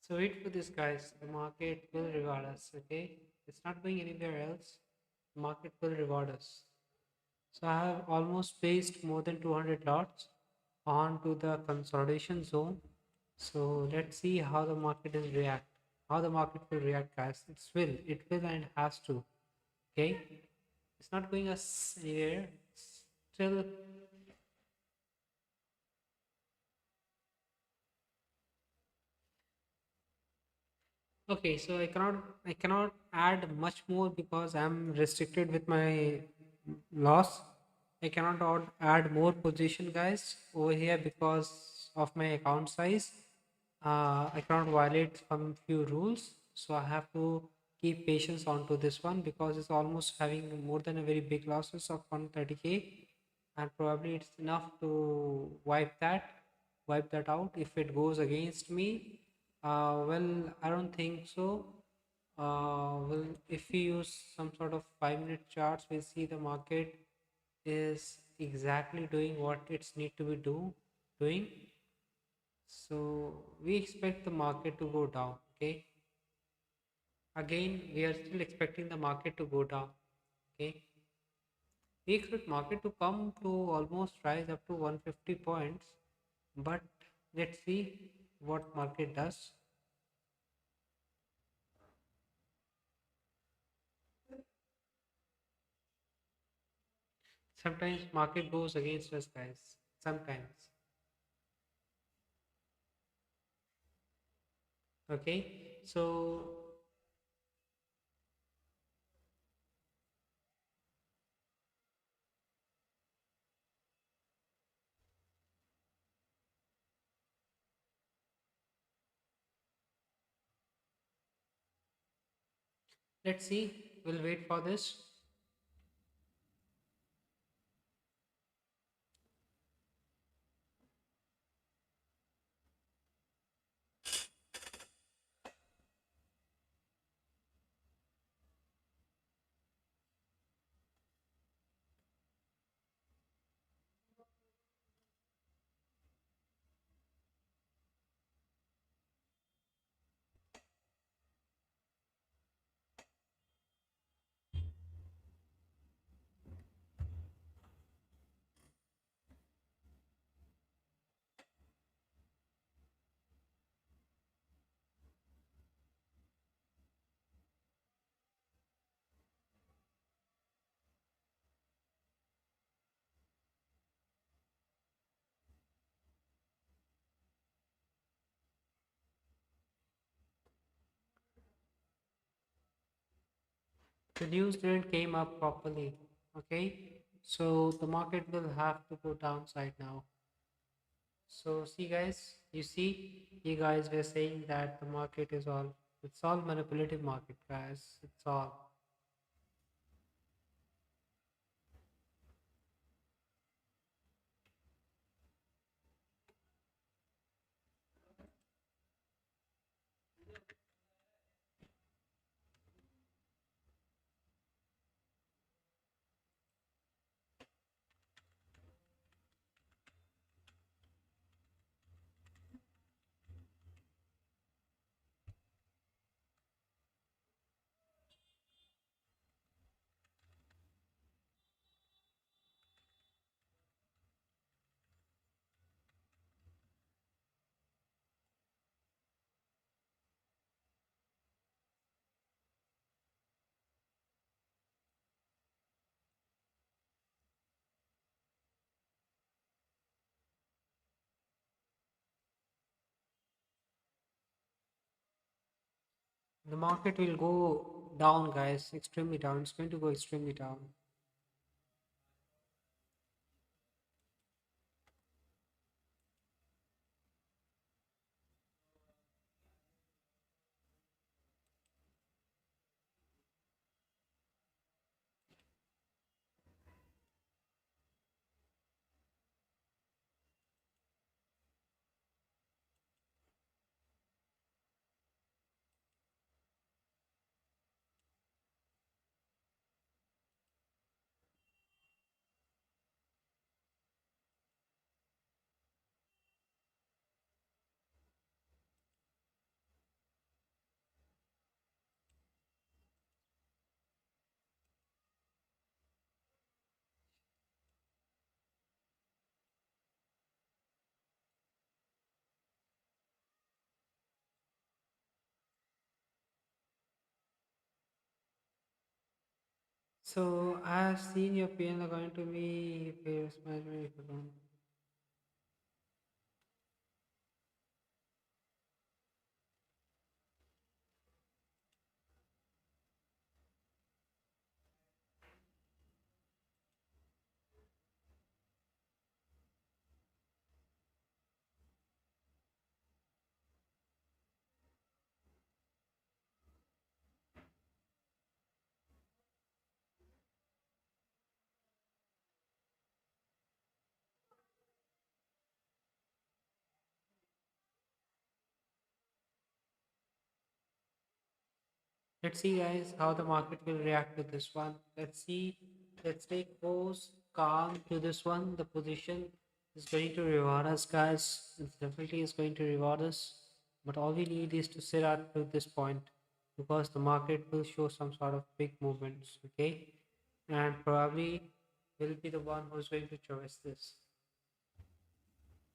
So wait for this, guys. The market will reward us. Okay, it's not going anywhere else. The market will reward us. So I have almost placed more than 200 lots onto the consolidation zone. So let's see how the market is react. How the market will react, guys. It will and has to. Okay, it's not going us anywhere. It's still okay. So I cannot add much more because I'm restricted with my loss. I cannot add more position, guys, over here because of my account size. I cannot violate some few rules, so I have to keep patience onto this one because it's almost having more than a very big losses of 130k. and probably it's enough to wipe that out. If it goes against me, well, I don't think so. Well, if we use some sort of 5 minute charts, we see the market is exactly doing what it's need to be doing. So we expect the market to go down. Okay, again we are still expecting the market to go down. Okay, we expect market to come to almost rise up to 150 points, but let's see what market does. Sometimes market goes against us, guys. Sometimes. Okay, so let's see. We'll wait for this. The news didn't came up properly. Okay, so the market will have to go downside now. So see guys, you see, you guys were saying that the market is all, it's all manipulative market, guys. It's all. The market will go down, guys, extremely down. It's going to go extremely down. So I have seen your PN according to me, Paris management if you don't. Let's see, guys, how the market will react to this one. Let's see. Let's take pause, calm to this one. The position is going to reward us, guys. It definitely is going to reward us. But all we need is to sit at to this point because the market will show some sort of big movements, okay? And probably will be the one who's going to traverse this.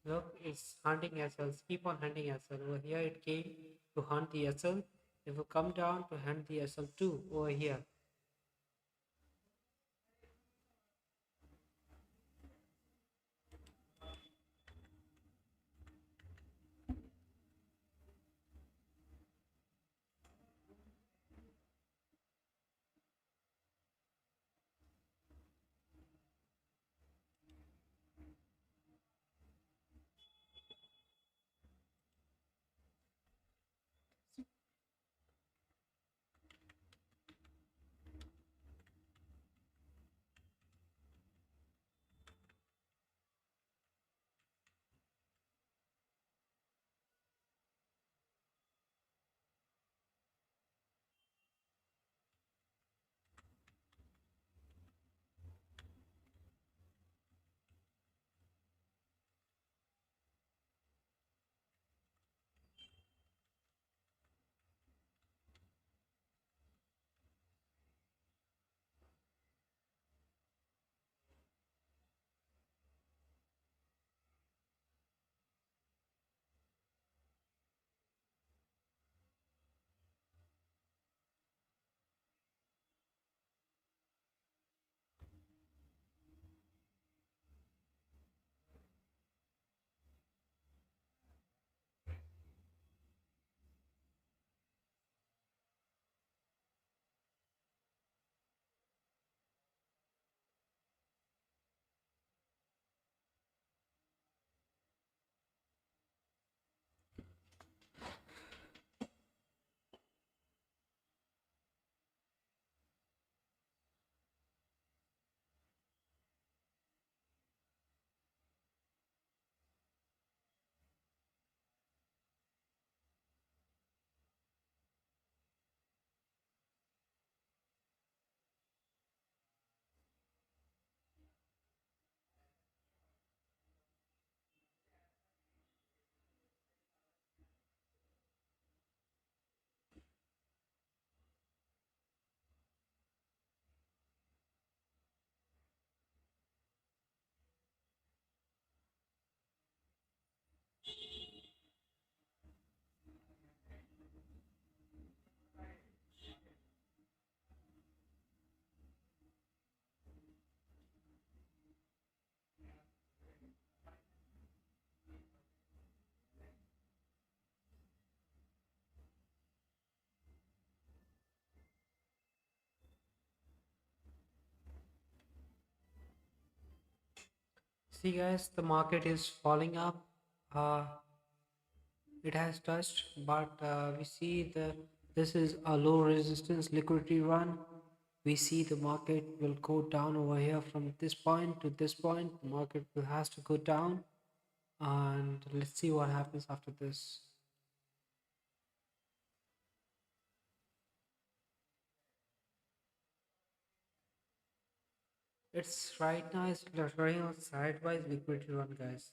Look, it's hunting SLs. Keep on hunting SL. Over here, it came to hunt the SL. It will come down to hunt the SL2 over here. See, guys, the market is falling up. Uh, it has touched, but we see the this is a low resistance liquidity run. We see the market will go down over here from this point to this point. The market will has to go down, and let's see what happens after this. It's right now it's running on sideways liquidity run, guys.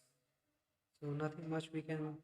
So nothing much we can.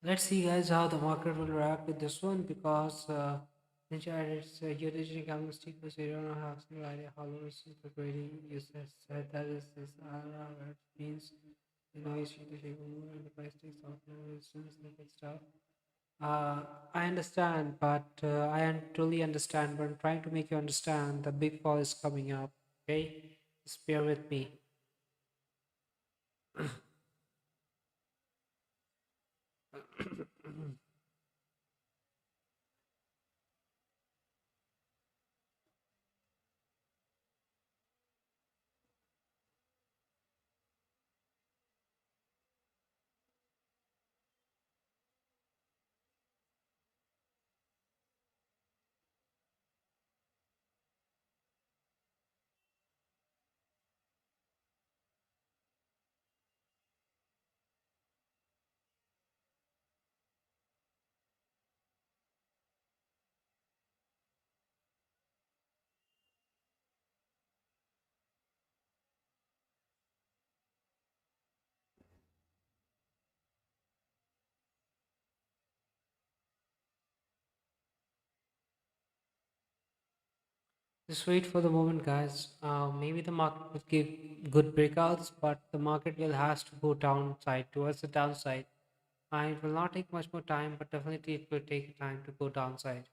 Let's see, guys, how the market will react with this one because Ninja added UTG candlestick was you don't have no idea how long is the trading. You said that is this it means you see the shape of moon and the price takes off no resistance like that stuff. I understand, but truly understand, but I'm trying to make you understand the big fall is coming up. Okay, just bear with me. Just wait for the moment, guys. Maybe the market will give good breakouts, but the market will has to go downside towards the downside. It will not take much more time, but definitely it will take time to go downside.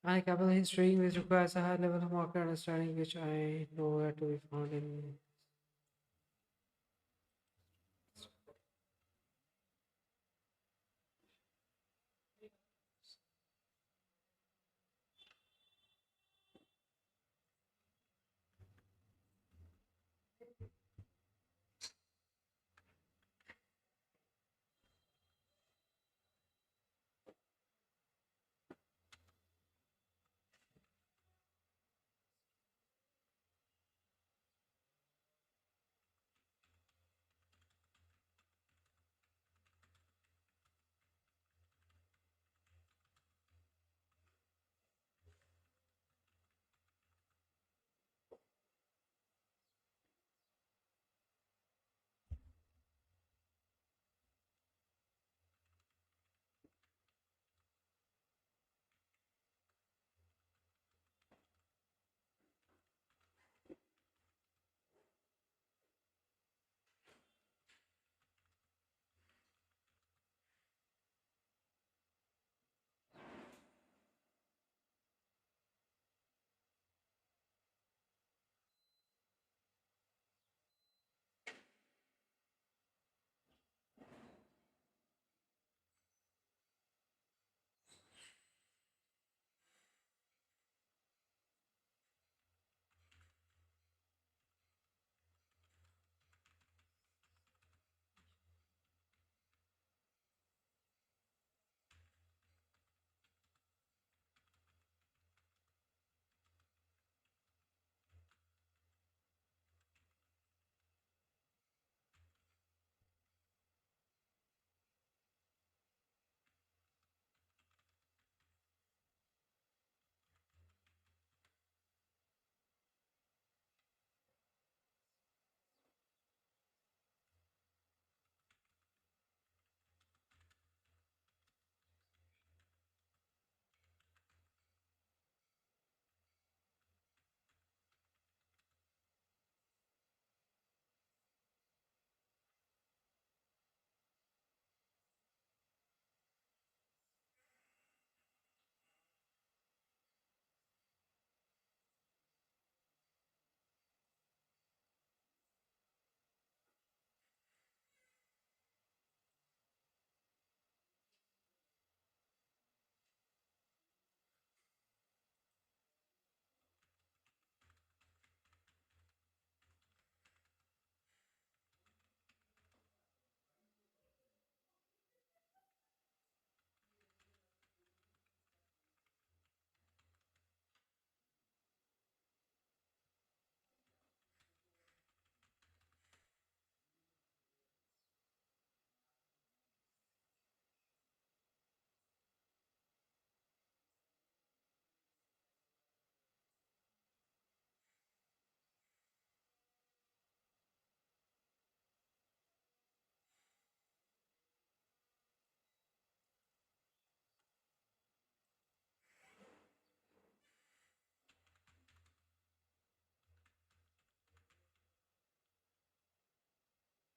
My capital history, which requires a high level of market understanding, which I know where to be found in.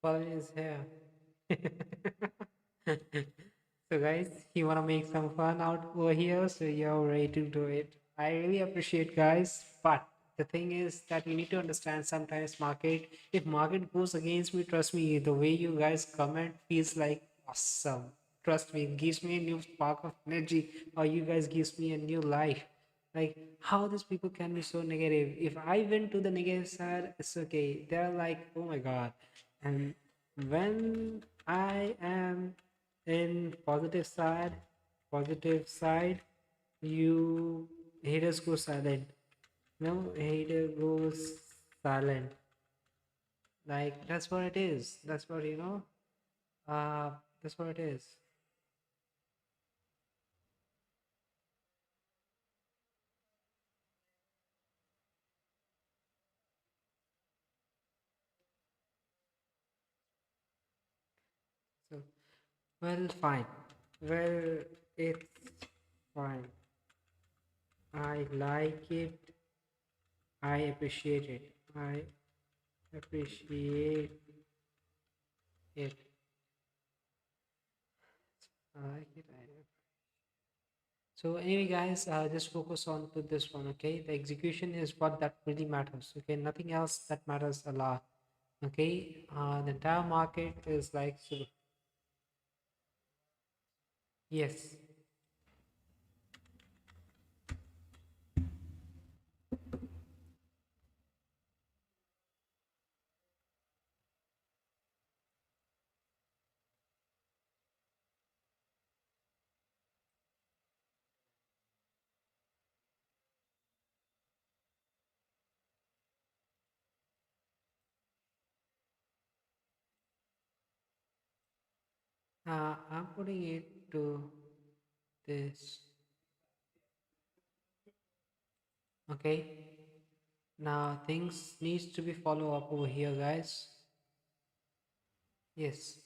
Fun is here. So guys, you wanna make some fun out over here, so you're ready to do it. I really appreciate guys, but the thing is that you need to understand sometimes market. If market goes against me, trust me, the way you guys comment feels like awesome. Trust me, it gives me a new spark of energy, or you guys gives me a new life. Like how these people can be so negative. If I went to the negative side, it's okay. They're like, oh my god. And when I am in positive side, you haters go silent. No, hater goes silent. Like that's what it is. That's what you know. Uh, that's what it is. So, well, fine. Well, it's fine. I like it. I appreciate it. I appreciate it. I like it. So anyway, guys, just focus on to this one. Okay, the execution is what that really matters. Okay, nothing else that matters a lot. Okay, the entire market is like so. Yes, I'm putting it to this. Okay, now things needs to be follow up over here, guys. Yes,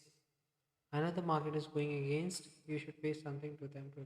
another market is going against. You should pay something to them to.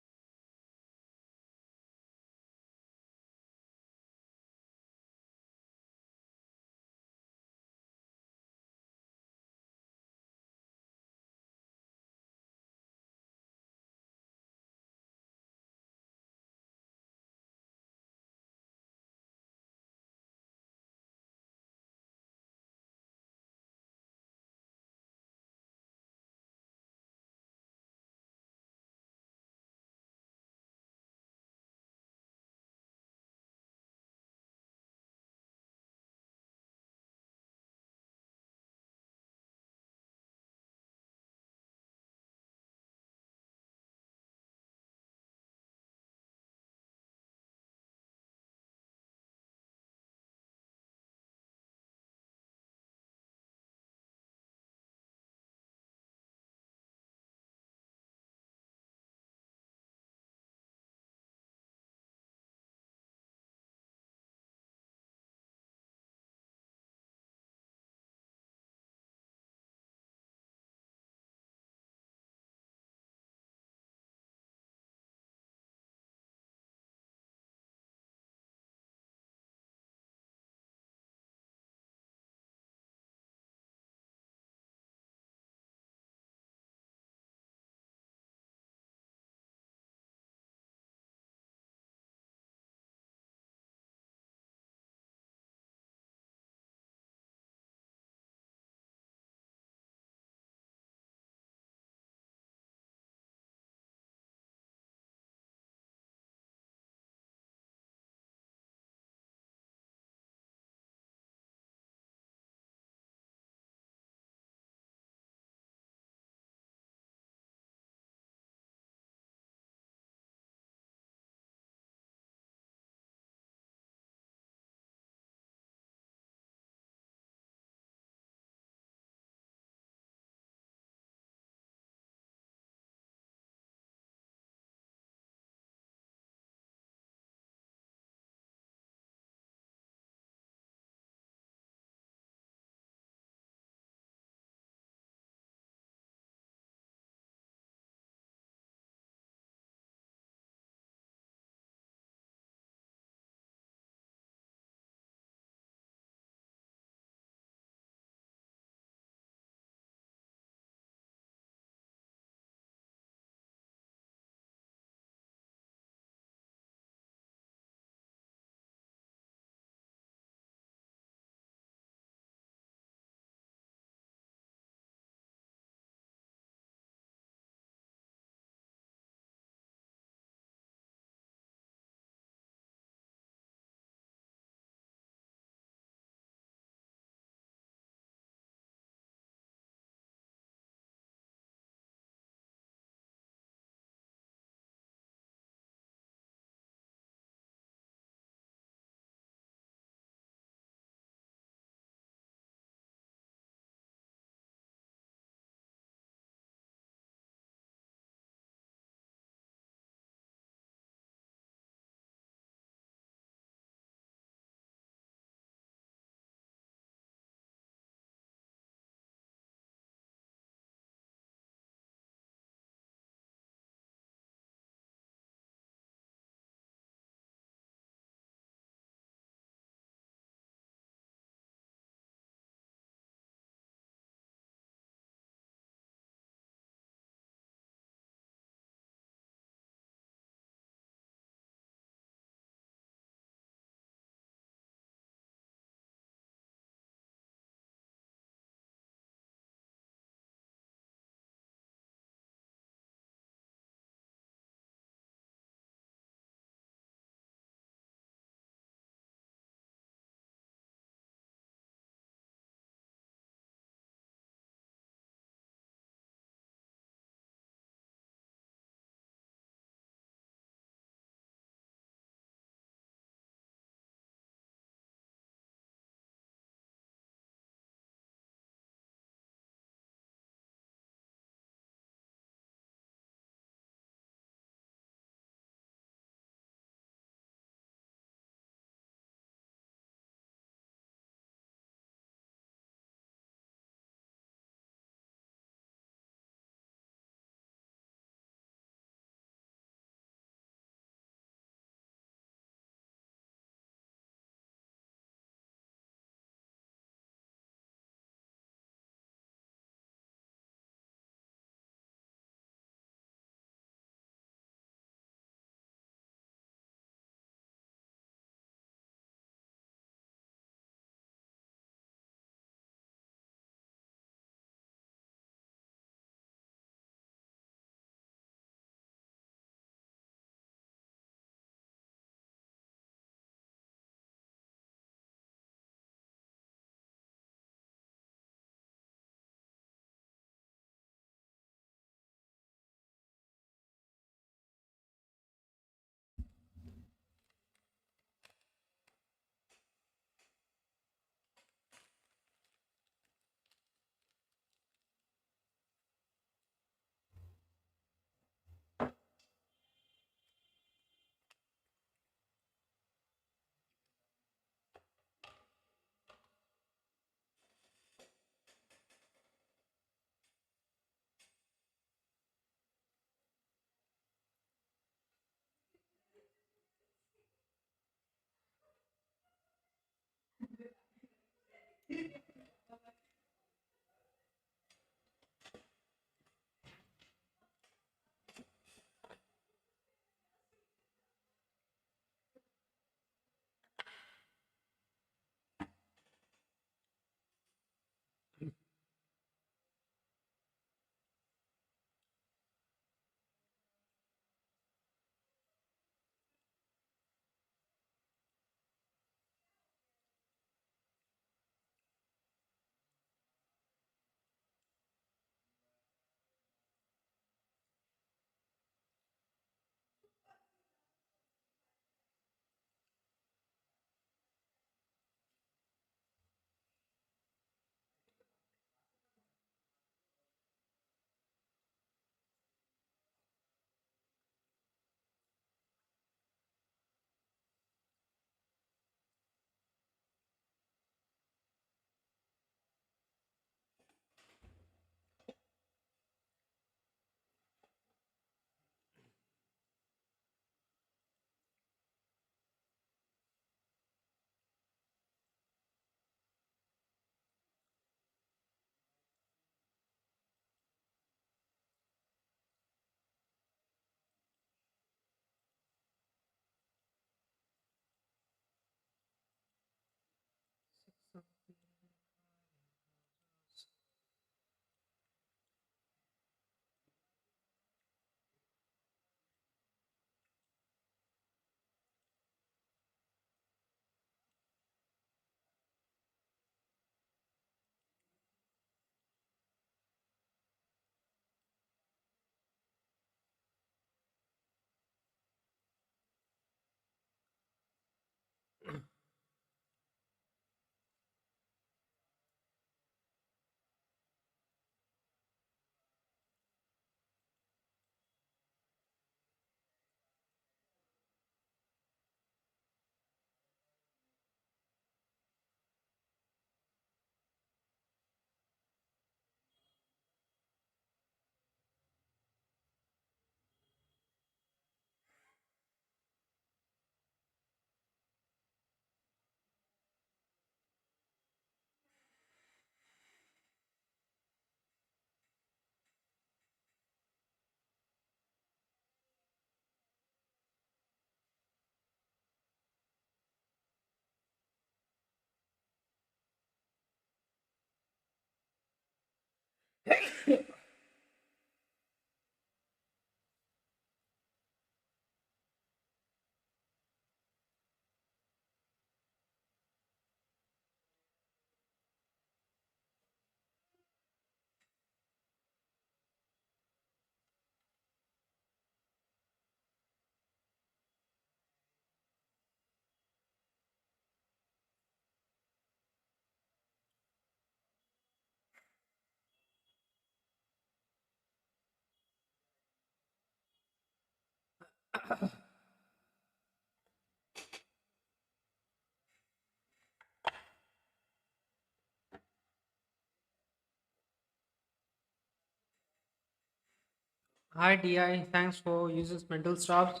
Hi DI, thanks for users mental stops.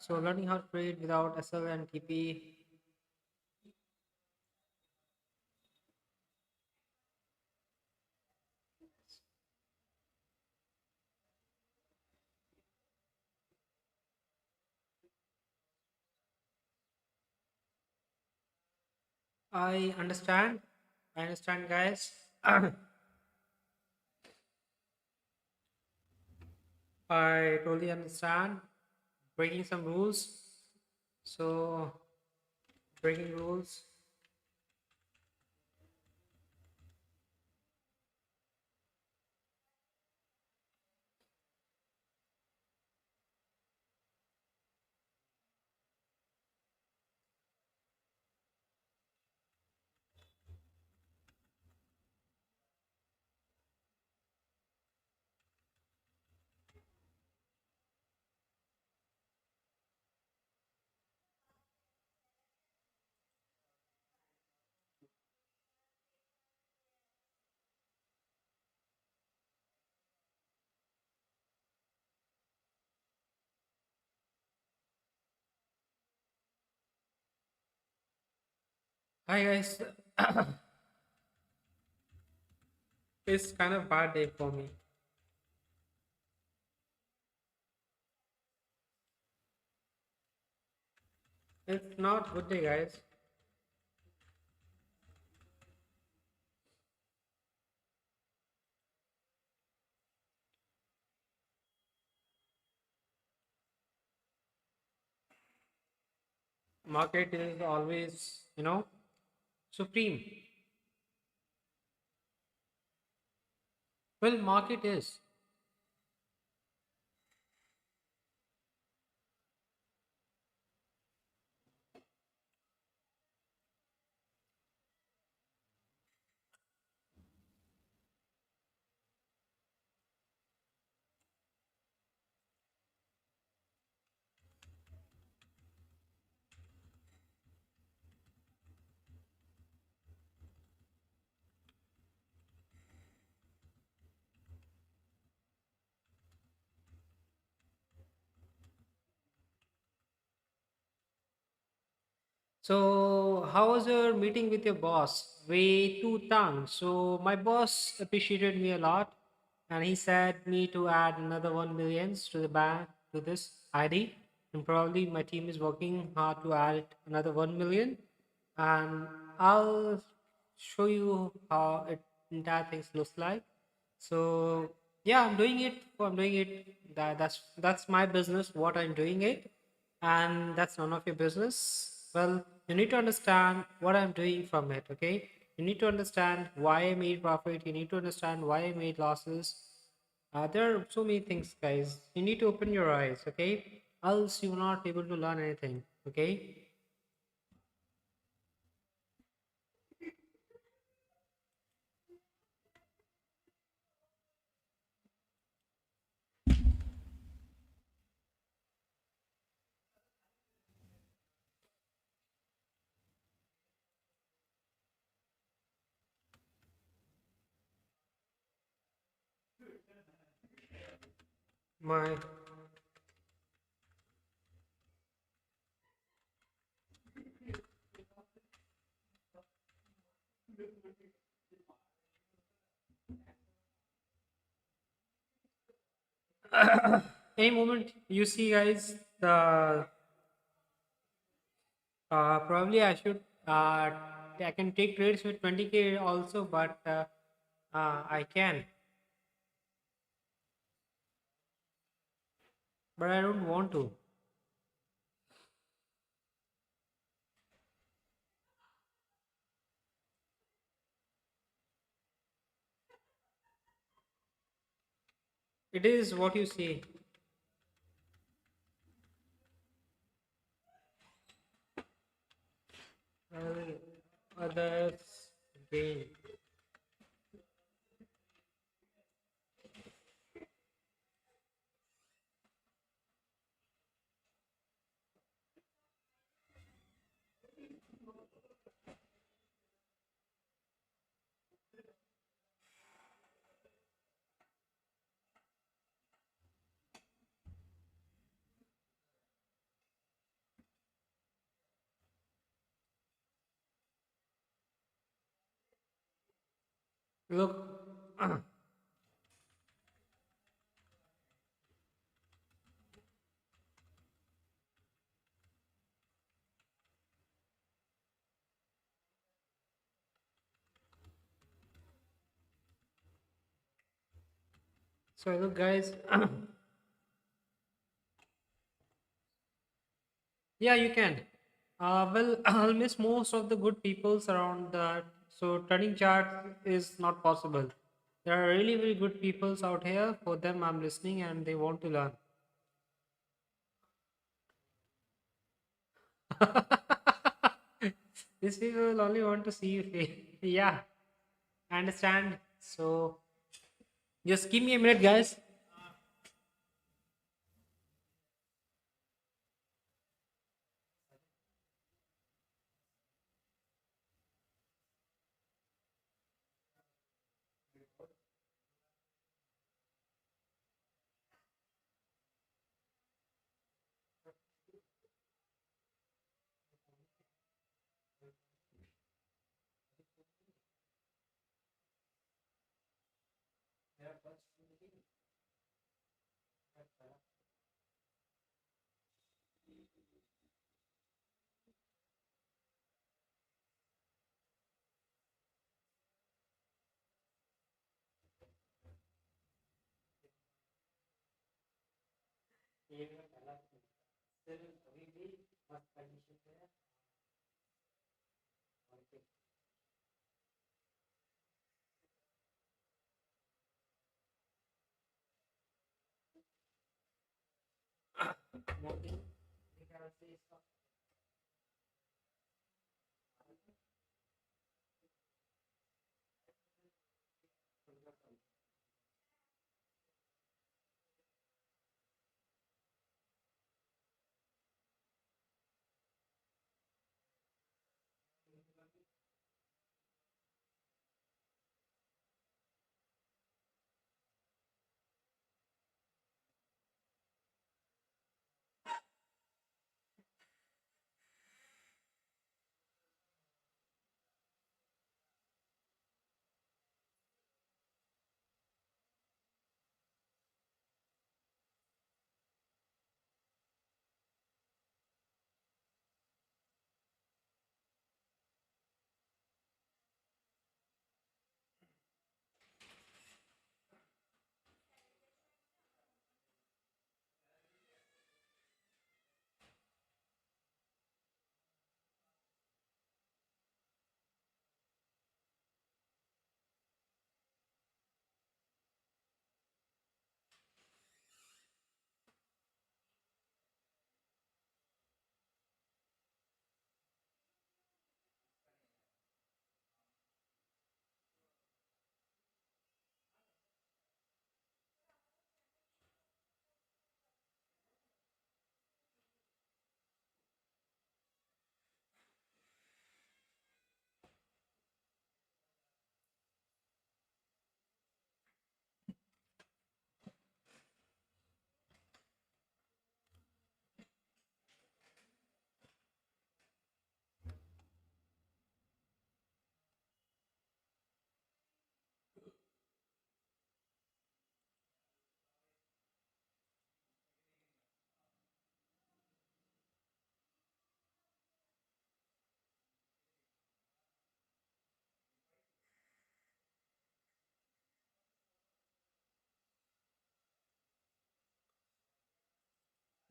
So learning how to trade without SL and TP. I understand. I understand, guys. I totally understand. Breaking some rules. So breaking rules. Hi guys. It's kind of bad day for me. It's not good day, guys. Market is always, supreme. Well, market is. So, how was your meeting with your boss? Way too tongue. So, my boss appreciated me a lot, and he said me to add another 1 millions to the bank to this ID, and probably my team is working hard to add another 1 million, and I'll show you how it entire things looks like. So yeah, I'm doing it. I'm doing it. That's my business. What I'm doing it, and that's none of your business. Well, you need to understand what I'm doing from it. Okay, you need to understand why I made profit. You need to understand why I made losses. There are so many things, guys. You need to open your eyes. Okay, else you're not able to learn anything. Okay. My any moment you see, guys, the probably I should. I can take trades with 20K also, but I can, but I don't want to. It is what you see. Well, others gain. Look, so look, guys. Yeah, you can. Well, I'll miss most of the good peoples around that. So turning chart is not possible. There are really very good peoples out here. For them, I'm listening, and they want to learn. These people will only want to see you fail. Yeah, I understand. So just give me a minute, guys.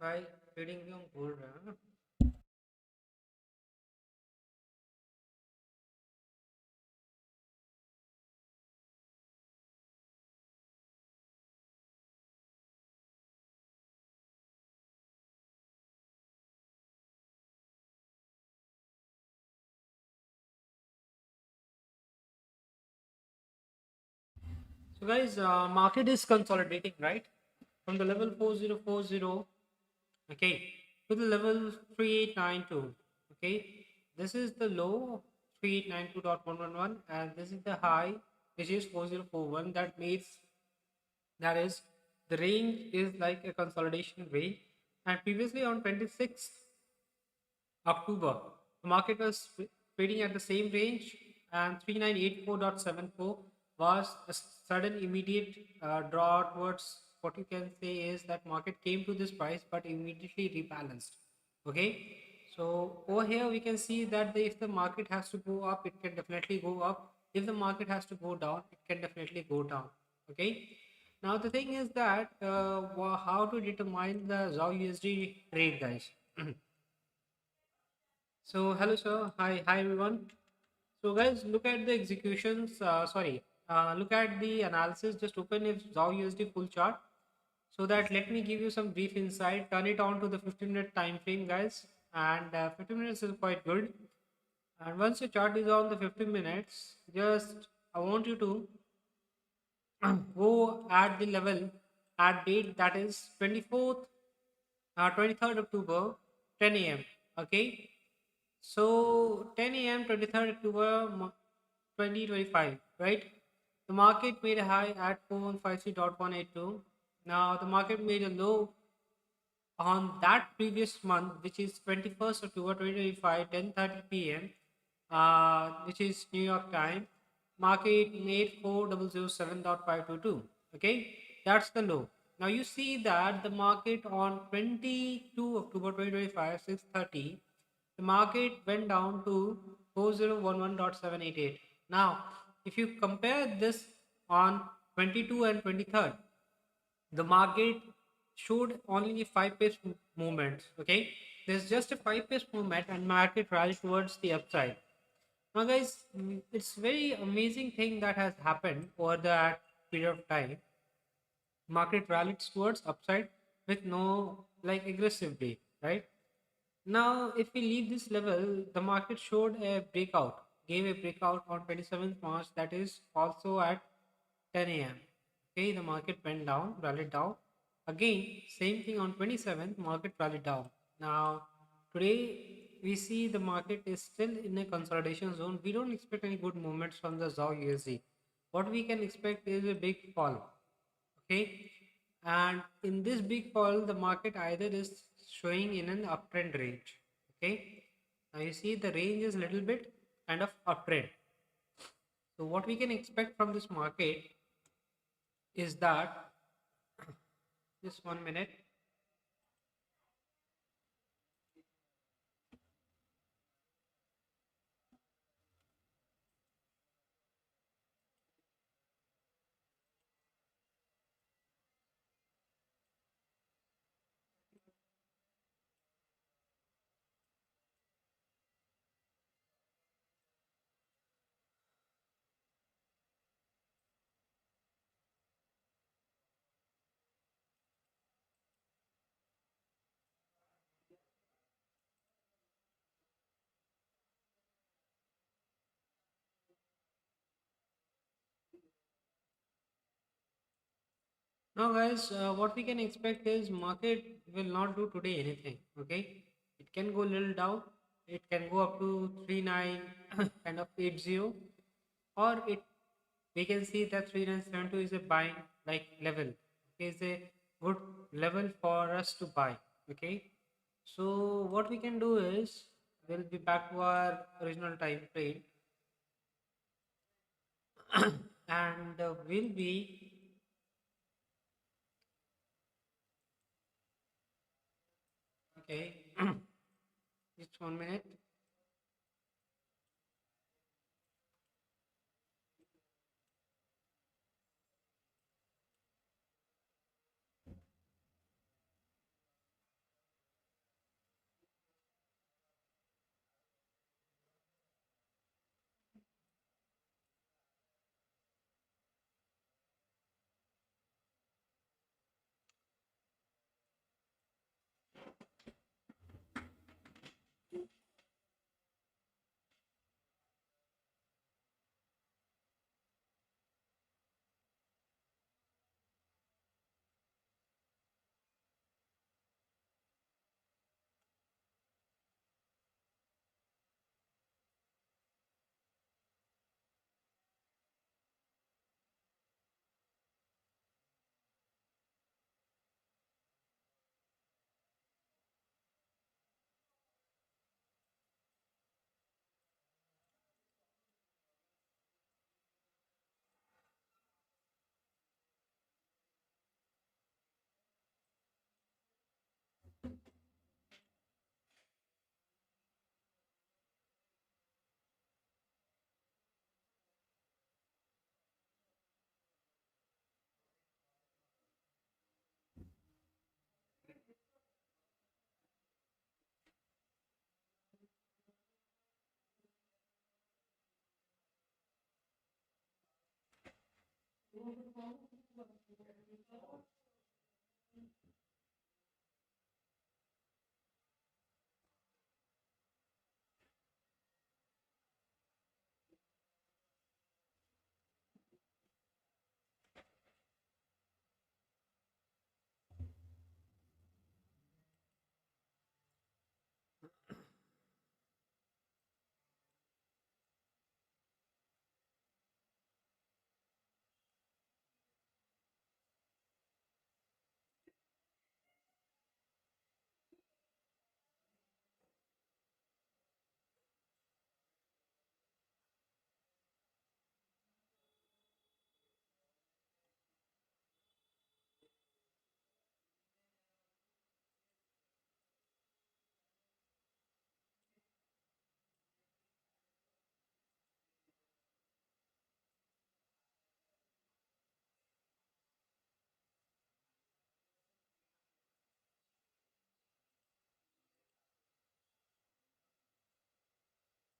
भाई trading भी हम भूल रहे हैं ना. So guys, market is consolidating, right? From the level 4040, okay, to the level 3892. Okay, this is the low 3892.111, and this is the high, which is 4041. That means that is the range is like a consolidation range. And previously on 26th October, the market was trading at the same range and 3984.74. was a sudden immediate draw towards, what you can say is that market came to this price but immediately rebalanced. Okay, so over here we can see that if the market has to go up, it can definitely go up. If the market has to go down, it can definitely go down. Okay, now the thing is that how to determine the ZAW USD rate, guys. So hello sir, hi everyone. So guys, look at the executions. Look at the analysis. Just open if ZAW USD full chart. So that let me give you some brief insight. Turn it on to the 15-minute time frame, guys, and 15 minutes is quite good. And once your chart is on the 15 minutes, just I want you to go at the level at date that is 24th, 23rd October, 10 a.m. Okay, so 10 a.m. 23rd October 2025, right? The market made a high at 4153.182. Now the market made a low on that previous month, which is 21st October 2025, 10:30 p.m., which is New York time. Market made 4007.522. Okay, that's the low. Now you see that the market on 22 October 2025, 6:30, the market went down to 4011.788. Now, if you compare this on 22 and 23rd, the market showed only five pace movements. Okay, there's just a five pace movement and market rallied towards the upside. Now guys, it's very amazing thing that has happened over that period of time. Market rallied towards upside with no like aggressively, right? Now if we leave this level, the market showed a breakout, gave a breakout on 27th March, that is also at 10 a.m. Okay, the market went down, rallied down. Again, same thing on 27th, market rallied down. Now, today we see the market is still in a consolidation zone. We don't expect any good movements from the ZAW USD. What we can expect is a big fall. Okay, and in this big fall, the market either is showing in an uptrend range. Okay, now you see the range is little bit kind of uptrend. So, what we can expect from this market is that, just 1 minute. Now, guys, what we can expect is market will not do today anything. Okay, it can go a little down. It can go up to 39 kind of 80, or it we can see that 3972 is a buying like level. Okay, is a good level for us to buy. Okay, so what we can do is we'll be back to our original time frame and we'll be okay. Just 1 minute.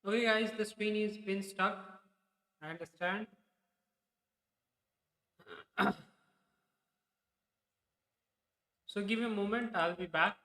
Okay, guys, the screen is been stuck. I understand. So give me a moment. I'll be back.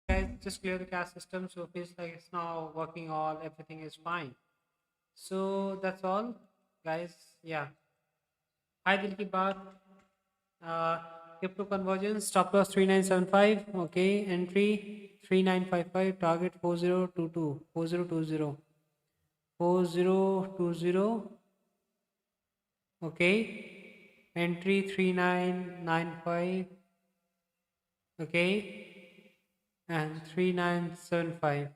Guys, just clear the cache system, so it feels like it's now working. All everything is fine. So that's all, guys. Yeah. Hi, Dil ki baat. Uh, Crypto conversion, stop loss 3975. Okay, entry 3955, target 4022, 4020, 4020. Okay, entry 3995. Okay, and 3975.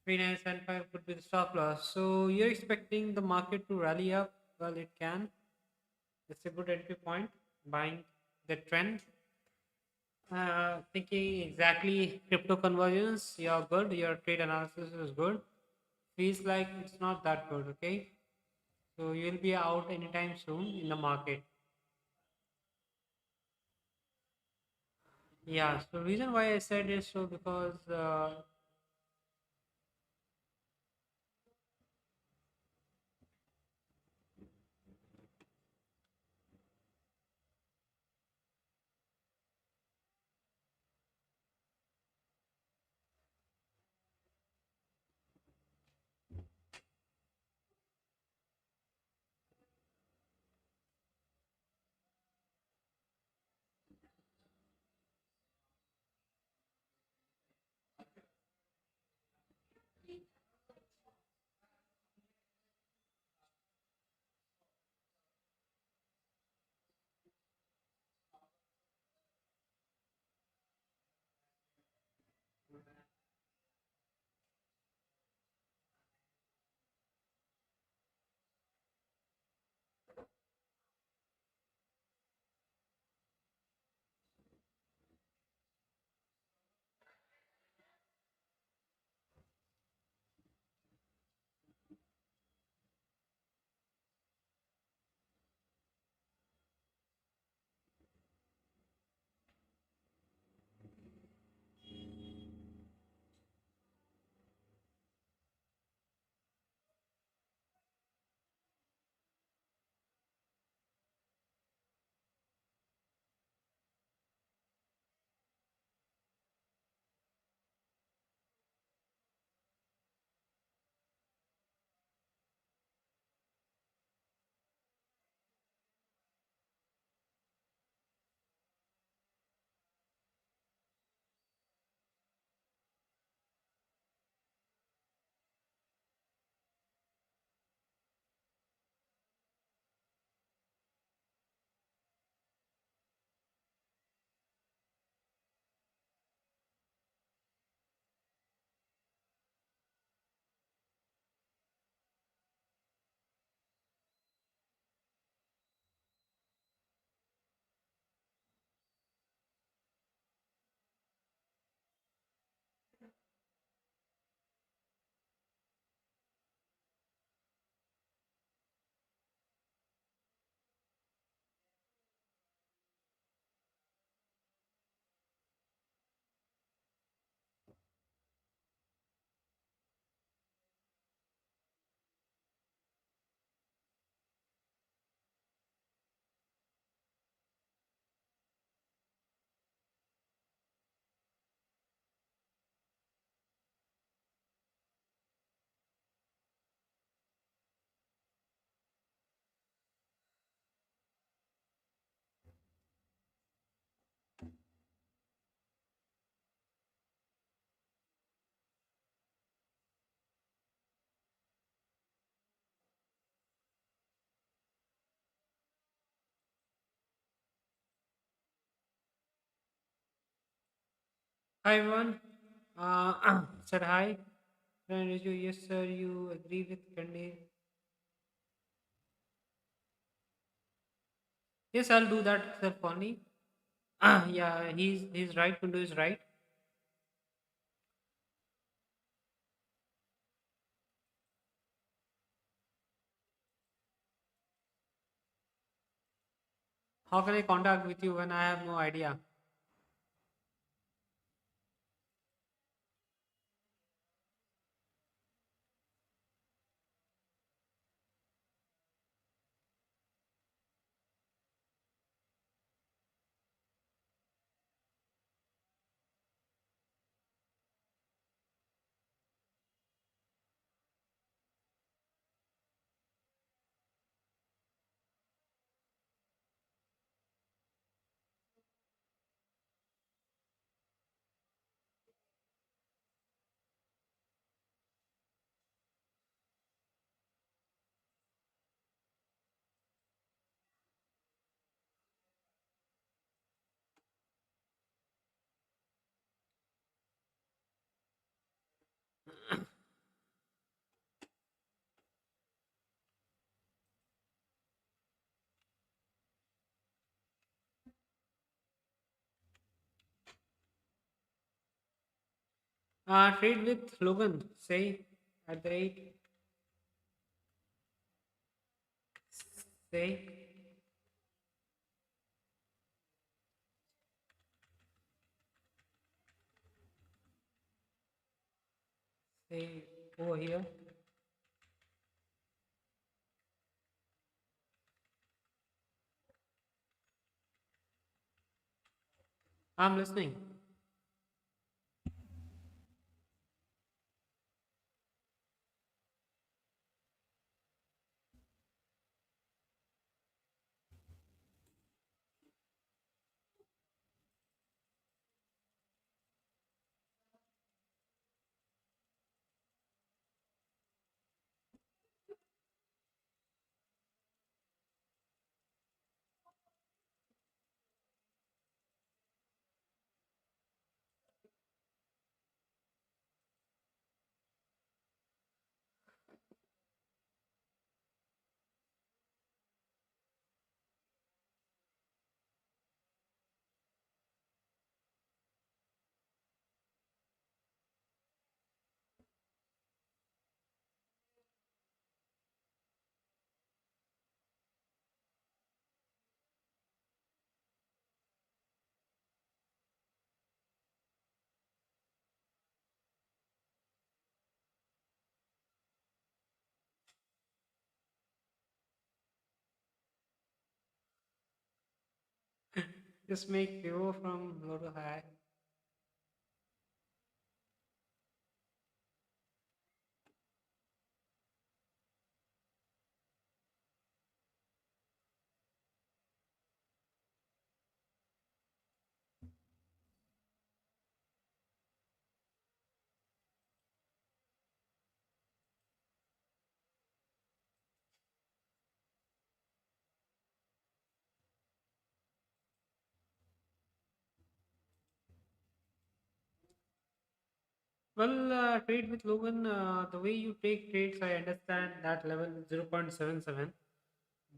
3975 could be the stop loss. So you're expecting the market to rally up? Well, it can. It's a good entry point. Buying the trend. Thinking exactly crypto conversions, you're good. Your trade analysis is good. Feels like it's not that good. Okay, so you'll be out anytime soon in the market. Yeah. So reason why I said is so because hi everyone. Said hi. Yes, sir. You agree with Guardeer? Yes, I'll do that, sir. Funny. Yeah, he's right. Kundu is right. How can I contact with you when I have no idea? Trade with Logan. Say at the rate. Say Hey, over here. I'm listening. Just make pivot from low to high. Well, trade with Logan, the way you take trades, I understand that level 0.77,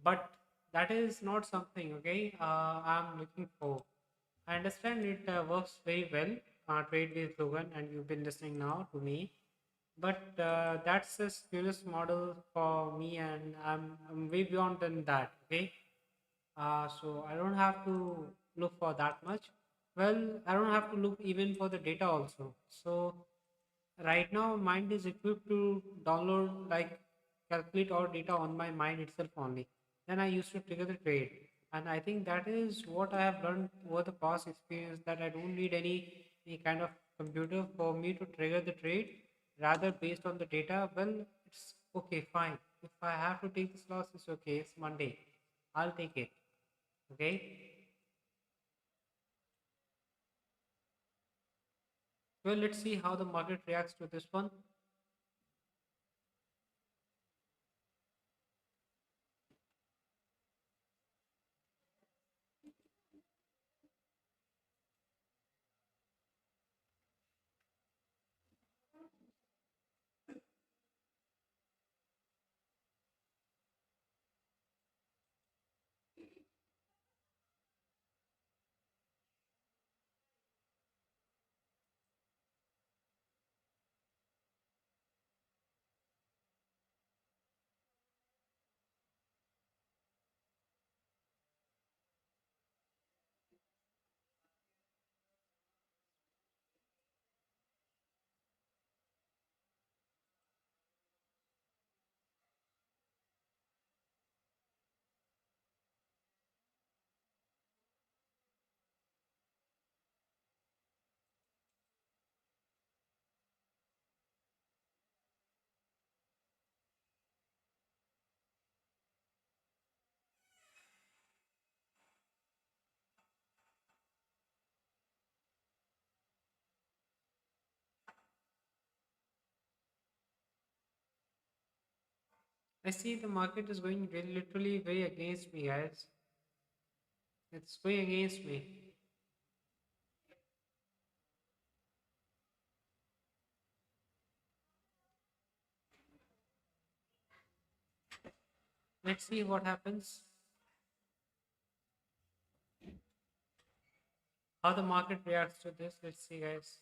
but that is not something, okay, I'm looking for. I understand it works very well, trade with Logan, and you've been listening now to me. But that's a skewness model for me, and I'm way beyond than that, okay? So I don't have to look for that much. Well, I don't have to look even for the data also. So right now, mind is equipped to download, like calculate all data on my mind itself only. Then I used to trigger the trade. And I think that is what I have learned over the past experience, that I don't need any kind of computer for me to trigger the trade, rather based on the data. Well, it's okay, fine. If I have to take this loss, it's okay. It's Monday. I'll take it. Okay. Well, let's see how the market reacts to this one. I see the market is going literally very against me, guys. It's going against me. Let's see what happens. How the market reacts to this. Let's see, guys.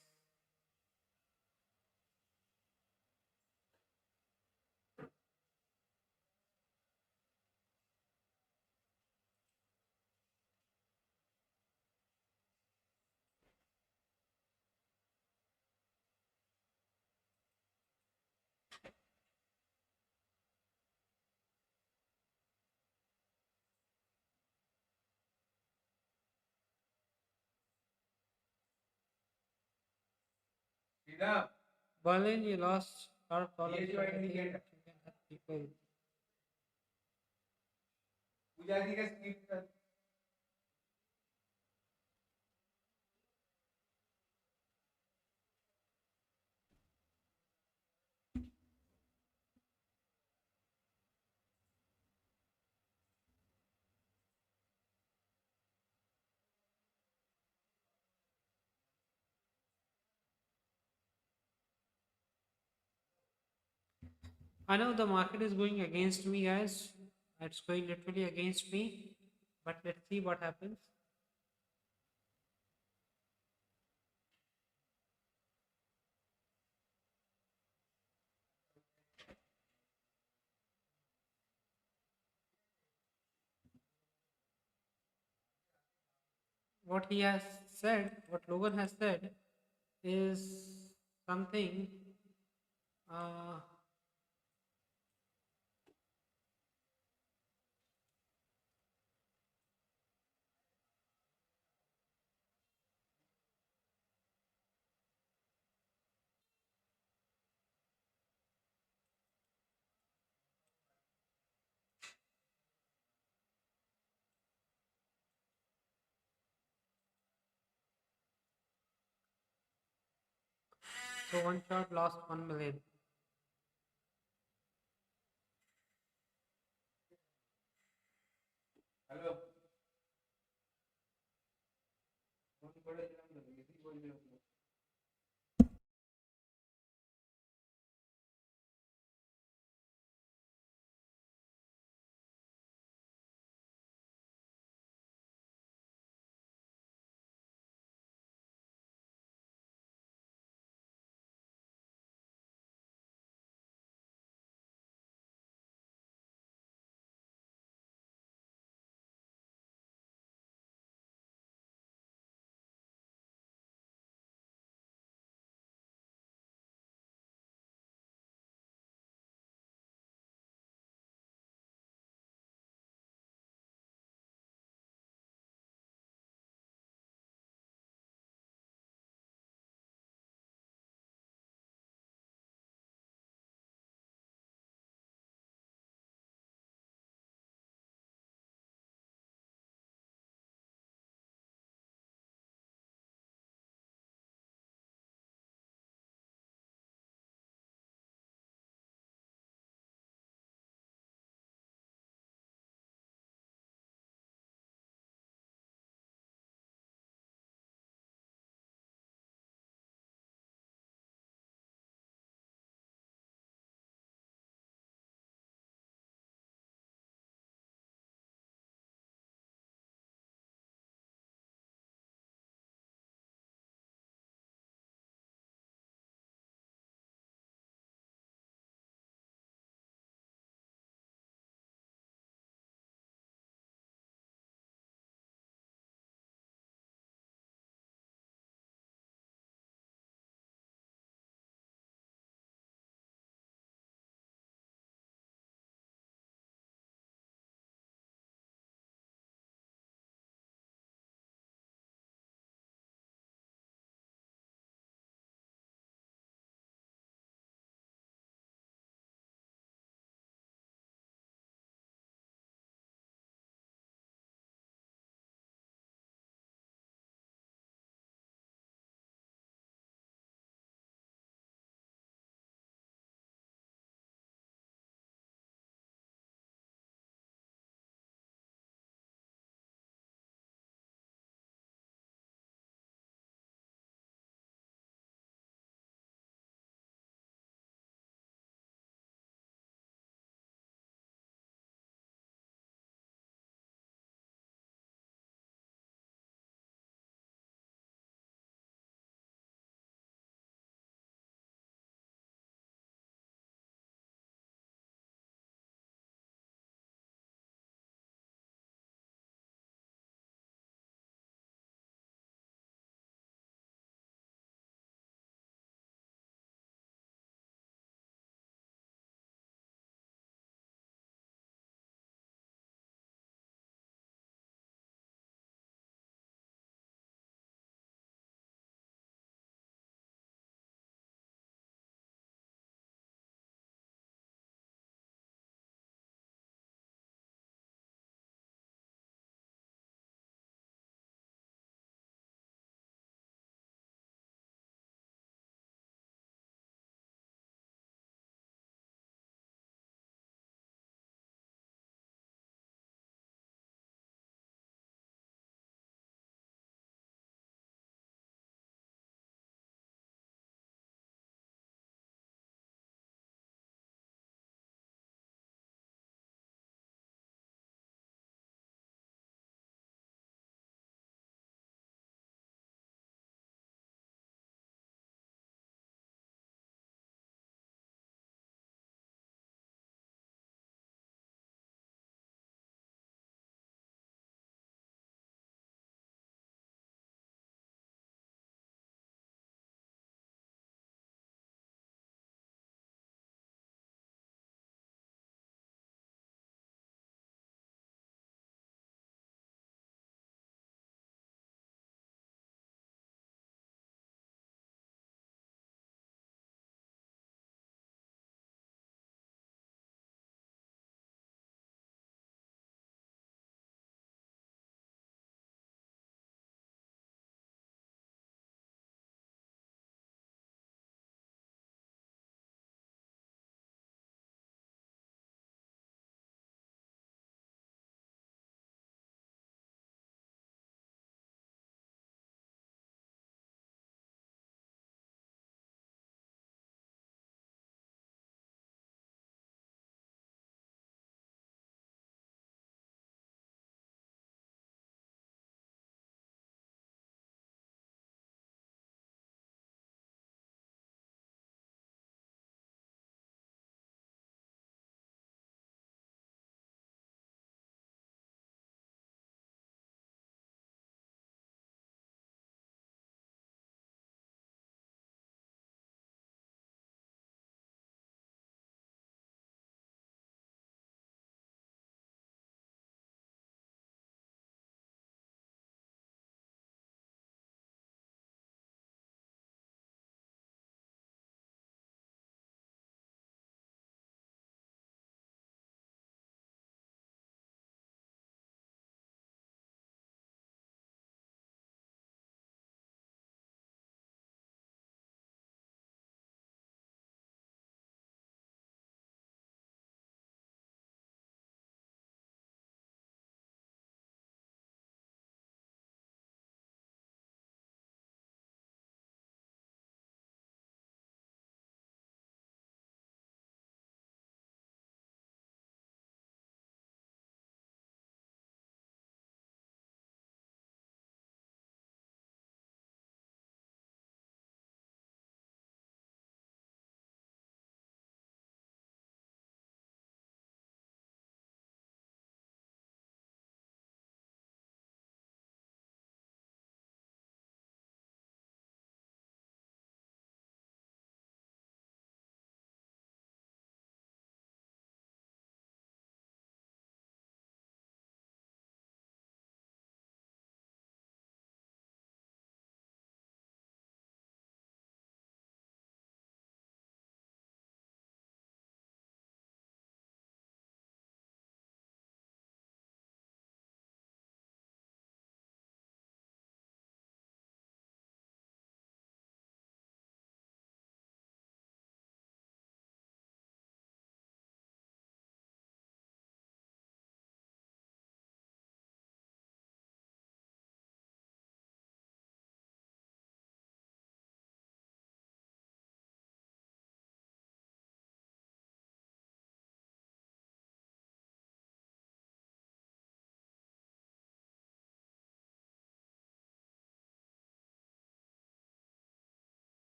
Berlin, you lost a lot of dollars. So I think you can help people. I know the market is going against me, guys. It's going literally against me. But let's see what happens. What he has said, what Logan has said, is something. Uh, so one shot lost 1 million.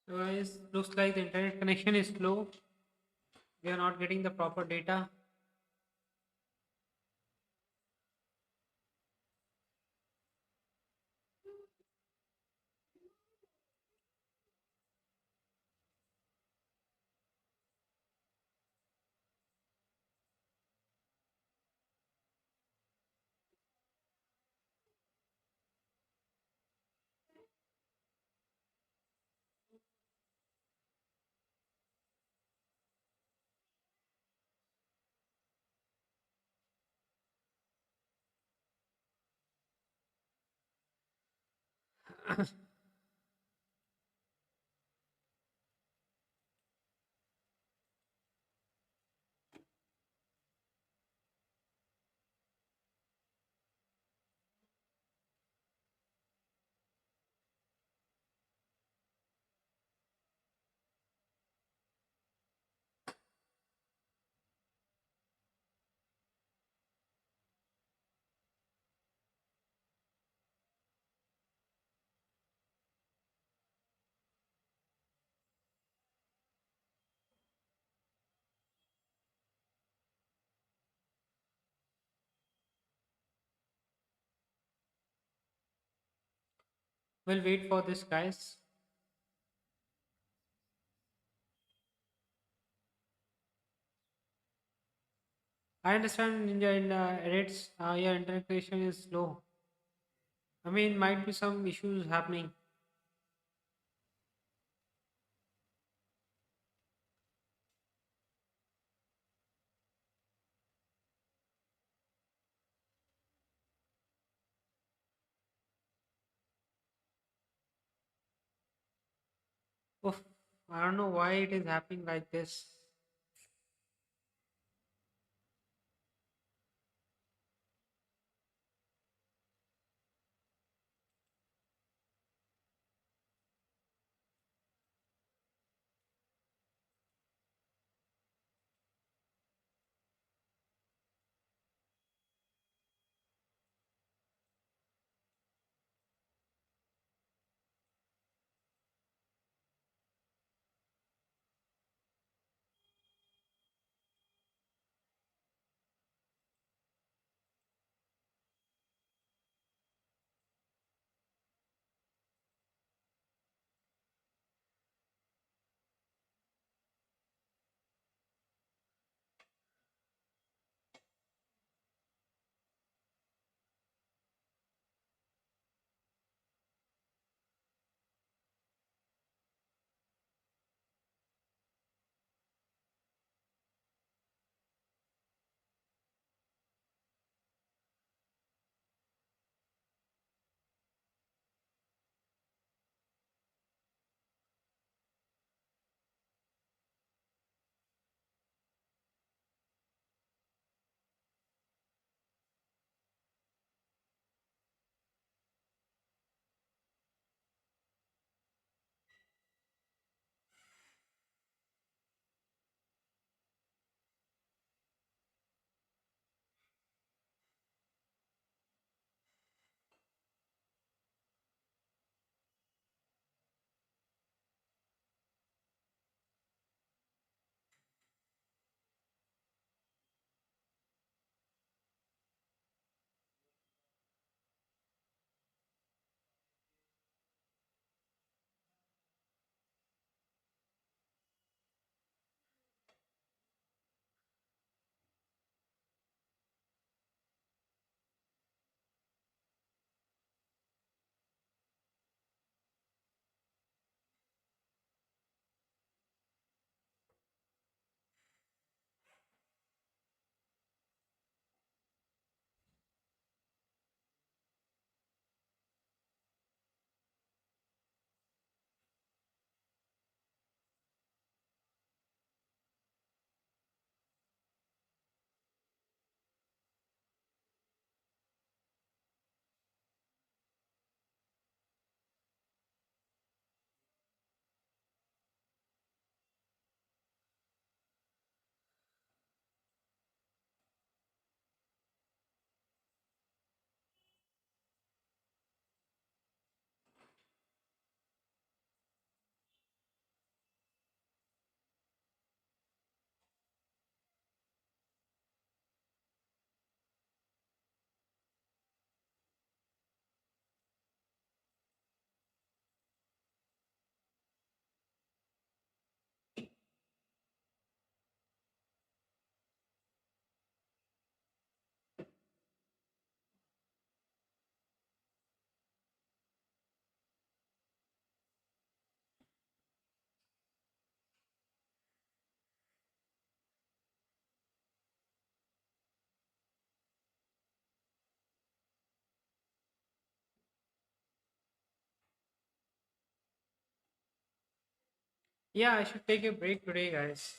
Guys, looks like the internet connection is slow. We are not getting the proper data. We'll wait for this, guys. I understand in edits, your internet connection is slow. I mean, might be some issues happening. Oof, I don't know why it is happening like this. Yeah, I should take a break today, guys.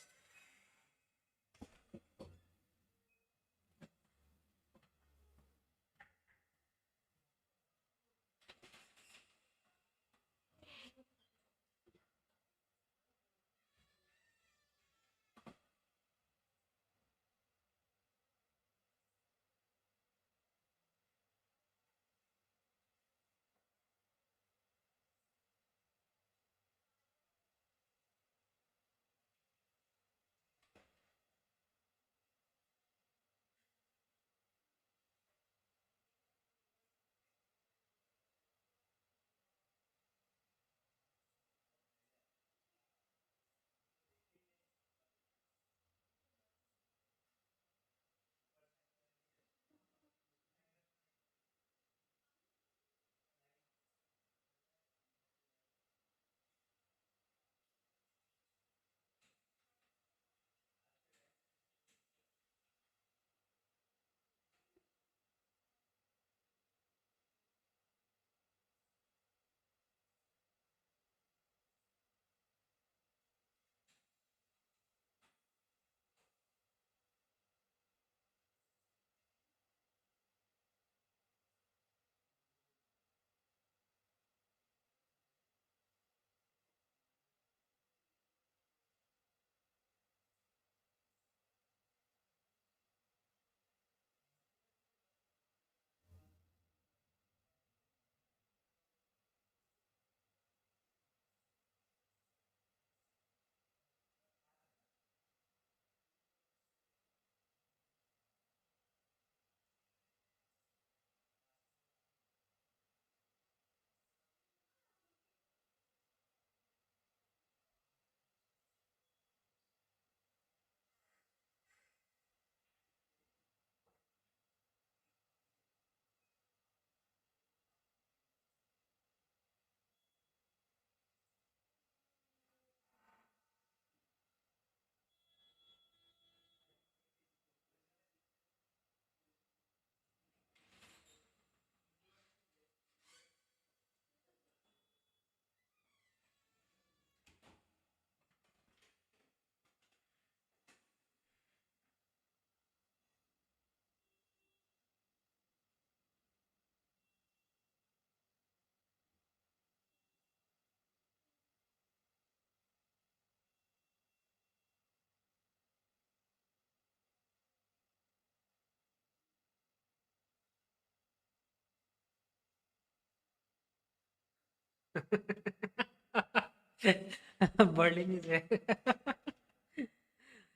Berlin is there.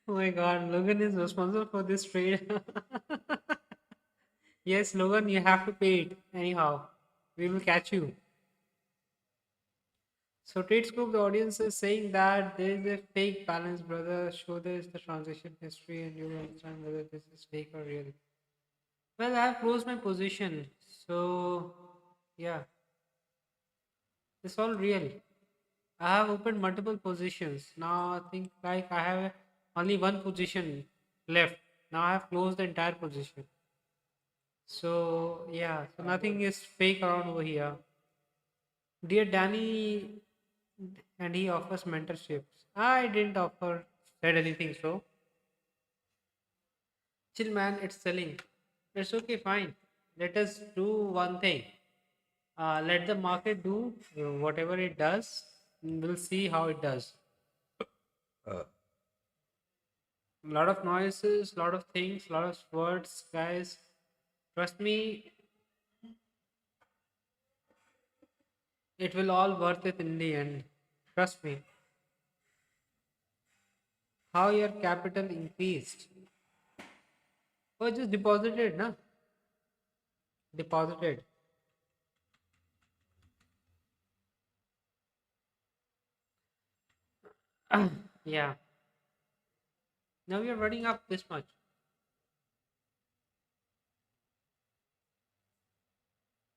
Oh my god, Logan is responsible for this trade. Yes, Logan, you have to pay it. Anyhow, we will catch you. So, Trade Scoop, the audience is saying that there is a fake balance, brother. Show this the transaction history and you will understand whether this is fake or real. Well, I have closed my position. So, yeah, it's all real. I have opened multiple positions. Now, I think like I have only one position left. Now, I have closed the entire position. So, yeah, so nothing is fake around over here. Dear Danny, and he offers mentorships. I didn't offer, said anything so. Chill, man, it's selling. It's okay, fine. Let us do one thing. Let the market do whatever it does. We'll see how it does. A lot of noises, lot of things, lot of words, guys. Trust me, it will all worth it in the end. Trust me. How your capital increased? Oh, just deposited, na? Deposited. Yeah. Now we are running up this much.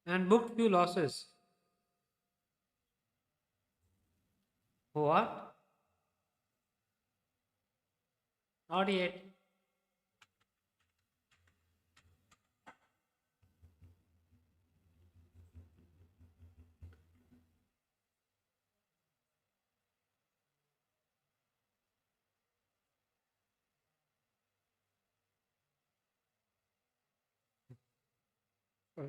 And booked few losses. What? Not yet. So,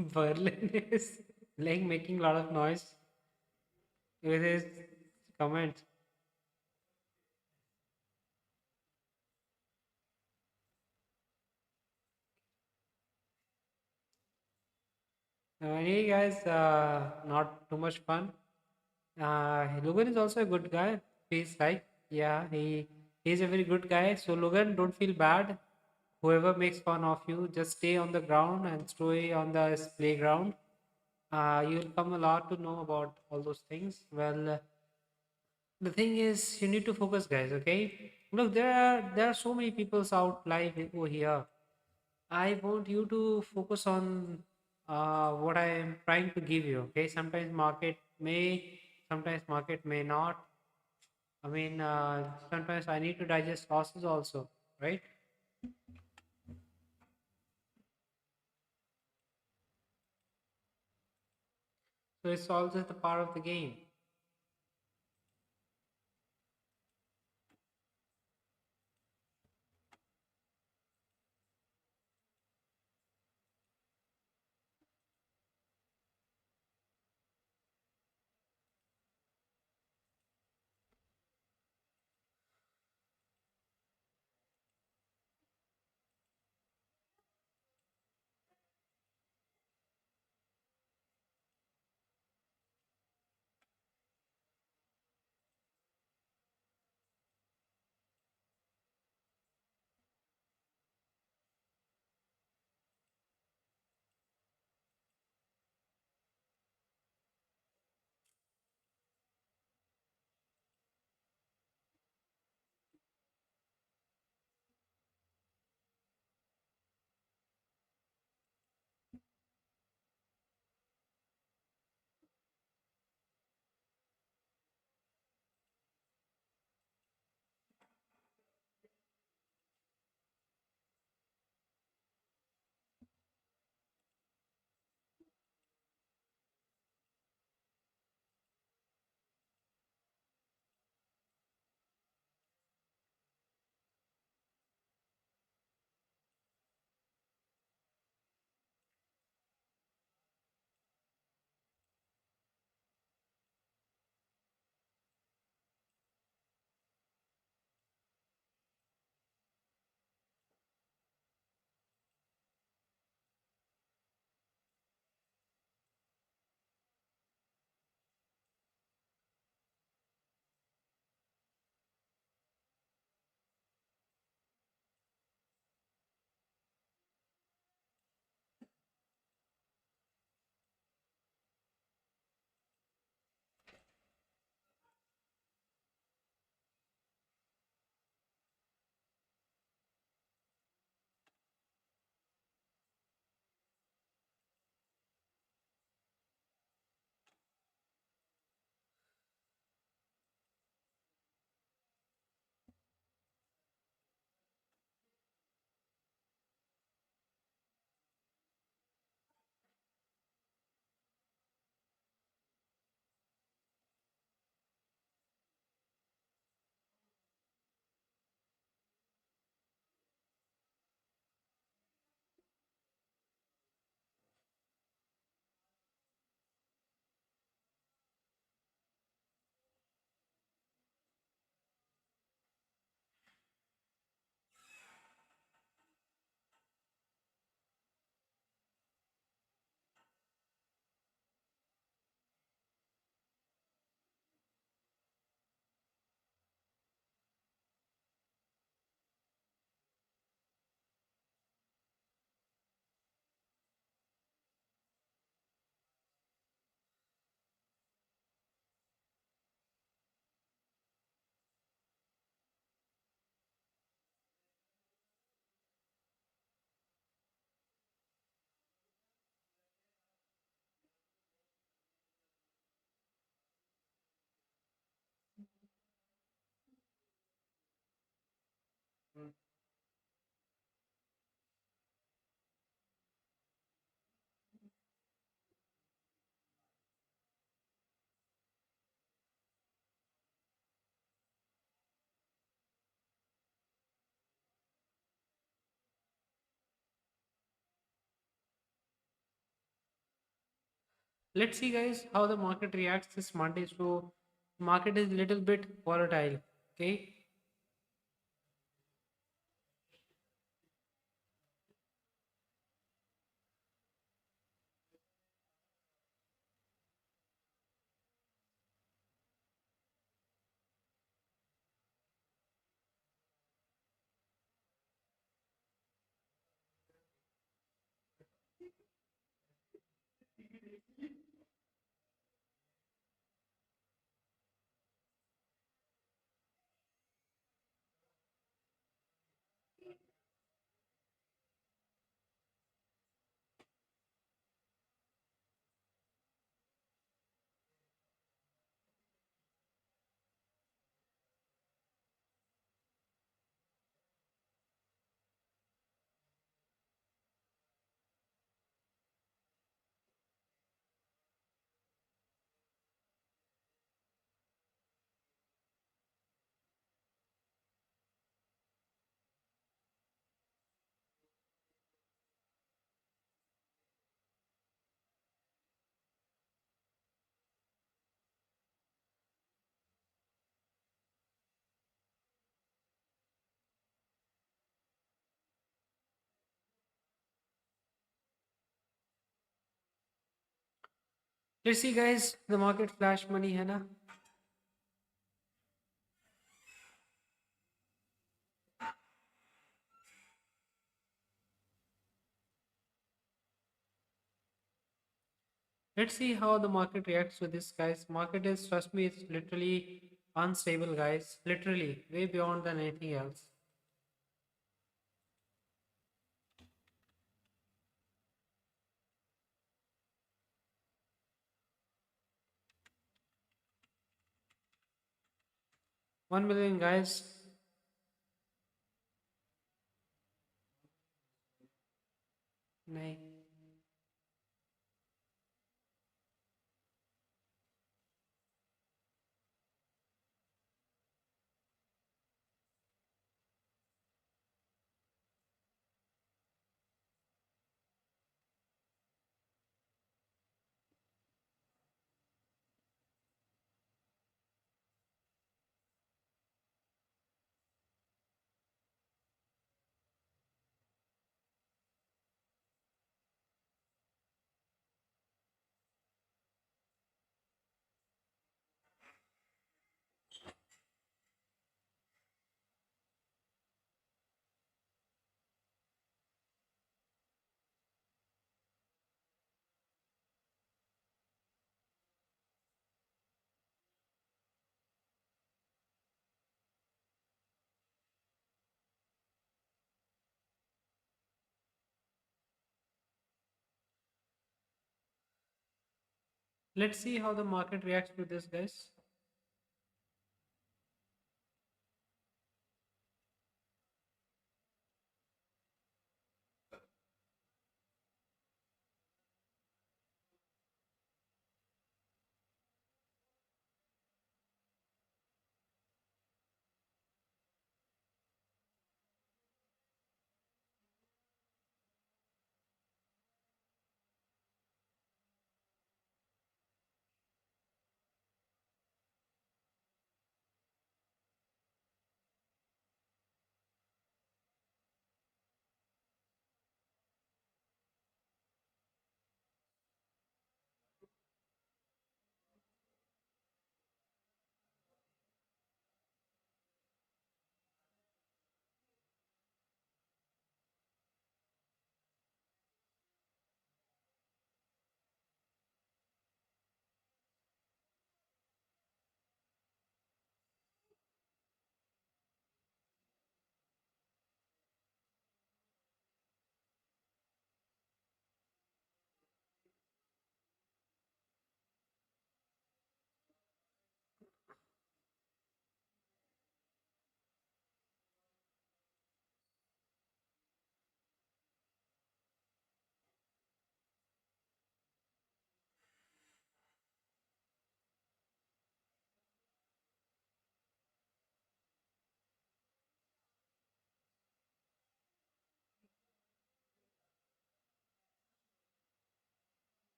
Berlin is like making a lot of noise with his comments. Anyway, guys, not too much fun. Logan is also a good guy. He's like, yeah, he's a very good guy. So Logan, don't feel bad. Whoever makes fun of you, just stay on the ground and stay on the playground. You'll come a lot to know about all those things. Well, the thing is, you need to focus, guys. Okay, look, there are so many people out live over here. I want you to focus on what I am trying to give you. Okay, sometimes market may not. I mean, sometimes I need to digest losses also, right? So it's all just a part of the game. Let's see, guys, how the market reacts this Monday. So, market is little bit volatile. Okay, let's see, guys, the market flash money, है ना? Let's see how the market reacts to this, guys. Market is, trust me, it's literally unstable, guys. Literally, way beyond than anything else. One million, guys. नहीं. Let's see how the market reacts to this, guys.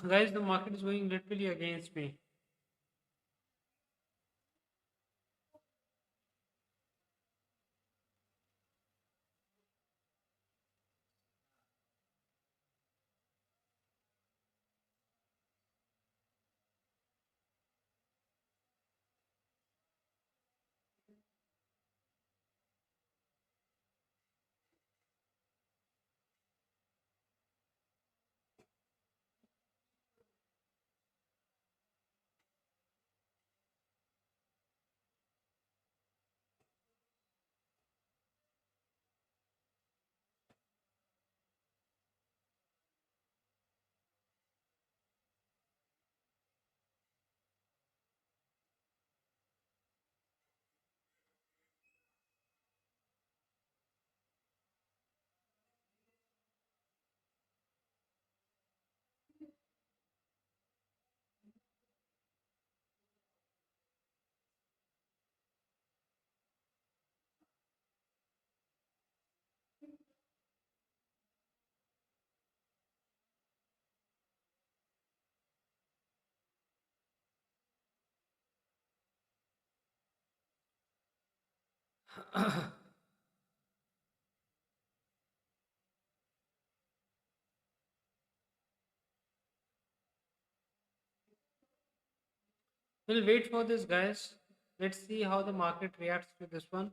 Guys, the market is going literally against me. We'll wait for this, guys. Let's see how the market reacts to this one.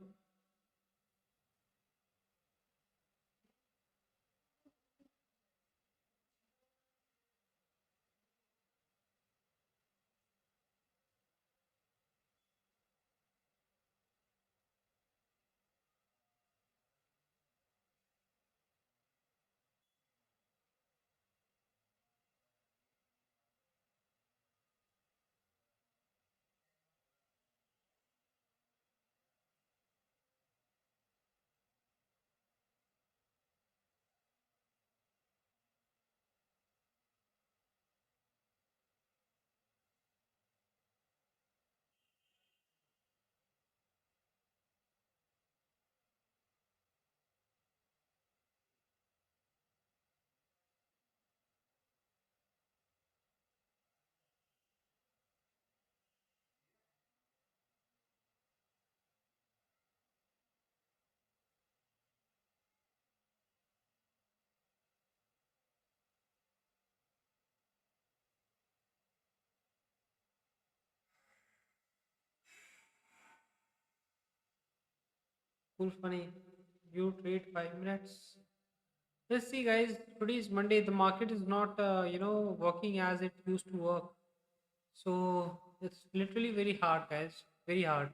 Cool, funny. You trade 5 minutes. Let's see, guys. Today is Monday. The market is not, working as it used to work. So it's literally very hard, guys. Very hard.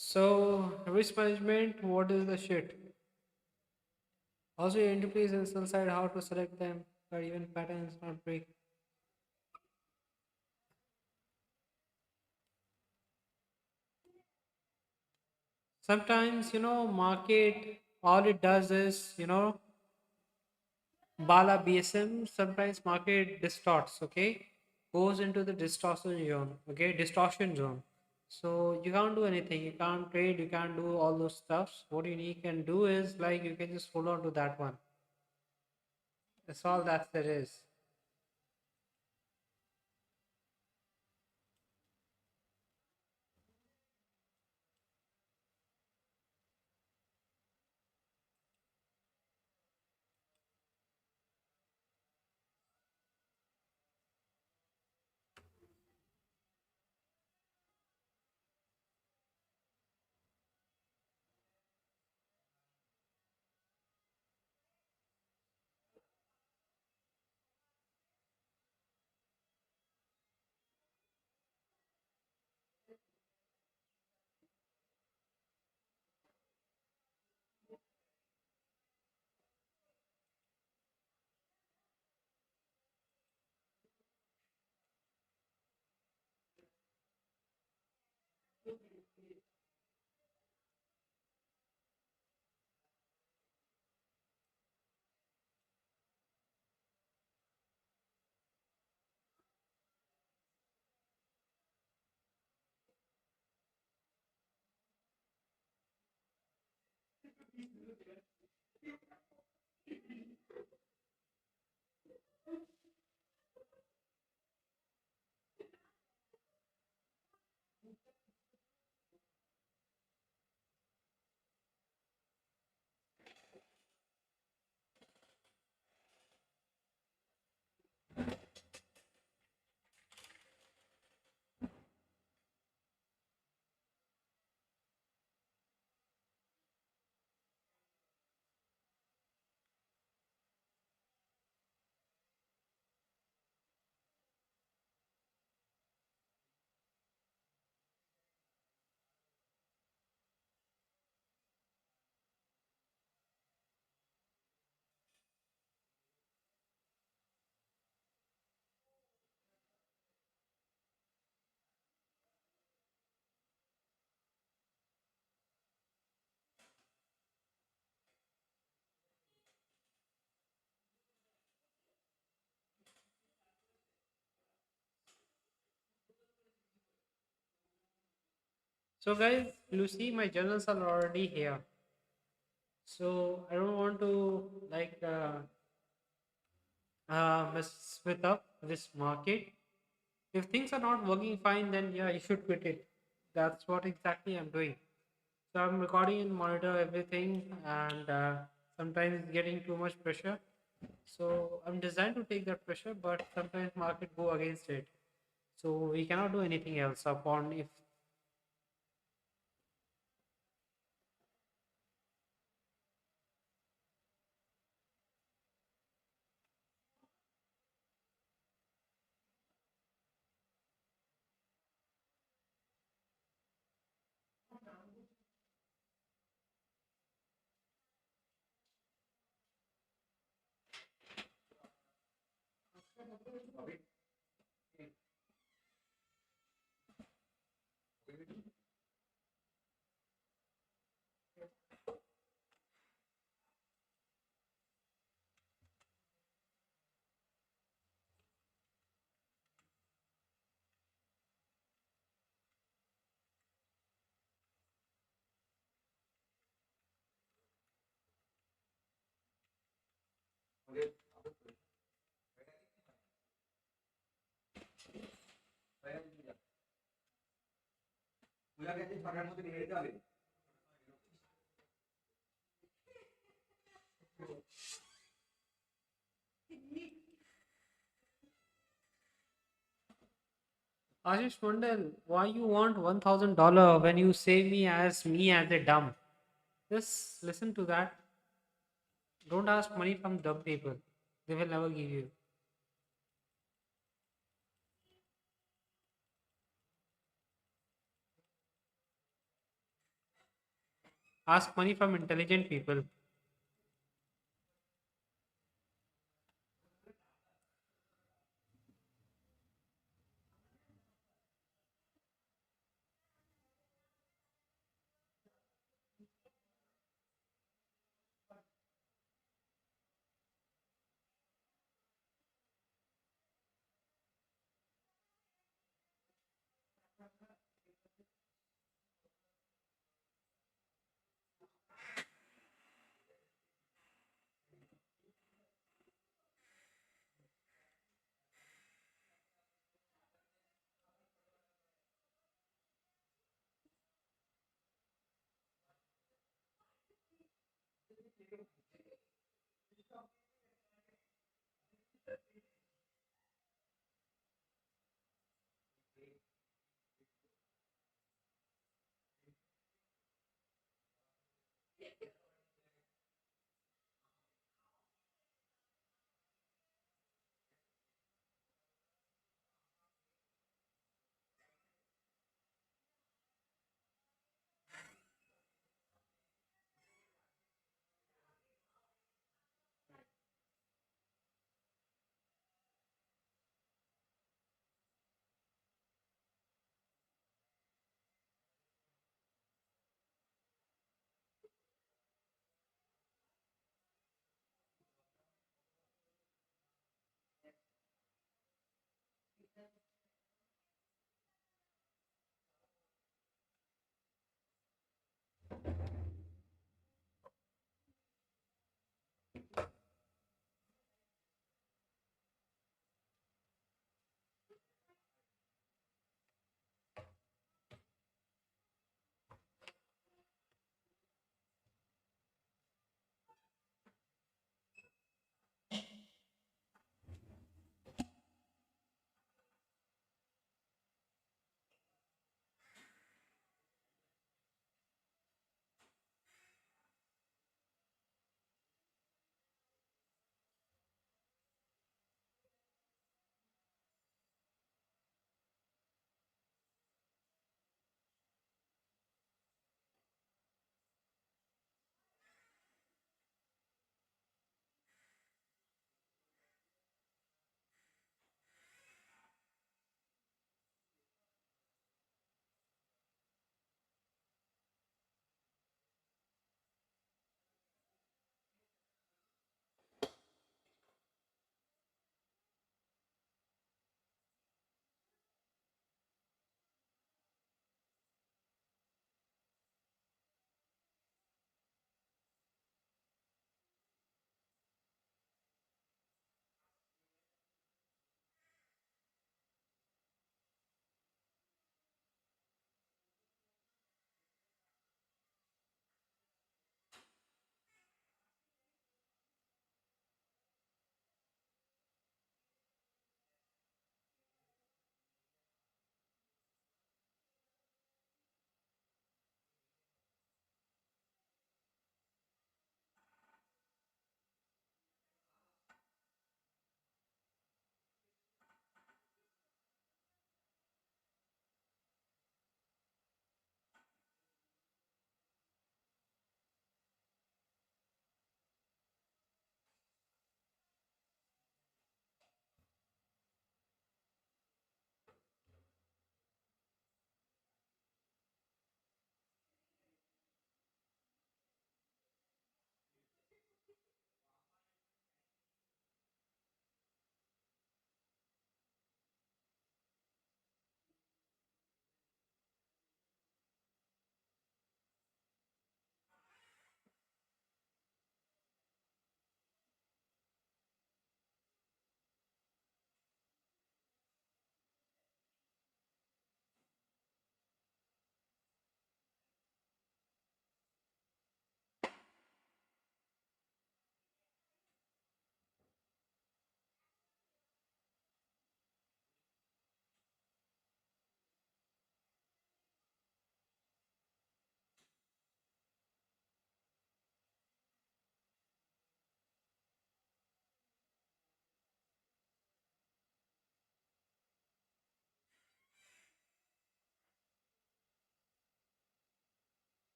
So risk management, what is the shit? Also, you need to please and side how to select them, or even patterns not break. Sometimes, market, all it does is, Bala BSM, sometimes market distorts, okay? Goes into the distortion zone, okay? Distortion zone. So you can't do anything. You can't trade, you can't do all those stuffs. What you need can do is like you can just hold on to that one. That's all that there is. So guys, you see my journals are already here. So I don't want to like mess with up this market. If things are not working fine, then yeah, you should quit it. That's what exactly I'm doing. So I'm recording and monitor everything, and sometimes it's getting too much pressure. So I'm designed to take that pressure, but sometimes market go against it. So we cannot do anything else upon if. Ashish Mandal, why you want $1,000 when you say me as a dumb? Just listen to that. Don't ask money from dumb people. They will never give you. Ask money from intelligent people.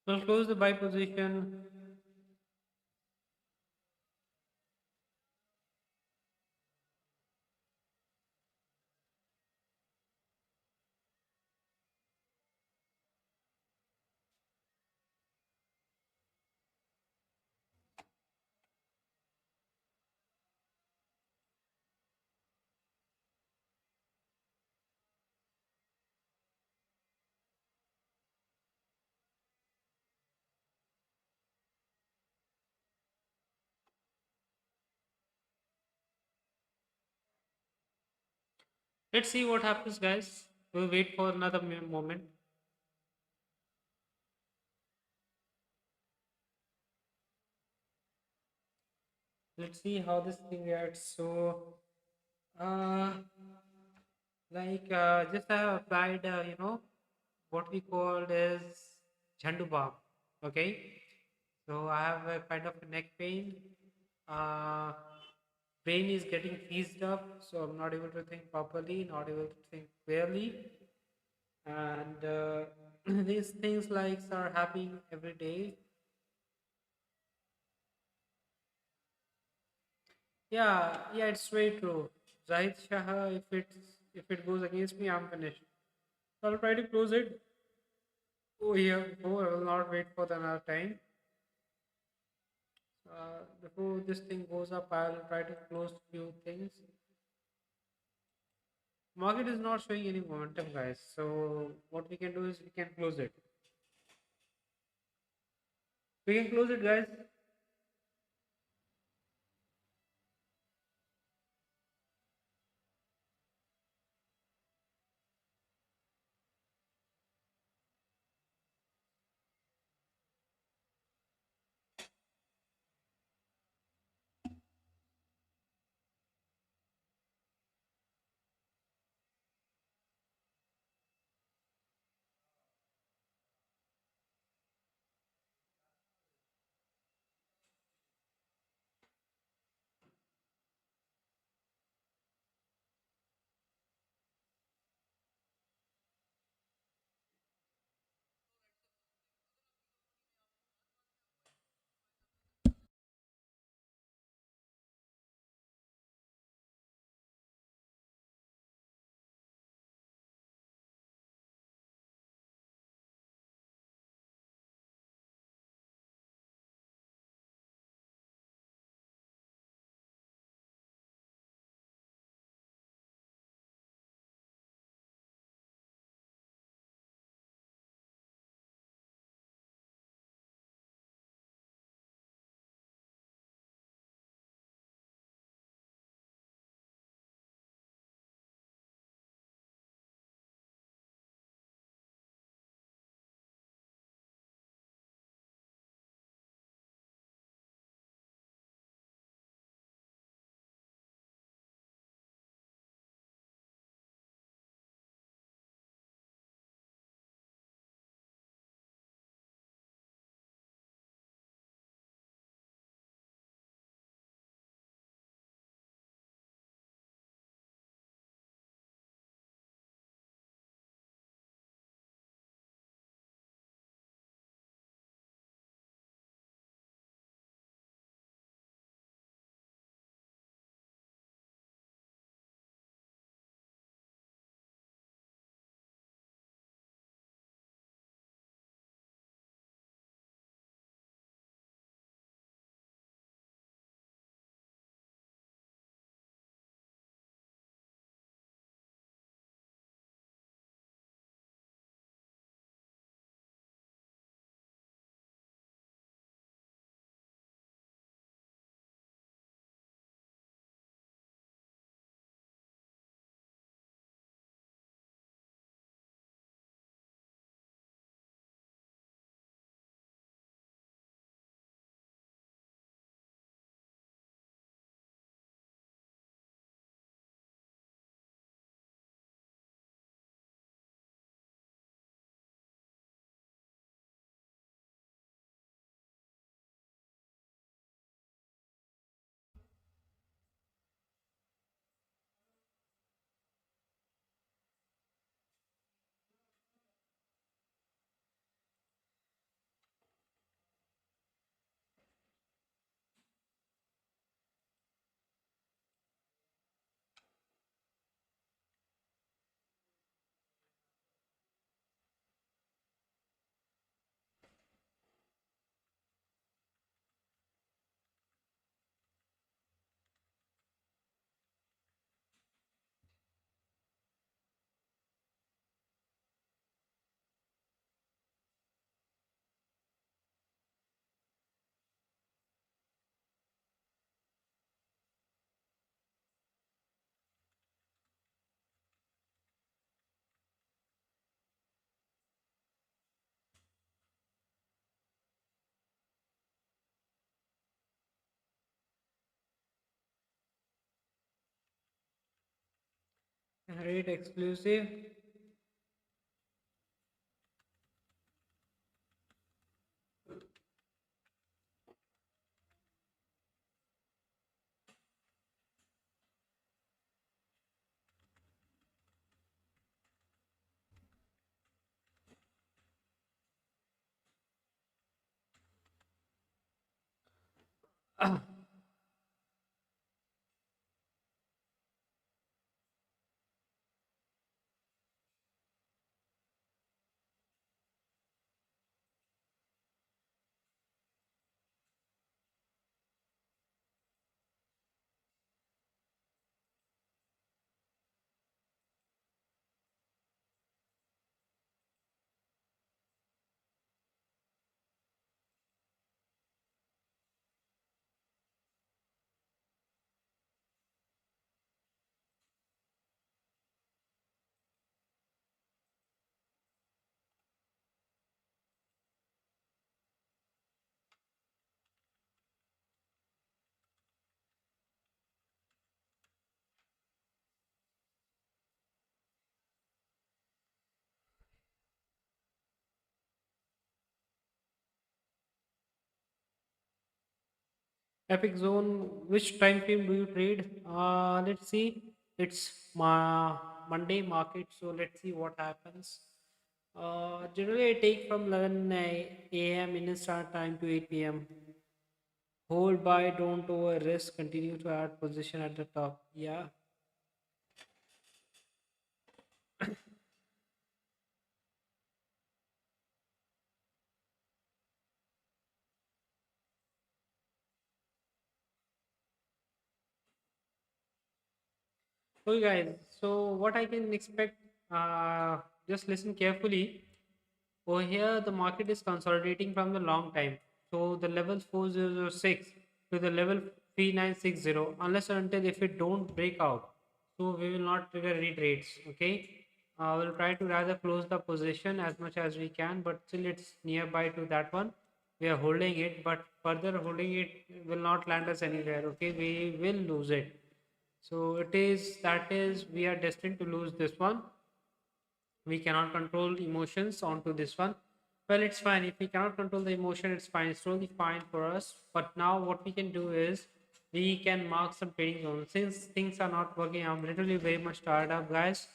So close the buy position. Let's see what happens, guys. We'll wait for another moment. Let's see how this thing reacts. So, uh, just I have applied, what we called as Chandu Balm. Okay. So I have a kind of a neck pain. Uh, Brain is getting seized up, so I'm not able to think properly, not able to think clearly, and these things like are happening every day. Yeah, yeah, it's very true. Zahid Shah, if it goes against me, I'm finished. So I'll try to close it. Oh yeah, before I will not wait for the another time. Before this thing goes up, I'll try to close few things. Market is not showing any momentum, guys. So what we can do is we can close it. We can close it, guys. Rate exclusive. Epic Zone, which time frame do you trade? Let's see. It's Monday market, so let's see what happens. Generally, I take from 11 a.m. Indian start time to 8 p.m. Hold buy, don't over risk, continue to add position at the top. Yeah. Okay, guys. So, what I can expect, just listen carefully. Over here, the market is consolidating from the long time. So the level 4006 to the level 3960, unless and until if it don't break out, so we will not trigger any trades. Okay, we'll try to rather close the position as much as we can, but still it's nearby to that one. We are holding it, but further holding it will not land us anywhere. Okay, we will lose it. So it is that is we are destined to lose this one. We cannot control emotions onto this one. Well, it's fine if we cannot control the emotion, it's fine, it's totally fine for us. But now what we can do is we can mark some trading zones. Since things are not working, I'm literally very much tired up, guys.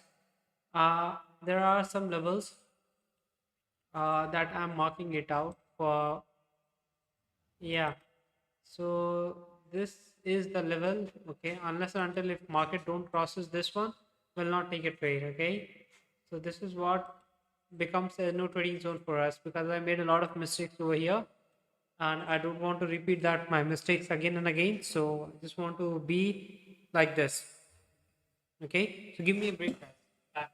There are some levels that I'm marking it out for. Yeah, so this is the level. Okay, unless and until if market don't crosses this one, will not take a trade. Okay, so this is what becomes a no trading zone for us, because I made a lot of mistakes over here, and I don't want to repeat that my mistakes again and again. So I just want to be like this. Okay, so give me a break, guys. Back.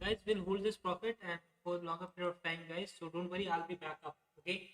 guys, we'll hold this profit and for a longer period of time, guys. So don't worry, I'll be back up. Okay.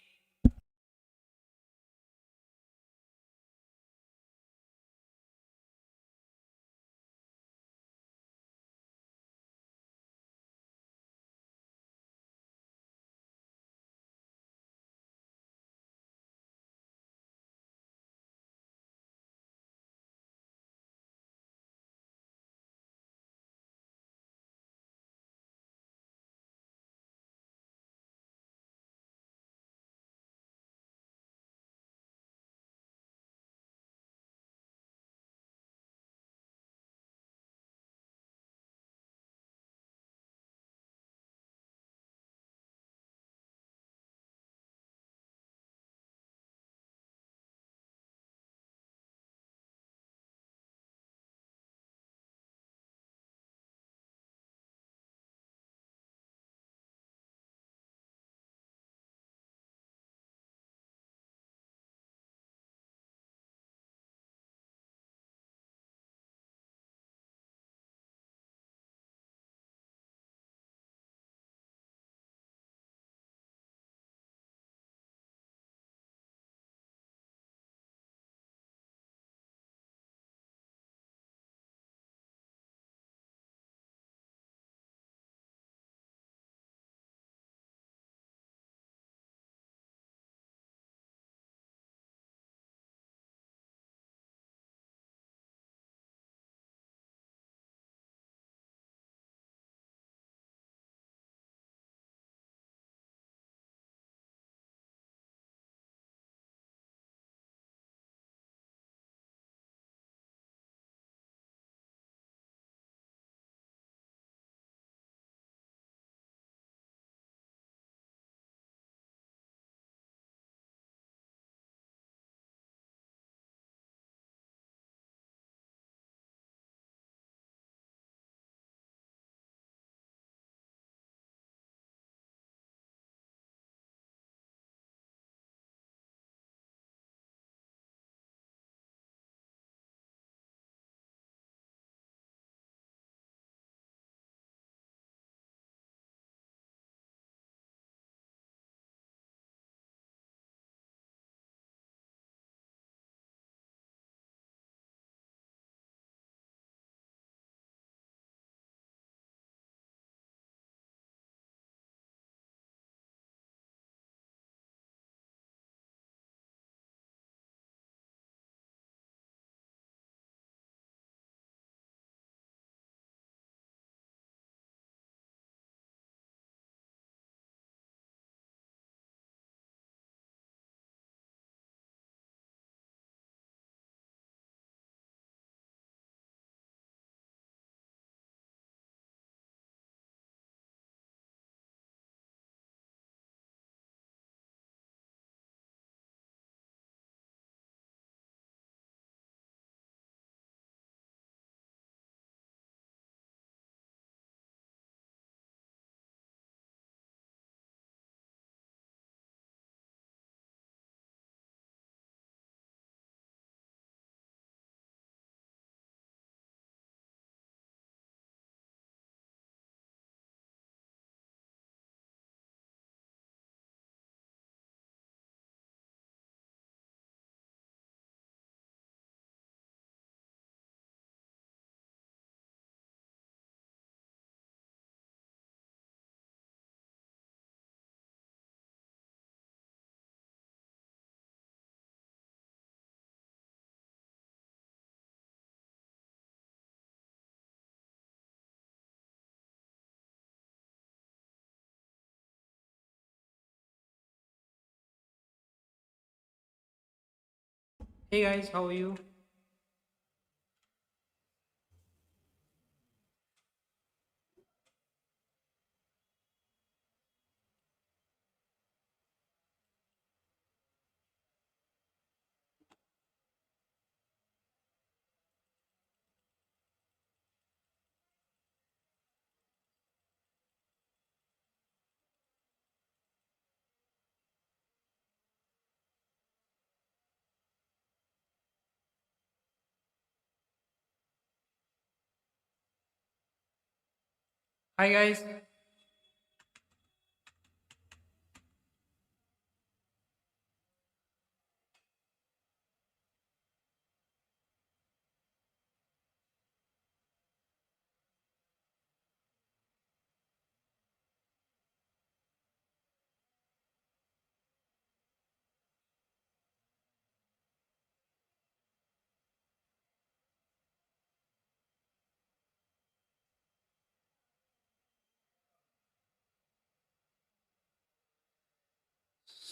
Hey guys, how are you? Hi guys.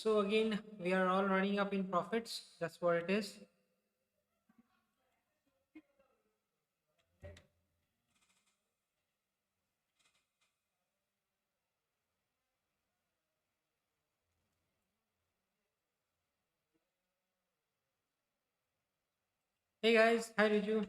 So again, we are all running up in profits. That's what it is. Hey guys, hi did you?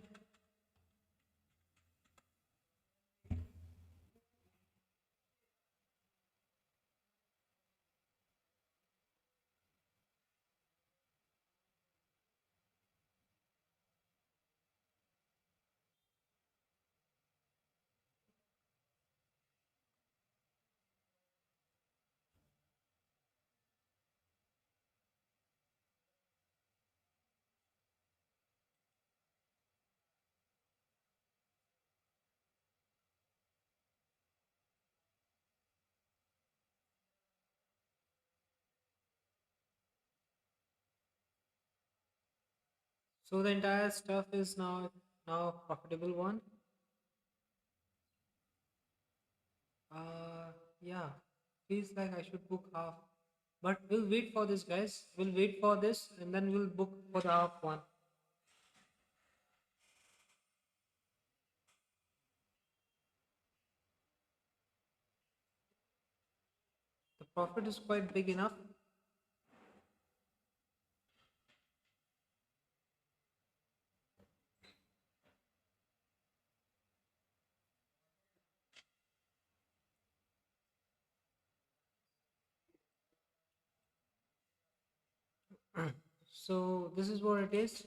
So the entire stuff is now profitable one. Uh yeah. Feels like I should book half. But we'll wait for this guys. We'll wait for this and then we'll book for the half one. The profit is quite big enough. So this is what it is.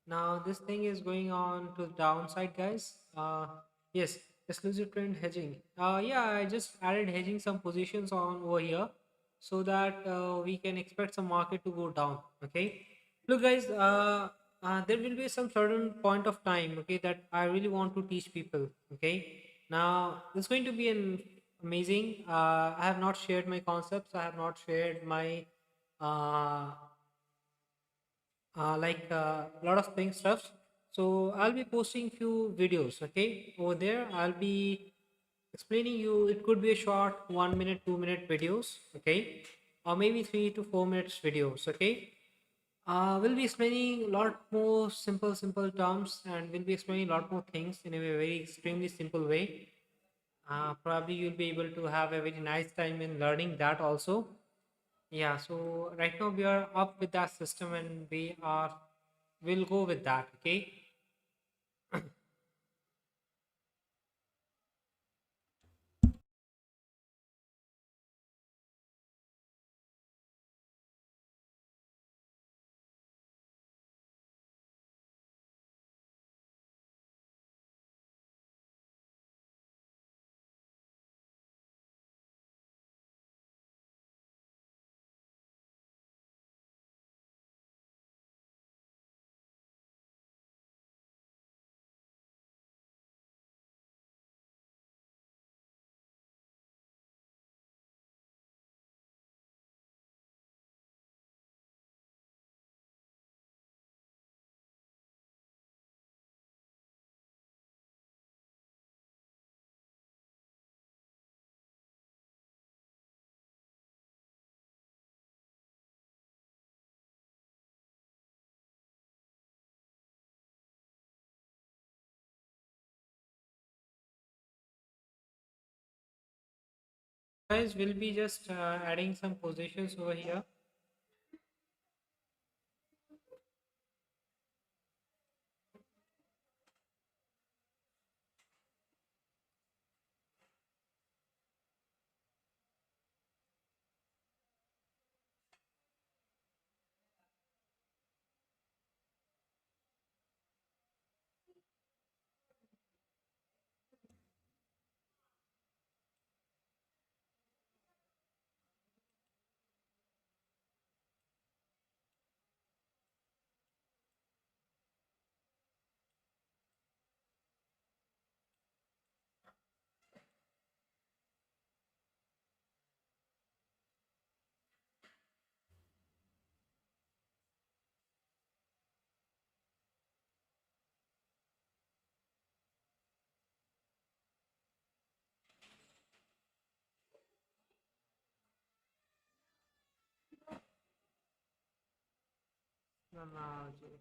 Now this thing is going on to the downside, guys. Yes, exclusive trend hedging. Yeah, I just added hedging some positions on over here so that we can expect some market to go down. Okay, look, guys. There will be some certain point of time. Okay, that I really want to teach people. Okay, now it's going to be an amazing. I have not shared my concepts. I have not shared my uh, like a lot of things stuff. So I'll be posting few videos. Okay, over there I'll be explaining you. It could be a short 1 minute, 2 minute videos. Okay, or maybe 3 to 4 minutes videos. Okay, we'll be explaining a lot more simple terms, and we'll be explaining a lot more things in a very extremely simple way. Probably you'll be able to have a very nice time in learning that also. Yeah, so right now we are up with that system and we'll go with that. Okay. Guys, we'll be just adding some positions over here. Analogy.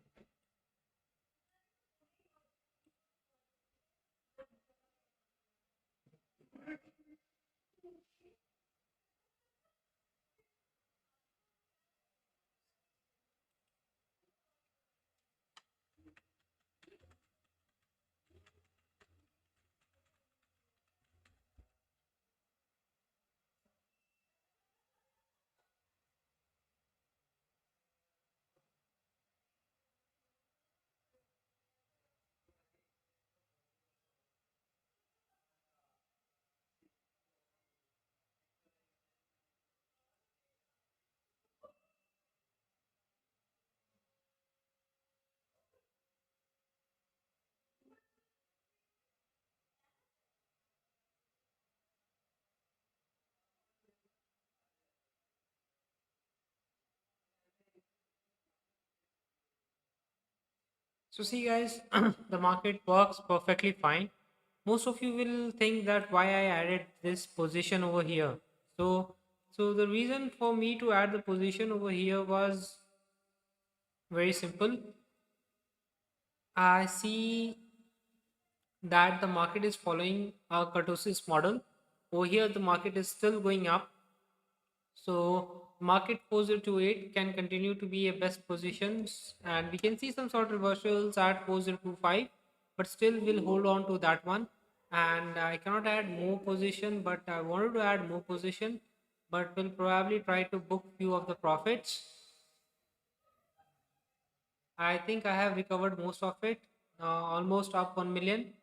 So see guys, the market works perfectly fine. Most of you will think that why I added this position over here. So the reason for me to add the position over here was very simple. I see that the market is following a kurtosis model. Over here, the market is still going up. So market 4028 can continue to be a best positions, and we can see some sort of reversals at 4025, but still we'll hold on to that one. And I cannot add more position, but I wanted to add more position, but we'll probably try to book few of the profits. I think I have recovered most of it, almost up 1 million.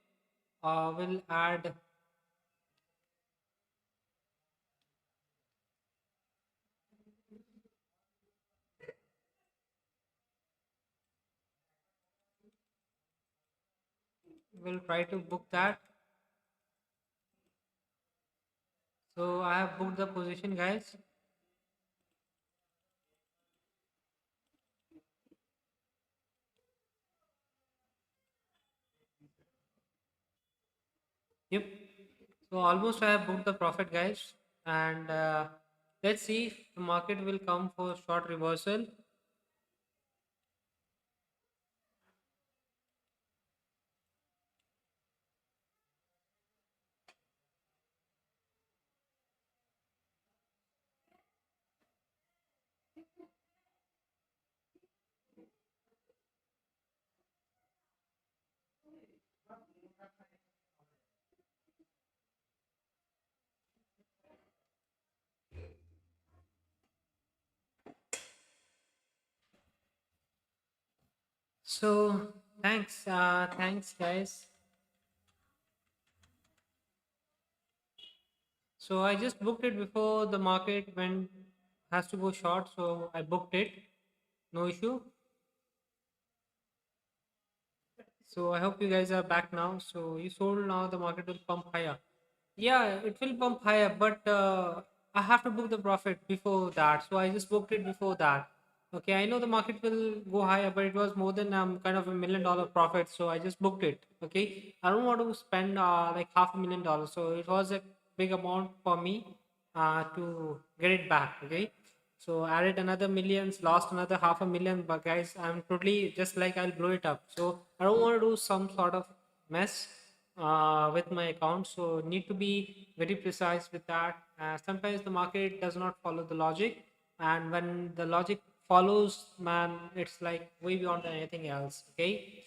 We'll add, we'll try to book that. So I have booked the position, guys. Yep. So almost I have booked the profit, guys, and let's see if the market will come for short reversal. So thanks, guys. So I just booked it before the market went has to go short, so I booked it. No issue. So I hope you guys are back now. So you sold now, the market will pump higher. Yeah, it will pump higher, but I have to book the profit before that. So I just booked it before that. Okay, I know the market will go higher, but it was more than kind of $1 million profit. So I just booked it. Okay, I don't want to spend like $500,000. So it was a big amount for me to get it back. Okay, so added another millions, lost another half a million. But guys, I'm totally just like I'll blow it up. So I don't want to do some sort of mess with my account. So need to be very precise with that. Sometimes the market does not follow the logic, and when the logic follows, man, it's like way beyond anything else. Okay.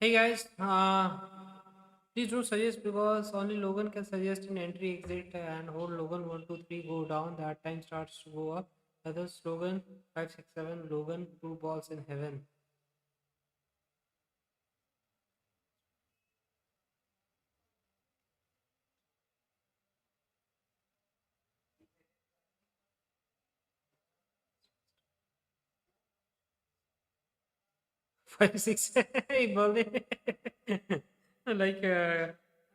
Hey guys, please do suggest because only Logan can suggest an entry exit and hold Logan 1 2 3 go down. That time starts to go up. Others Logan 5 6 7 Logan two balls in heaven. 5 6 hey Baldi. like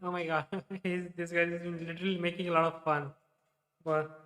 oh my god, this guy is literally making a lot of fun. But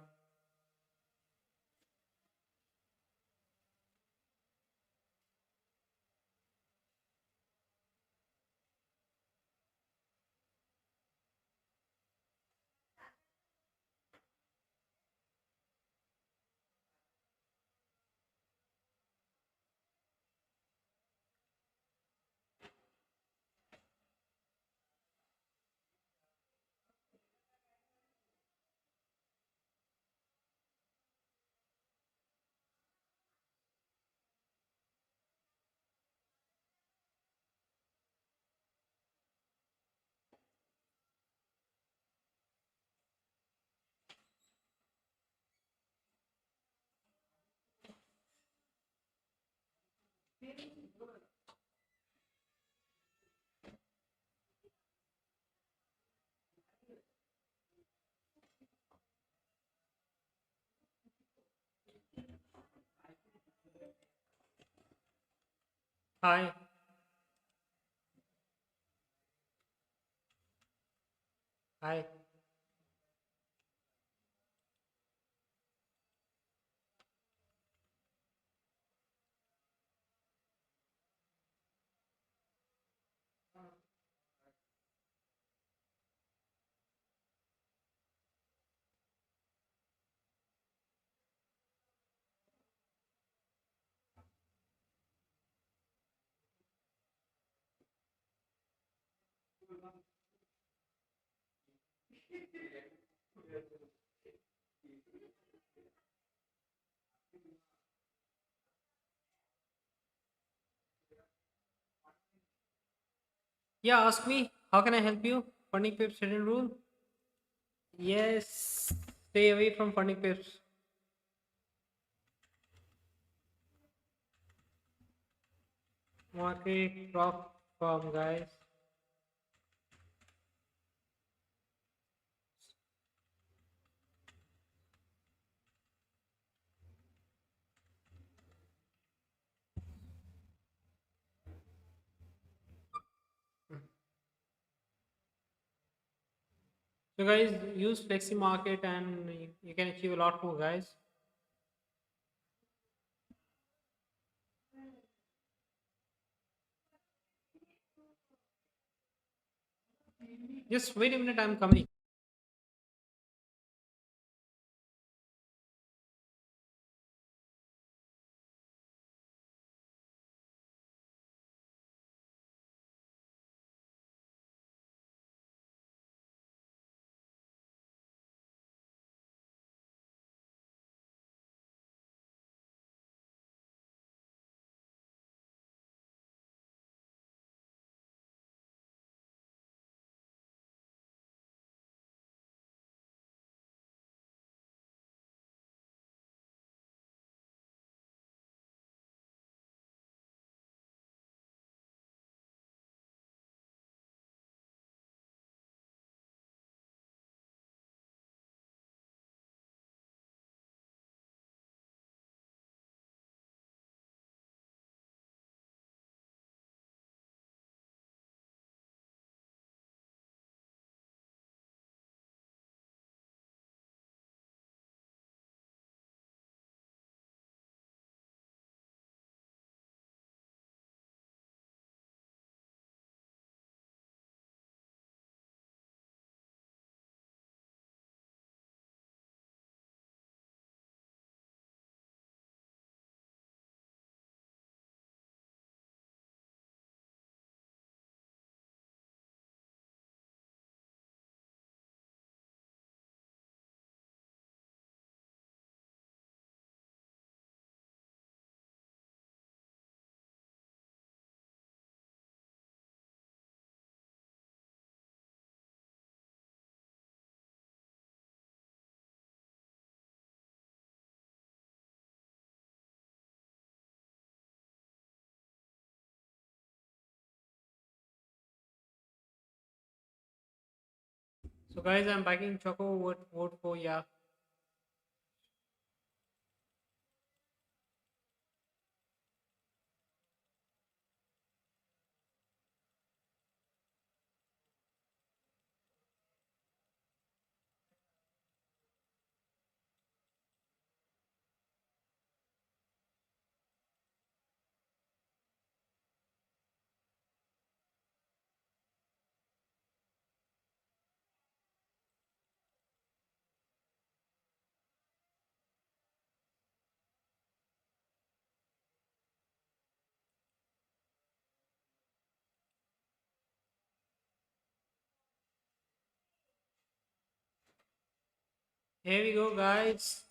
hi, hi. Yeah, ask me. How can I help you? Funny pips hidden rule. Yes, stay away from funny pips. Market drop from guys. So guys, use flexi market and you can achieve a lot more, guys. Just wait a minute, I'm coming. So guys, I'm backing Choco. Vote for yeah. Here we go, guys.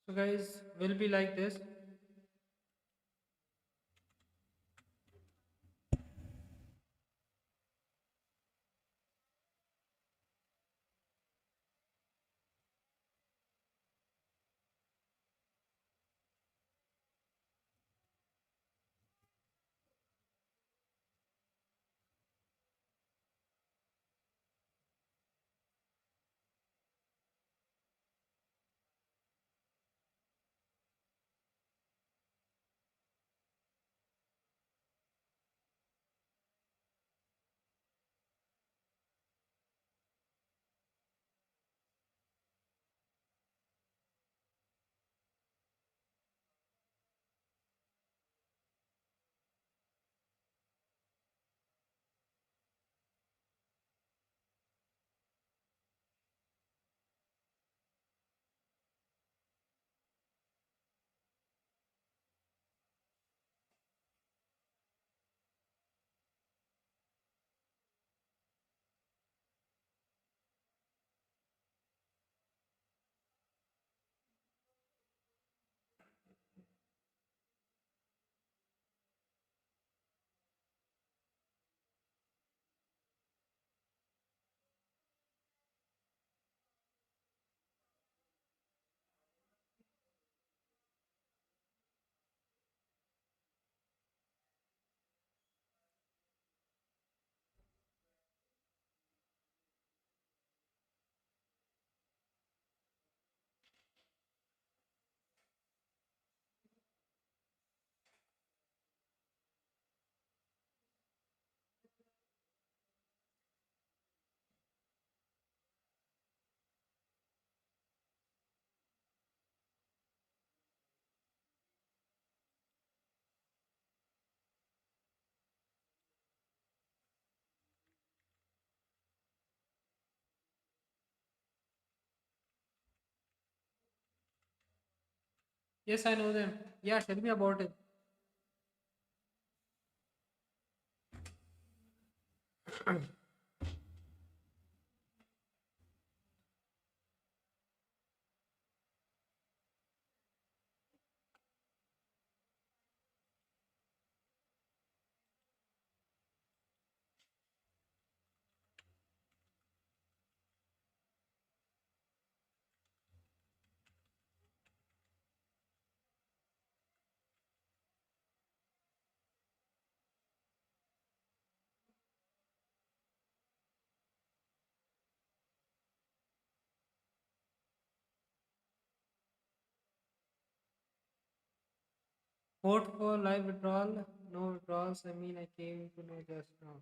So guys, will be like this. Yes, I know them. Yeah, tell me about it. Vote for live withdrawal. No withdrawals. I mean, I came to know just now.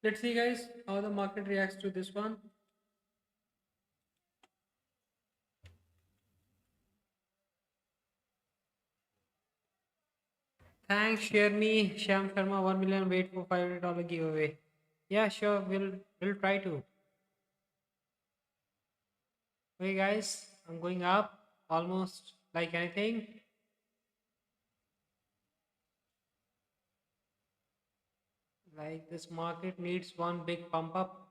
Let's see, guys, how the market reacts to this one. Thanks, share me, Sham Sharma, 1 million. Wait for $500 giveaway. Yeah, sure, we'll try to. Okay, guys, I'm going up almost like anything. Like this market needs one big pump up.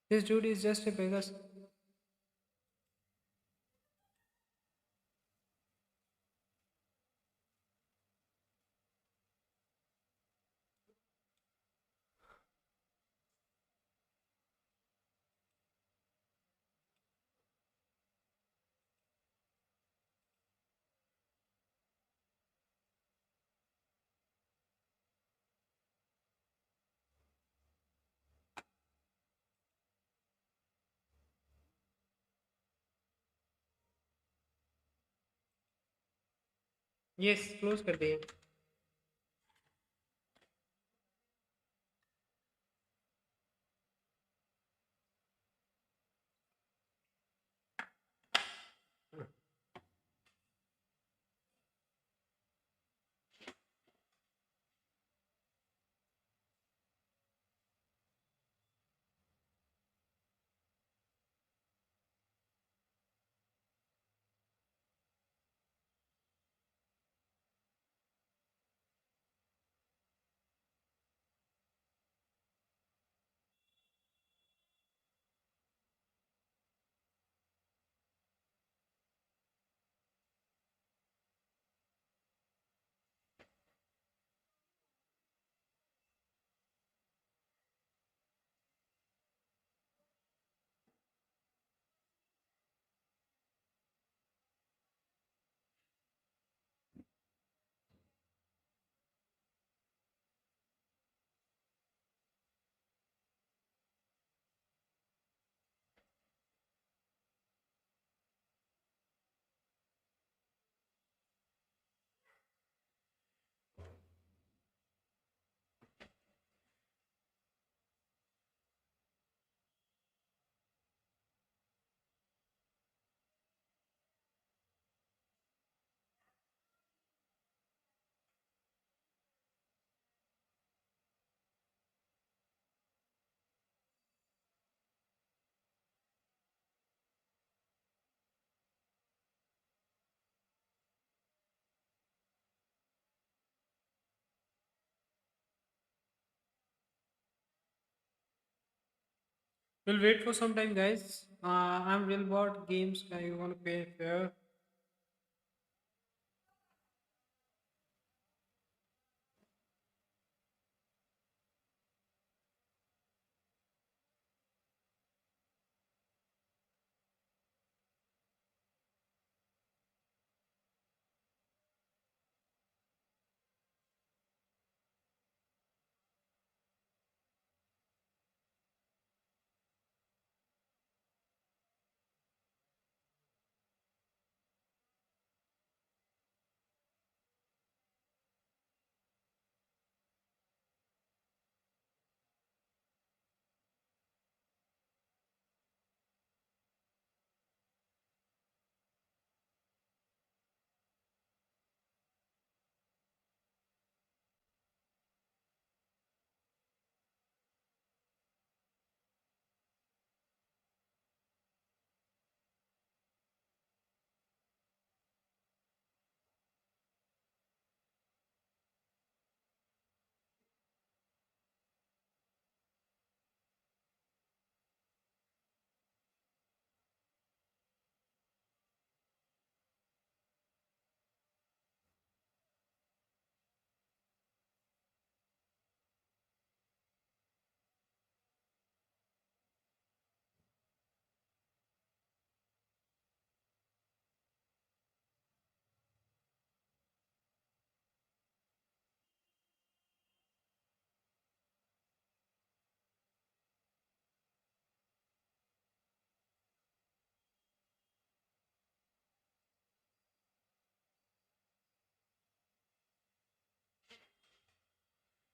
This dude is just a Vegas. Yes, close कर दिए. We'll wait for some time, guys. I'm real about games. You want to pay fair?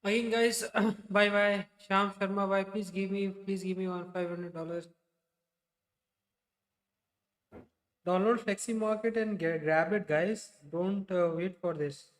Again, guys. Bye bye. Sham Sharma, bye. Please give me $1 500. Download Flexi Market and grab it, guys. Don't wait for this.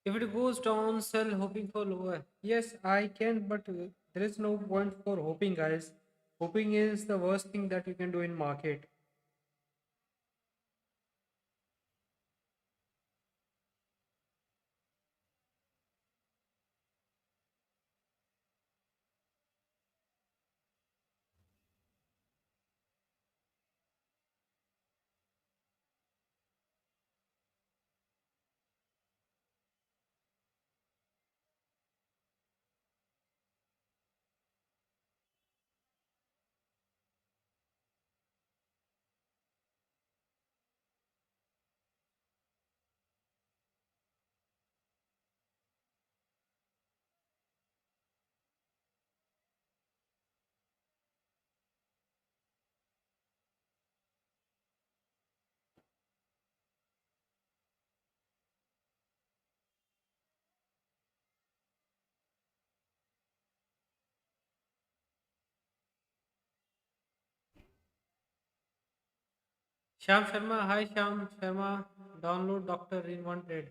If it goes down, sell hoping for lower. Yes, I can, but there is no point for hoping, guys. Hoping is the worst thing that you can do in market. Sham Sharma, hi Sham Sharma. Download Doctor in one trade.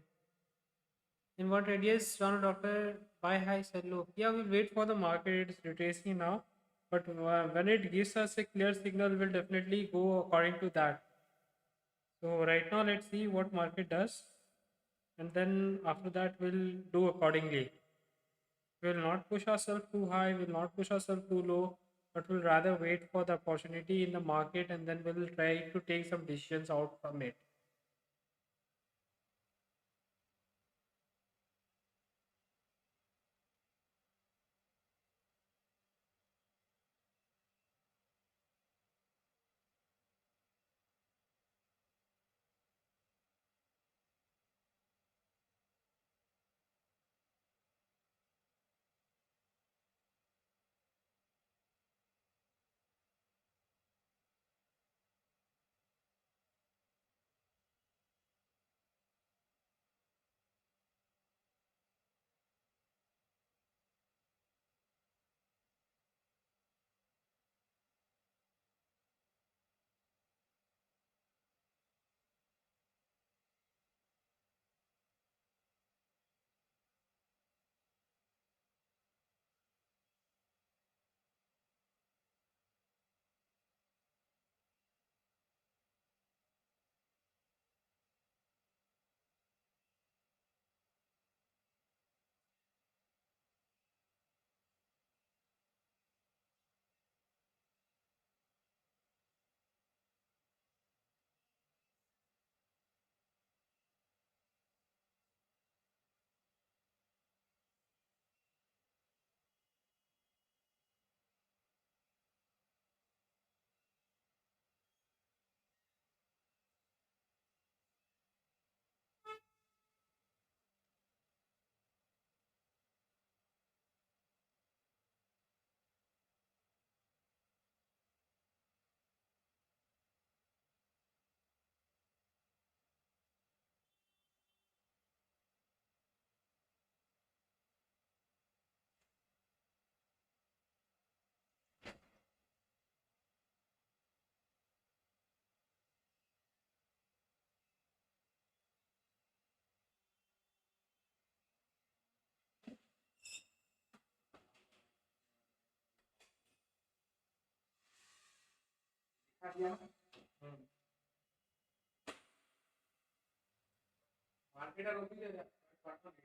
In one trade, yes, download Doctor. Buy high, sell low. Yeah, we'll wait for the market. It's retracing now. But when it gives us a clear signal, we'll definitely go according to that. So right now, let's see what market does, and then after that, we'll do accordingly. We'll not push ourselves too high. We'll not push ourselves too low. But we'll rather wait for the opportunity in the market, and then we'll try to take some decisions out from it.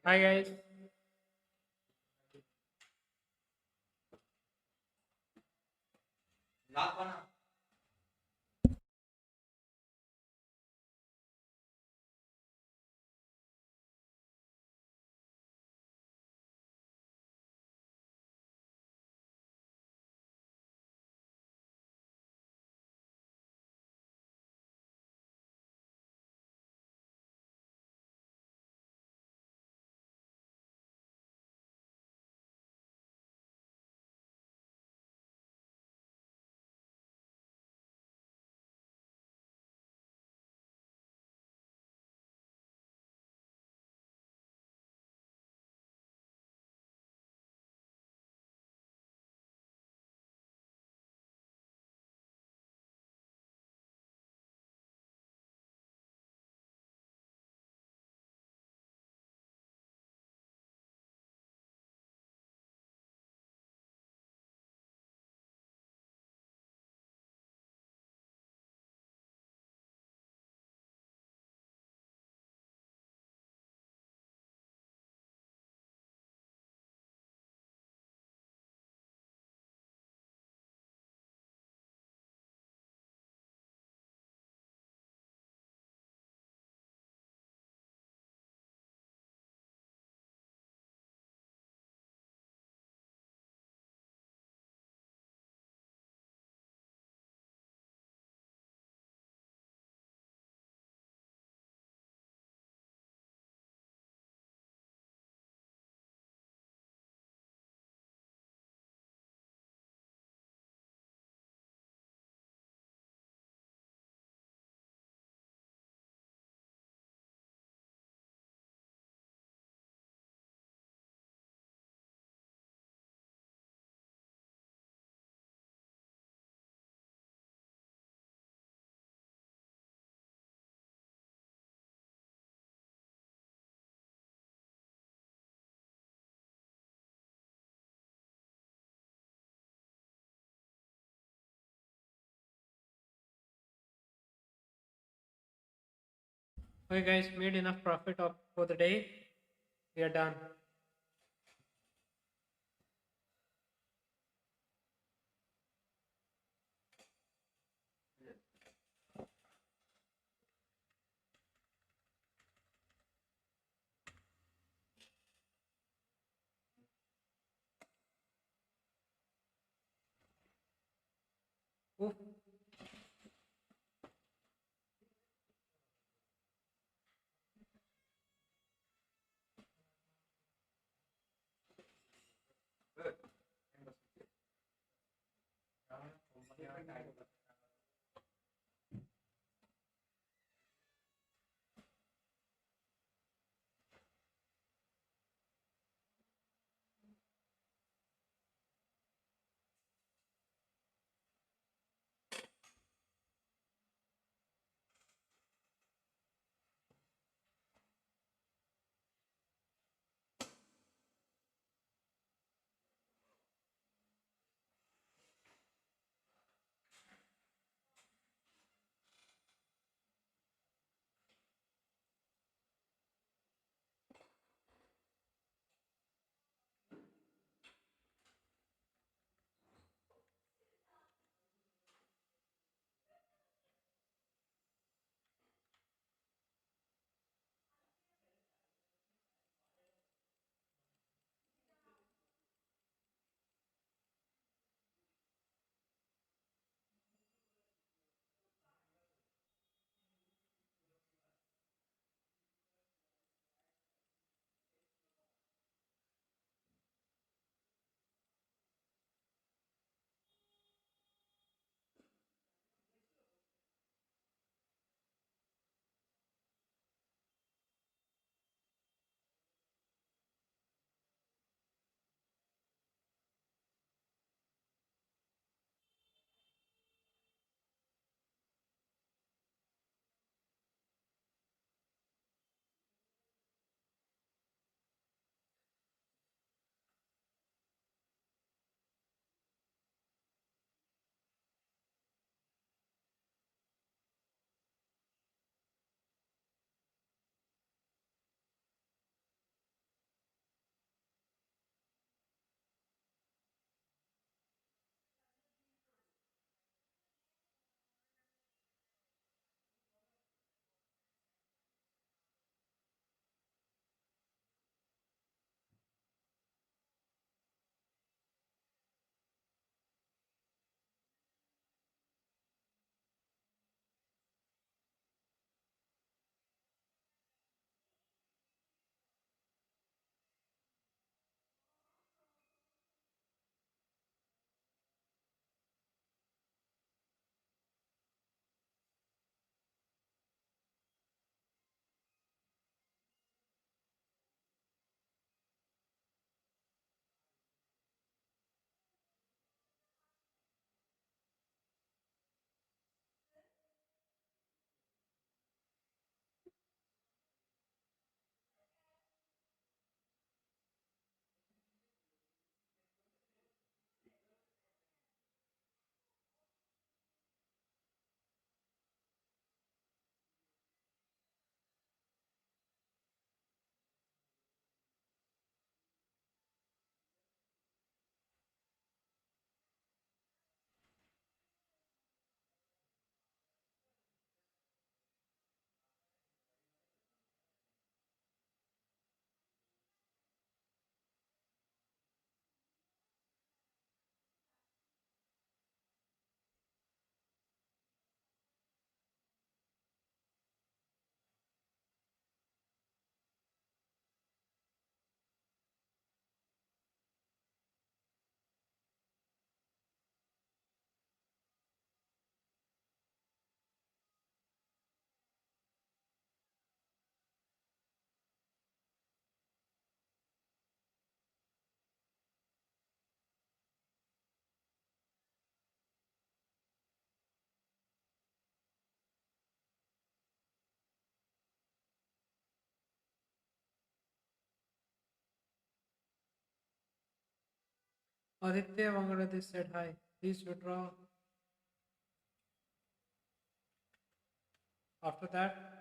Hi guys. Okay guys, made enough profit of for the day. We are done. Oof. Aditya Bangladesh said hi. Please withdraw. After that,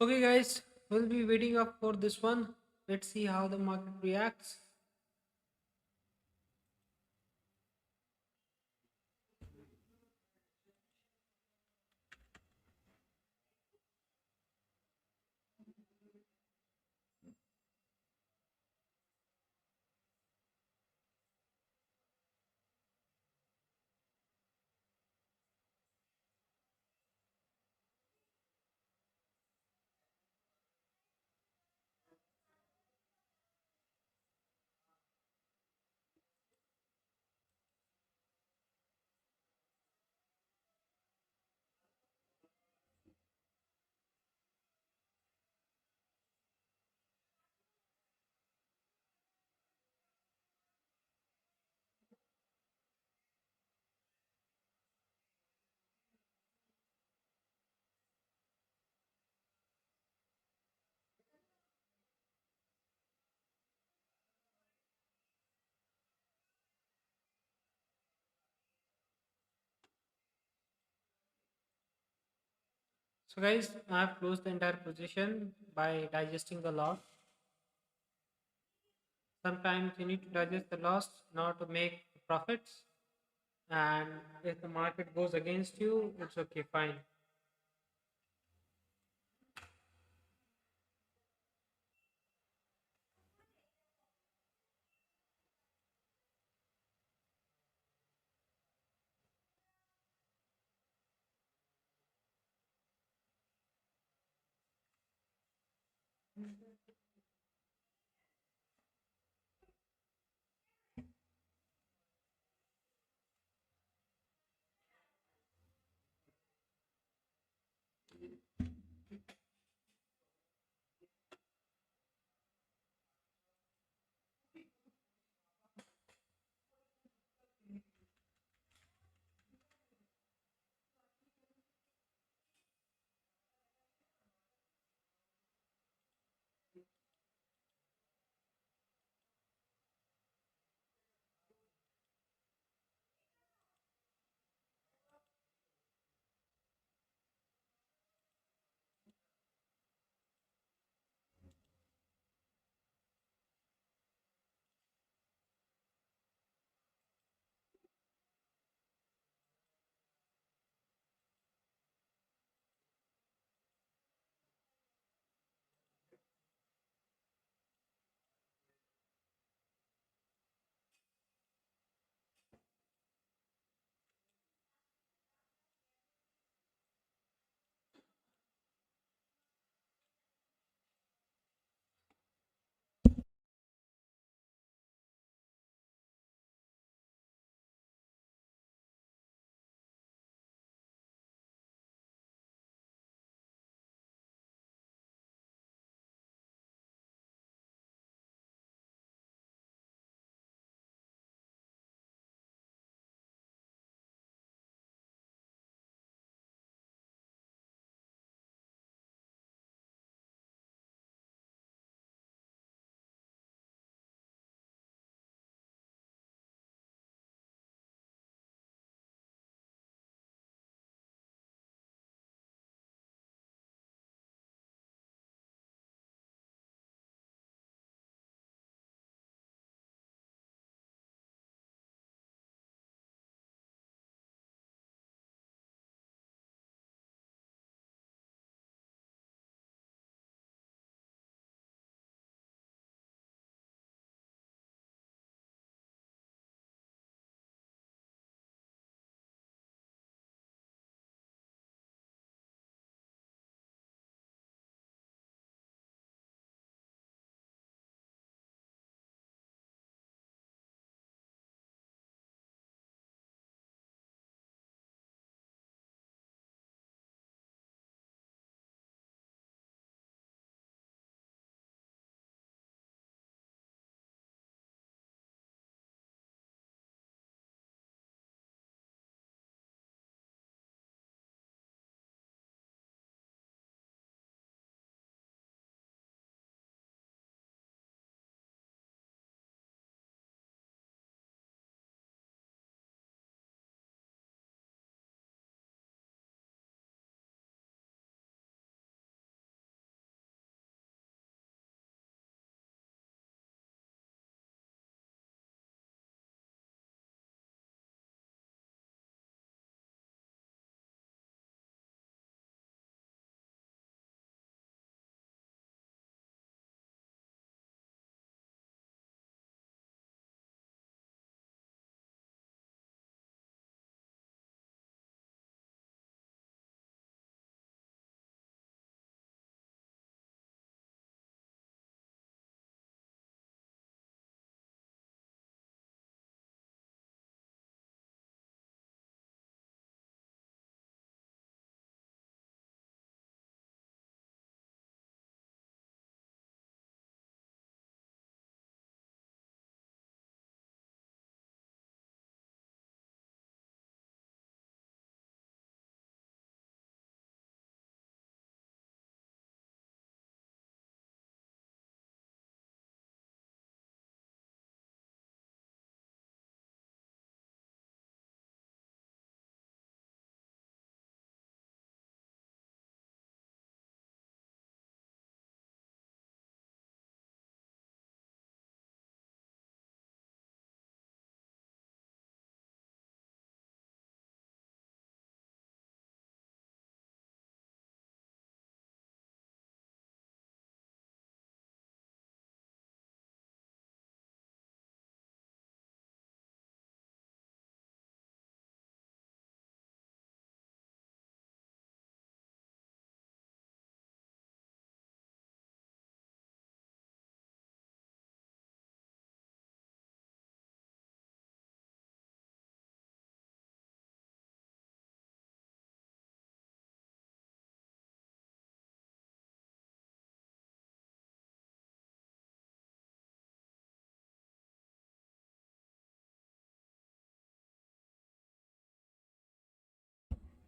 Okay, guys, we'll be waiting up for this one. Let's see how the market reacts. So, guys, I have closed the entire position by digesting the loss. Sometimes you need to digest the loss in order to make profits. And if the market goes against you, it's okay, fine.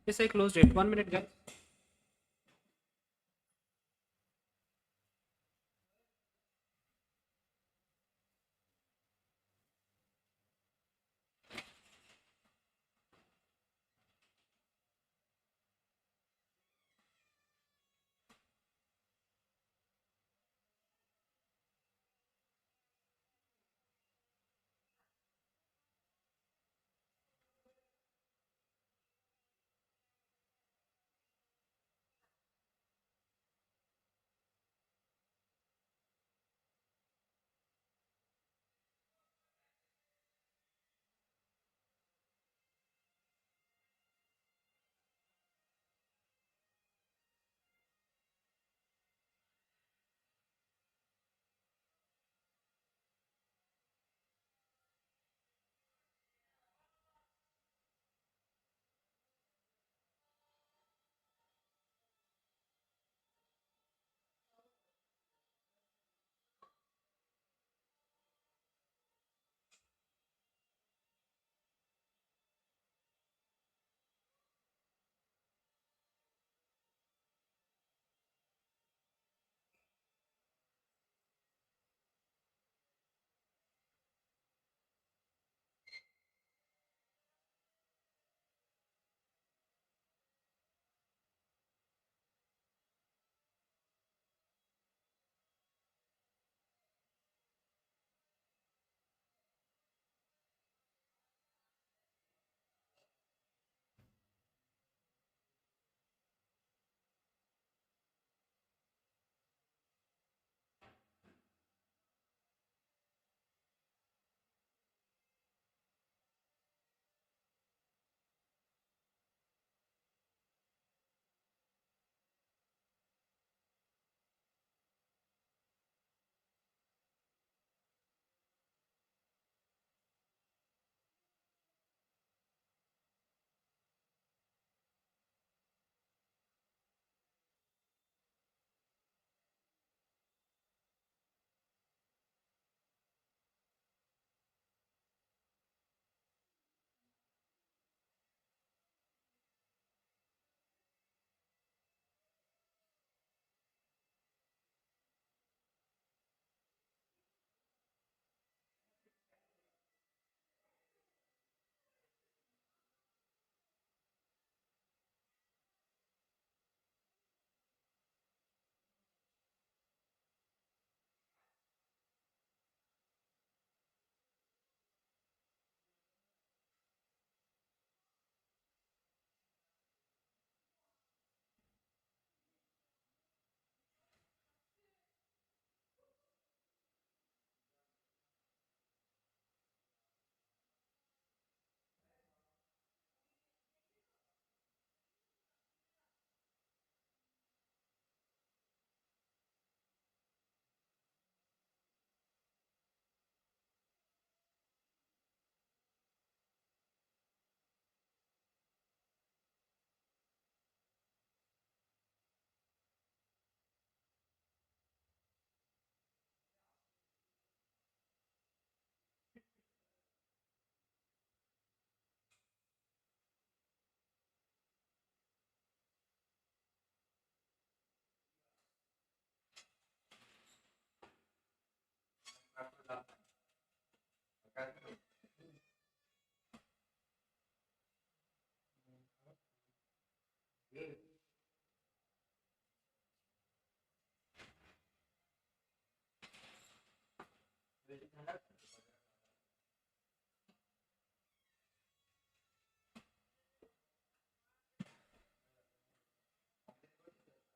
Yes, I closed it. 1 minute, guys.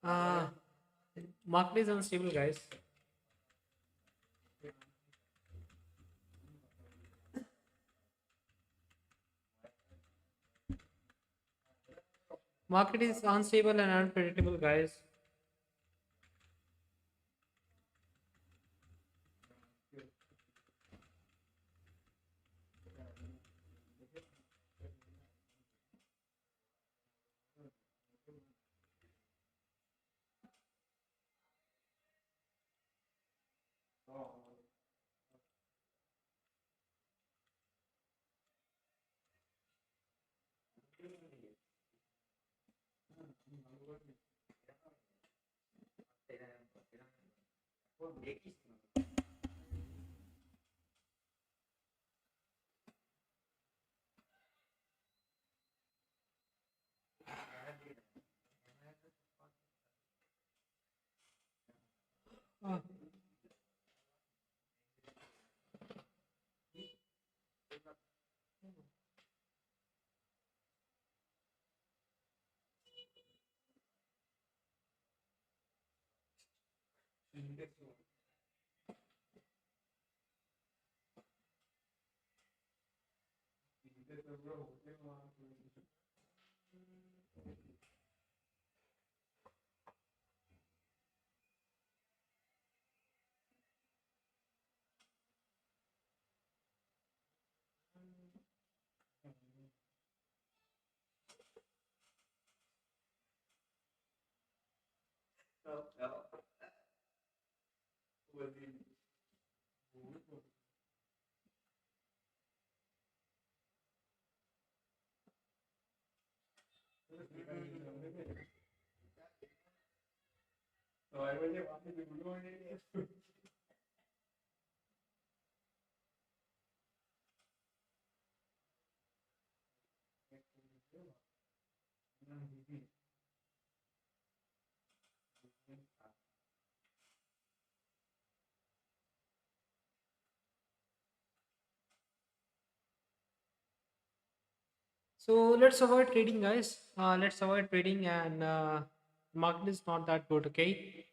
Uh, Market is unstable, guys. Market is unstable and unpredictable, guys. So let's avoid trading, guys. Let's avoid trading, and market is not that good. Okay.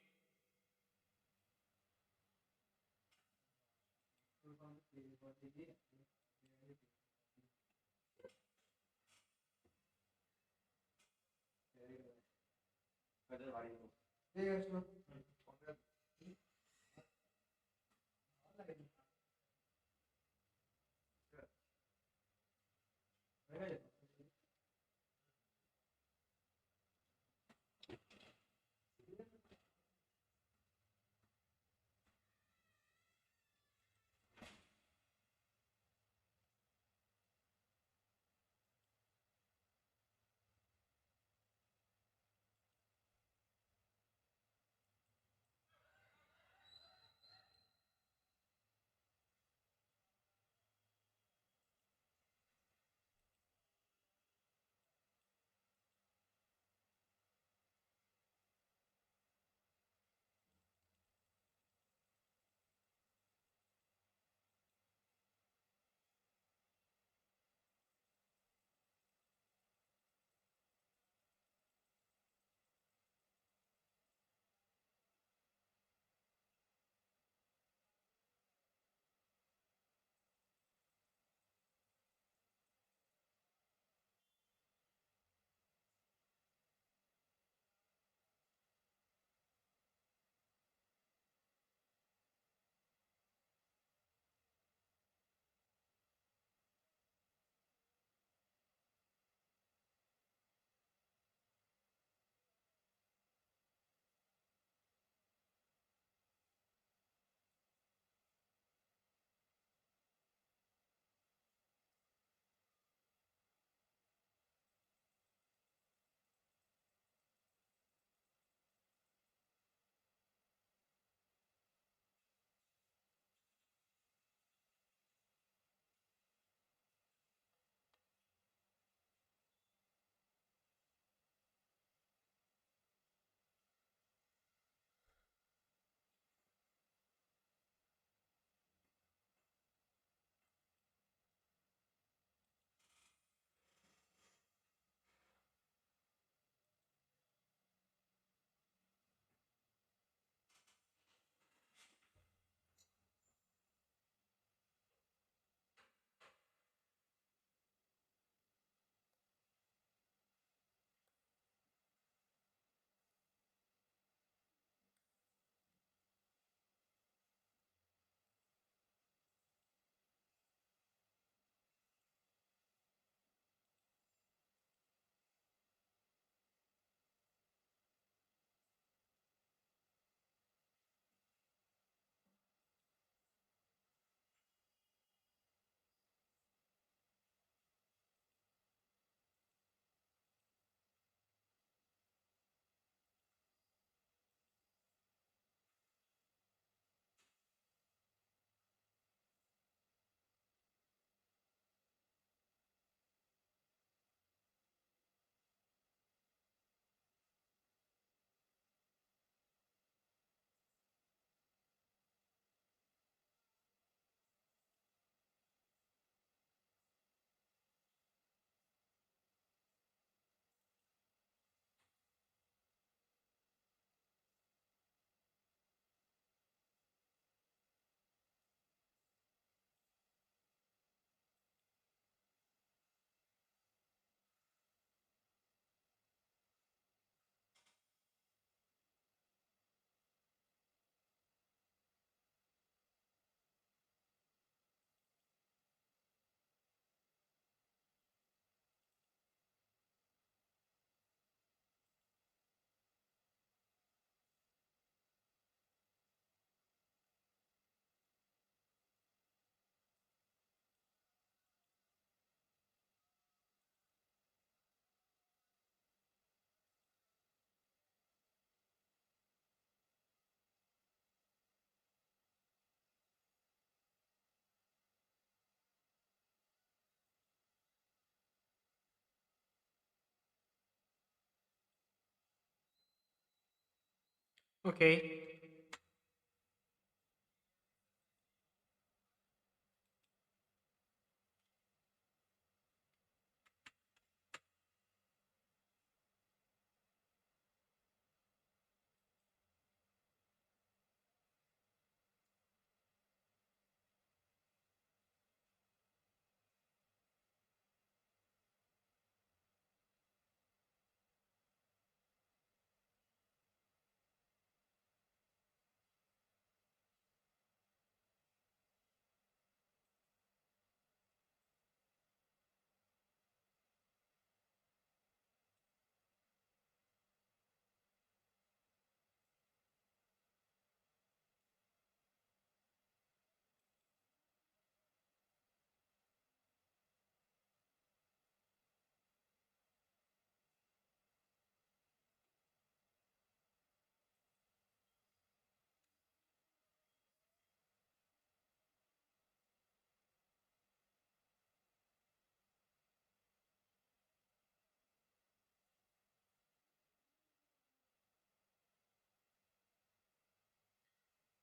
Okay.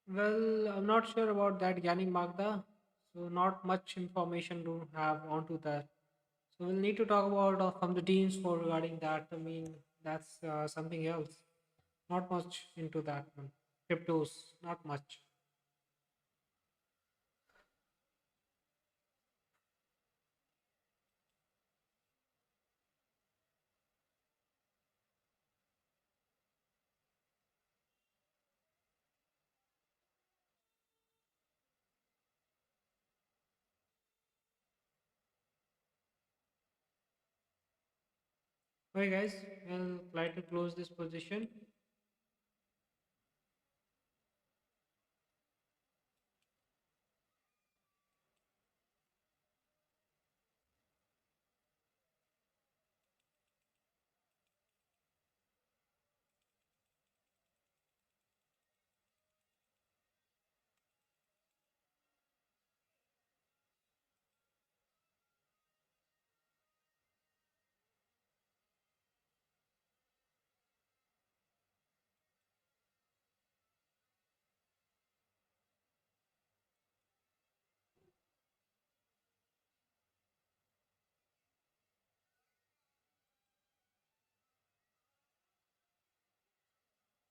Well, I'm not sure about that Yanni Magda, so not much information to have onto that. So we'll need to talk about from the teams for regarding that. I mean, that's something else. Not much into that one. Cryptos, not much. Okay, guys, we'll try to close this position.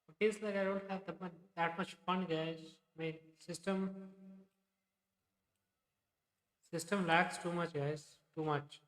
It feels like I don't have that much fun, guys. I mean, system lags too much, guys. Too much.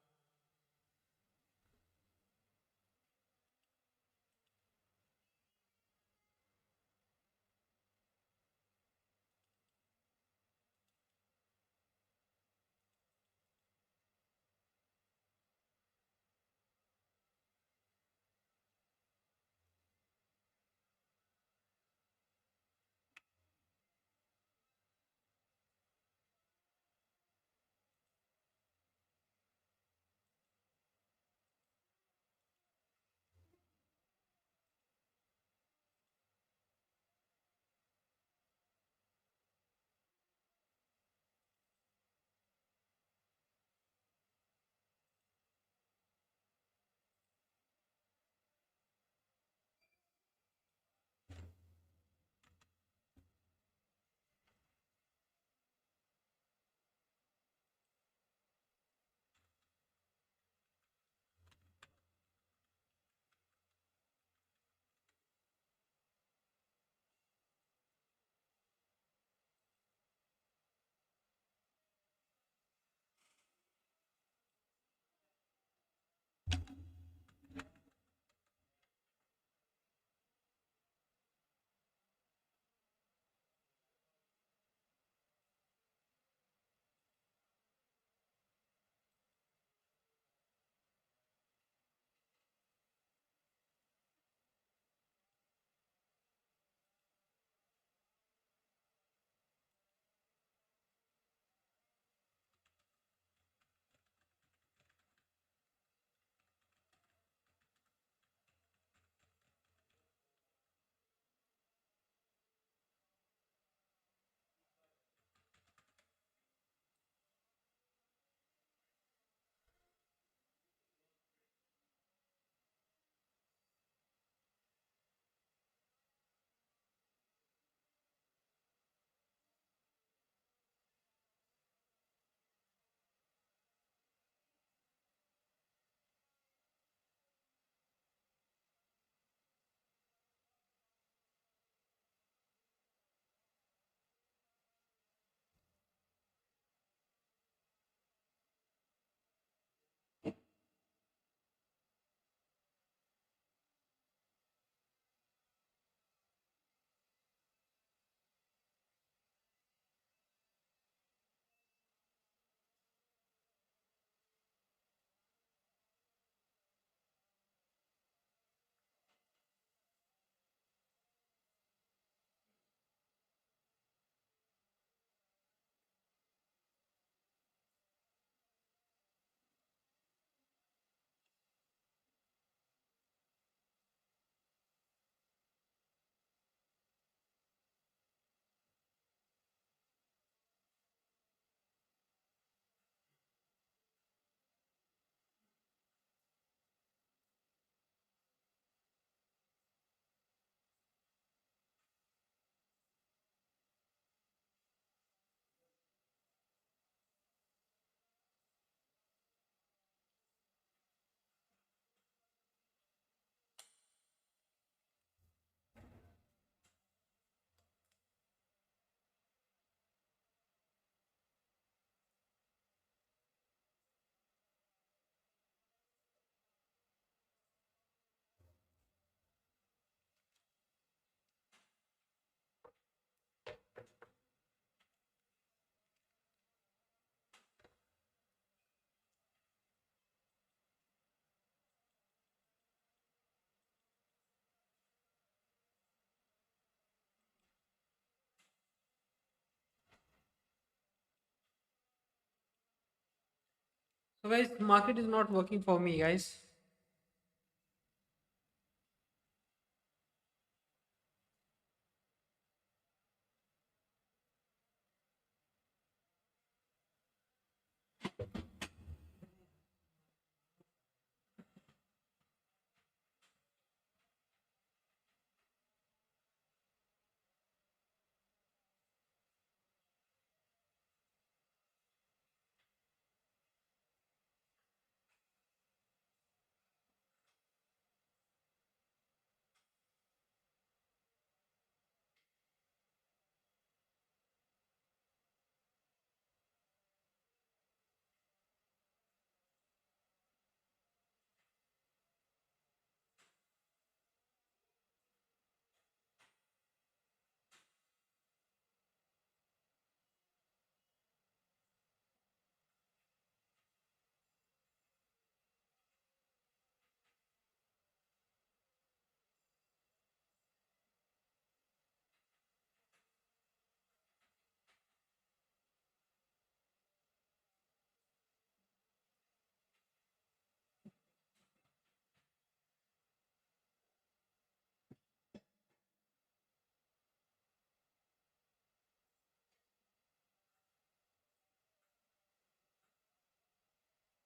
So guys, market is not working for me, guys.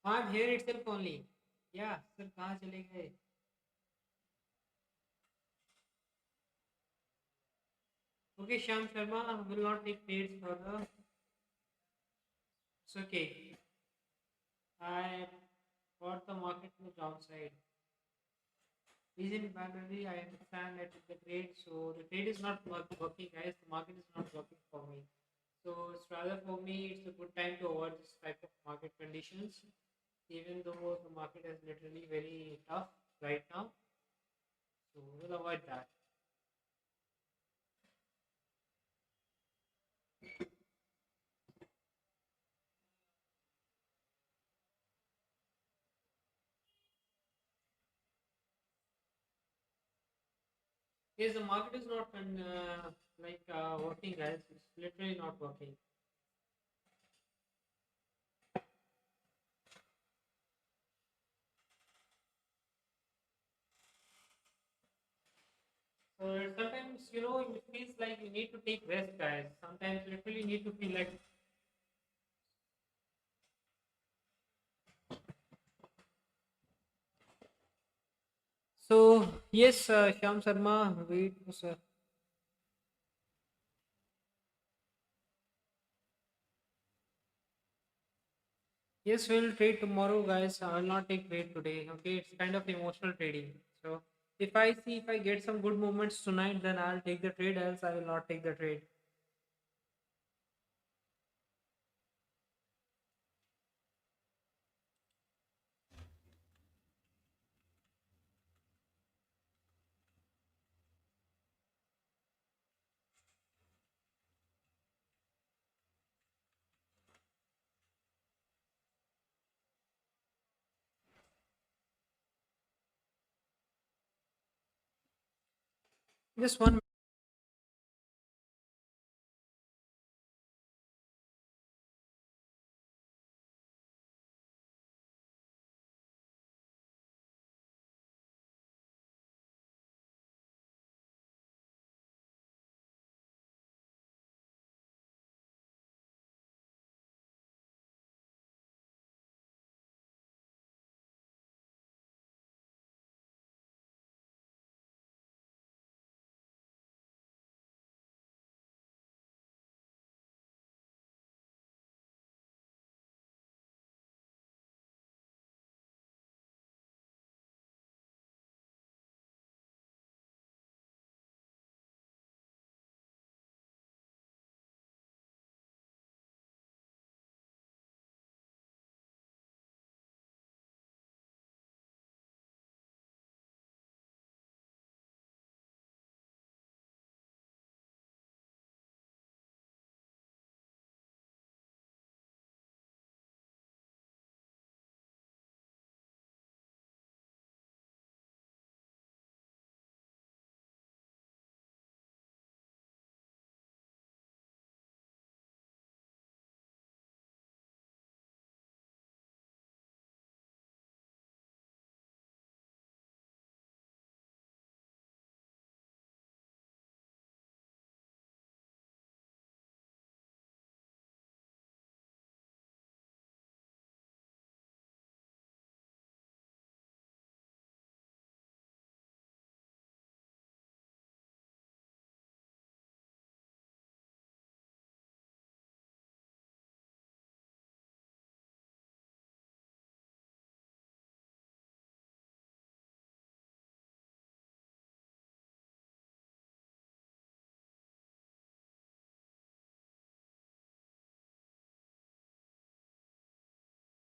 I'm here itself only. Yeah, sir, कहाँ चले गए? Okay, Shyam Sharma will not take trades further. It's okay. I got the market to the downside. Reason primarily I understand that the trade, so the trade is not working, guys. The market is not working for me. So it's rather for me, it's a good time to avoid this type of market conditions, even though the market is literally very tough right now. So we'll avoid that. Yes, the market is not working, guys. It's literally not working. So sometimes it feels like you need to take rest, guys. Sometimes you literally need to feel like. So yes, Shyam Sharma, wait, sir. Yes, we'll trade tomorrow, guys. I will not take trade today. Okay, it's kind of emotional trading. So if I get some good movements tonight, then I'll take the trade. Else, I will not take the trade. Just one